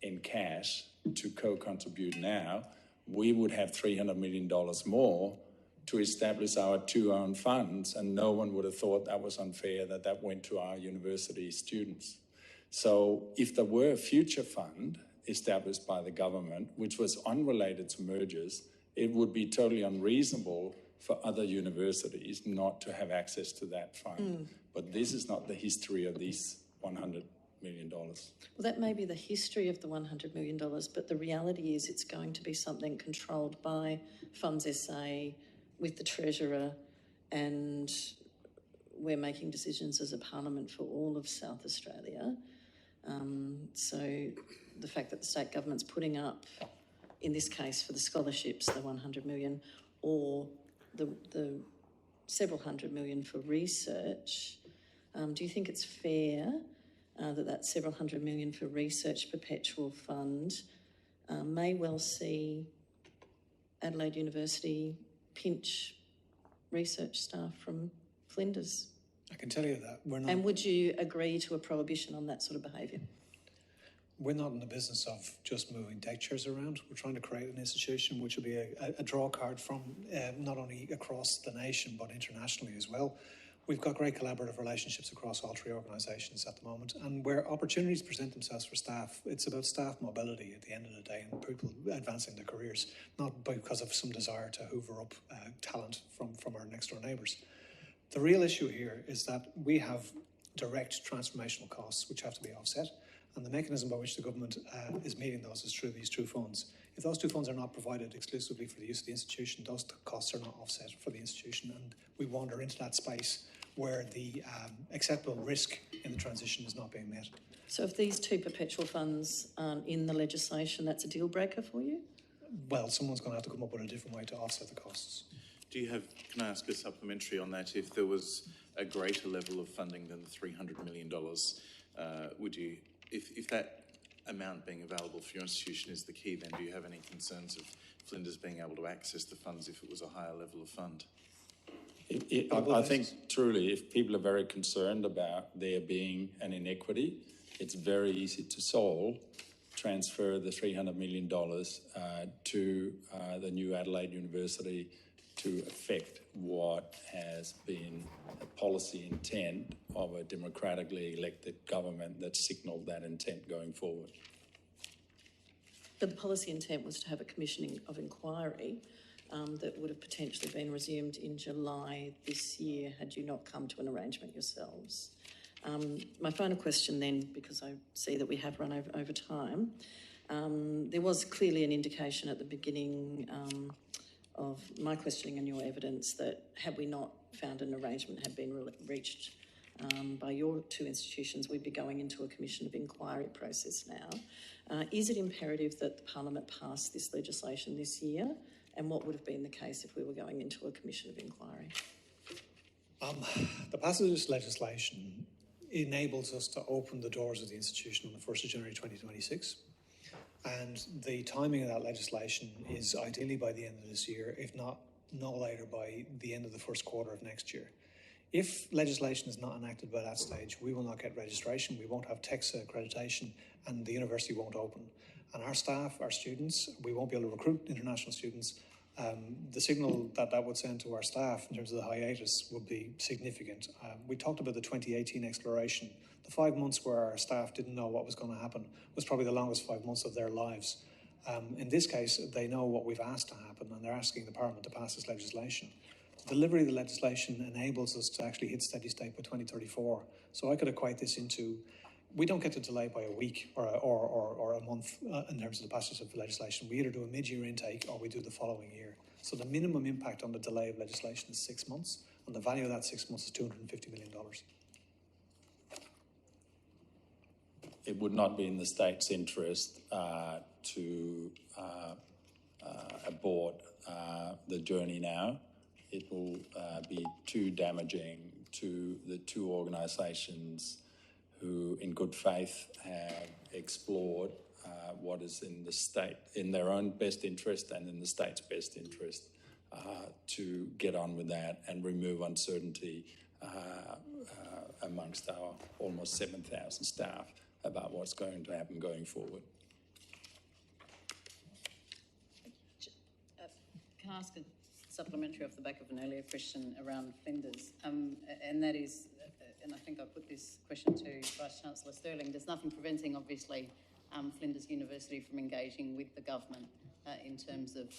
in cash to co-contribute now, we would have $300 million more to establish our two own funds, and no one would have thought that was unfair that that went to our university students. So if there were a future fund established by the government, which was unrelated to mergers, it would be totally unreasonable for other universities not to have access to that fund. But this is not the history of these $100 million. Well, that may be the history of the $100 million, but the reality is it's going to be something controlled by Funds SA with the Treasurer, and we're making decisions as a parliament for all of South Australia. So the fact that the state government's putting up, in this case for the scholarships, the 100 million, or the several hundred million for research, do you think it's fair that several hundred million for research perpetual fund may well see Adelaide University pinch research staff from Flinders? I can tell you that we're not. And would you agree to a prohibition on that sort of behaviour? We're not in the business of just moving deck chairs around. We're trying to create an institution which will be a draw card from not only across the nation but internationally as well. We've got great collaborative relationships across all three organisations at the moment, and where opportunities present themselves for staff, it's about staff mobility at the end of the day and people advancing their careers, not because of some desire to hoover up talent from our next door neighbours. The real issue here is that we have direct transformational costs which have to be offset, and the mechanism by which the government is meeting those is through these two funds. If those two funds are not provided exclusively for the use of the institution, those costs are not offset for the institution, and we wander into that space where the acceptable risk in the transition is not being met. So if these two perpetual funds aren't in the legislation, that's a deal breaker for you? Well, someone's going to have to come up with a different way to offset the costs. Can I ask a supplementary on that? If there was a greater level of funding than the $300 million, would you, if that amount being available for your institution is the key, then do you have any concerns of Flinders being able to access the funds if it was a higher level of fund? I think truly, if people are very concerned about there being an inequity, it's very easy to solve. Transfer the $300 million to the new Adelaide University to affect what has been a policy intent of a democratically elected government that signalled that intent going forward. But the policy intent was to have a commissioning of inquiry that would have potentially been resumed in July this year had you not come to an arrangement yourselves. My final question then, because I see that we have run over time, there was clearly an indication at the beginning of my questioning and your evidence that had we not found an arrangement had been reached by your two institutions, we'd be going into a commission of inquiry process now. Is it imperative that the Parliament pass this legislation this year? And what would have been the case if we were going into a commission of inquiry? The passage of this legislation enables us to open the doors of the institution on the 1st of January 2026. And the timing of that legislation is ideally by the end of this year, if not no later by the end of the first quarter of next year. If legislation is not enacted by that stage, we will not get registration, we won't have TEXA accreditation, and the university won't open. And our staff, our students, we won't be able to recruit international students. The signal that would send to our staff in terms of the hiatus would be significant. We talked about the 2018 exploration. The 5 months where our staff didn't know what was going to happen was probably the longest 5 months of their lives. In this case, they know what we've asked to happen, and they're asking the Parliament to pass this legislation. The delivery of the legislation enables us to actually hit steady state by 2034. So I could equate this into, we don't get to delay by a week or a month in terms of the passage of the legislation. We either do a mid-year intake or we do the following year. So the minimum impact on the delay of legislation is 6 months, and the value of that 6 months is $250 million. It would not be in the state's interest to abort the journey now. It will be too damaging to the two organisations who, in good faith, have explored what is in the state, in their own best interest and in the state's best interest, to get on with that and remove uncertainty amongst our almost 7,000 staff about what's going to happen going forward. Can I ask a supplementary off the back of an earlier question around Flinders? And that is, and I think I put this question to Vice-Chancellor Sterling, there's nothing preventing, obviously, Flinders University from engaging with the government in terms of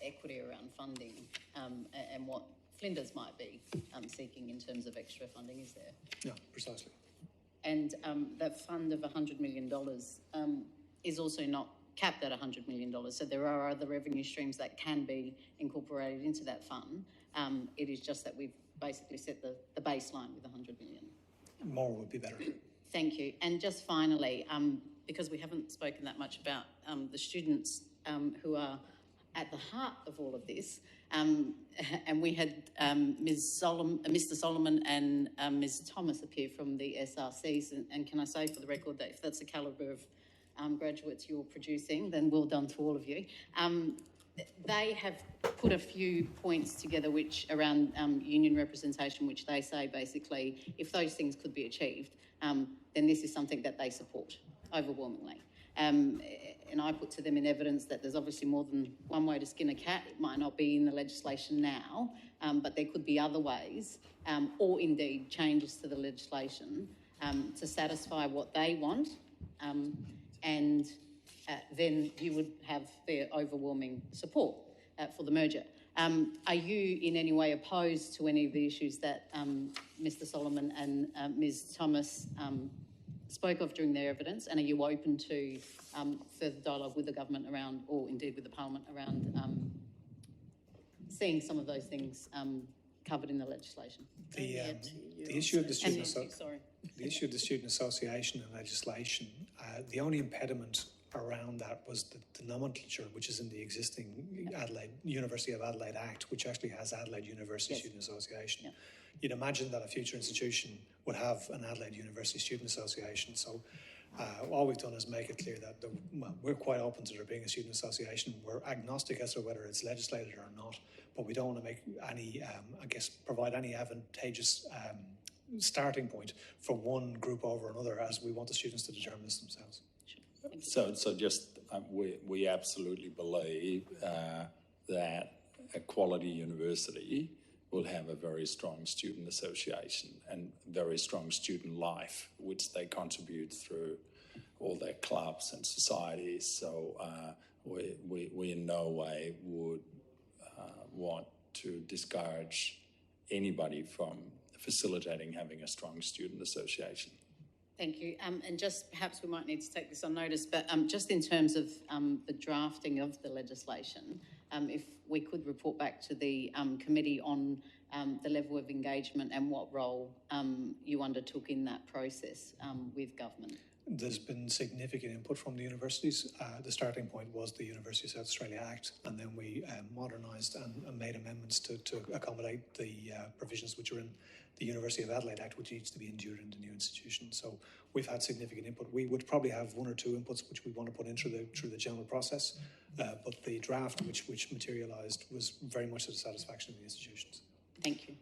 equity around funding and what Flinders might be seeking in terms of extra funding, is there? Yeah, precisely. And that fund of $100 million is also not capped at $100 million. So there are other revenue streams that can be incorporated into that fund. It is just that we've basically set the baseline with $100 million. More would be better. Thank you. And just finally, because we haven't spoken that much about the students who are at the heart of all of this, and we had Mr. Solomon and Ms. Thomas appear from the SRCs, and can I say for the record that if that's the calibre of graduates you're producing, then well done to all of you. They have put a few points together which around union representation, which they say basically if those things could be achieved, then this is something that they support overwhelmingly. And I put to them in evidence that there's obviously more than one way to skin a cat. It might not be in the legislation now, but there could be other ways, or indeed changes to the legislation to satisfy what they want, and then you would have their overwhelming support for the merger. Are you in any way opposed to any of the issues that Mr. Solomon and Ms. Thomas spoke of during their evidence, and are you open to further dialogue with the government around, or indeed with the Parliament around seeing some of those things covered in the legislation? The issue of the student student association and legislation, the only impediment around that was the nomenclature, which is in the existing University of Adelaide Act, which actually has Adelaide University Student Association. Yeah. You'd imagine that a future institution would have an Adelaide University Student Association. So all we've done is make it clear that we're quite open to there being a student association. We're agnostic as to whether it's legislated or not, but we don't want to make any, provide any advantageous starting point for one group over another, as we want the students to determine this themselves. So just we absolutely believe that a quality university will have a very strong student association and very strong student life, which they contribute through all their clubs and societies. So we in no way would want to discourage anybody from facilitating having a strong student association. Thank you. And just perhaps we might need to take this on notice, but just in terms of the drafting of the legislation, if we could report back to the committee on the level of engagement and what role you undertook in that process with government. There's been significant input from the universities. The starting point was the University of South Australia Act, and then we modernised and made amendments to accommodate the provisions which are in the University of Adelaide Act, which needs to be endured in the new institution. So we've had significant input. We would probably have one or two inputs which we want to put in through the general process, but the draft which materialised was very much to the satisfaction of the institutions. Thank you.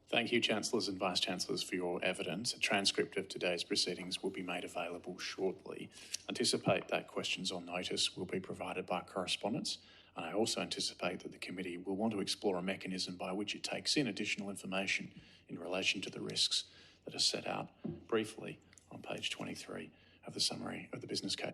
Thank you, Chancellors and Vice-Chancellors, for your evidence. A transcript of today's proceedings will be made available shortly. Anticipate that questions on notice will be provided by correspondence, and I also anticipate that the committee will want to explore a mechanism by which it takes in additional information in relation to the risks that are set out briefly on page 23 of the summary of the business case.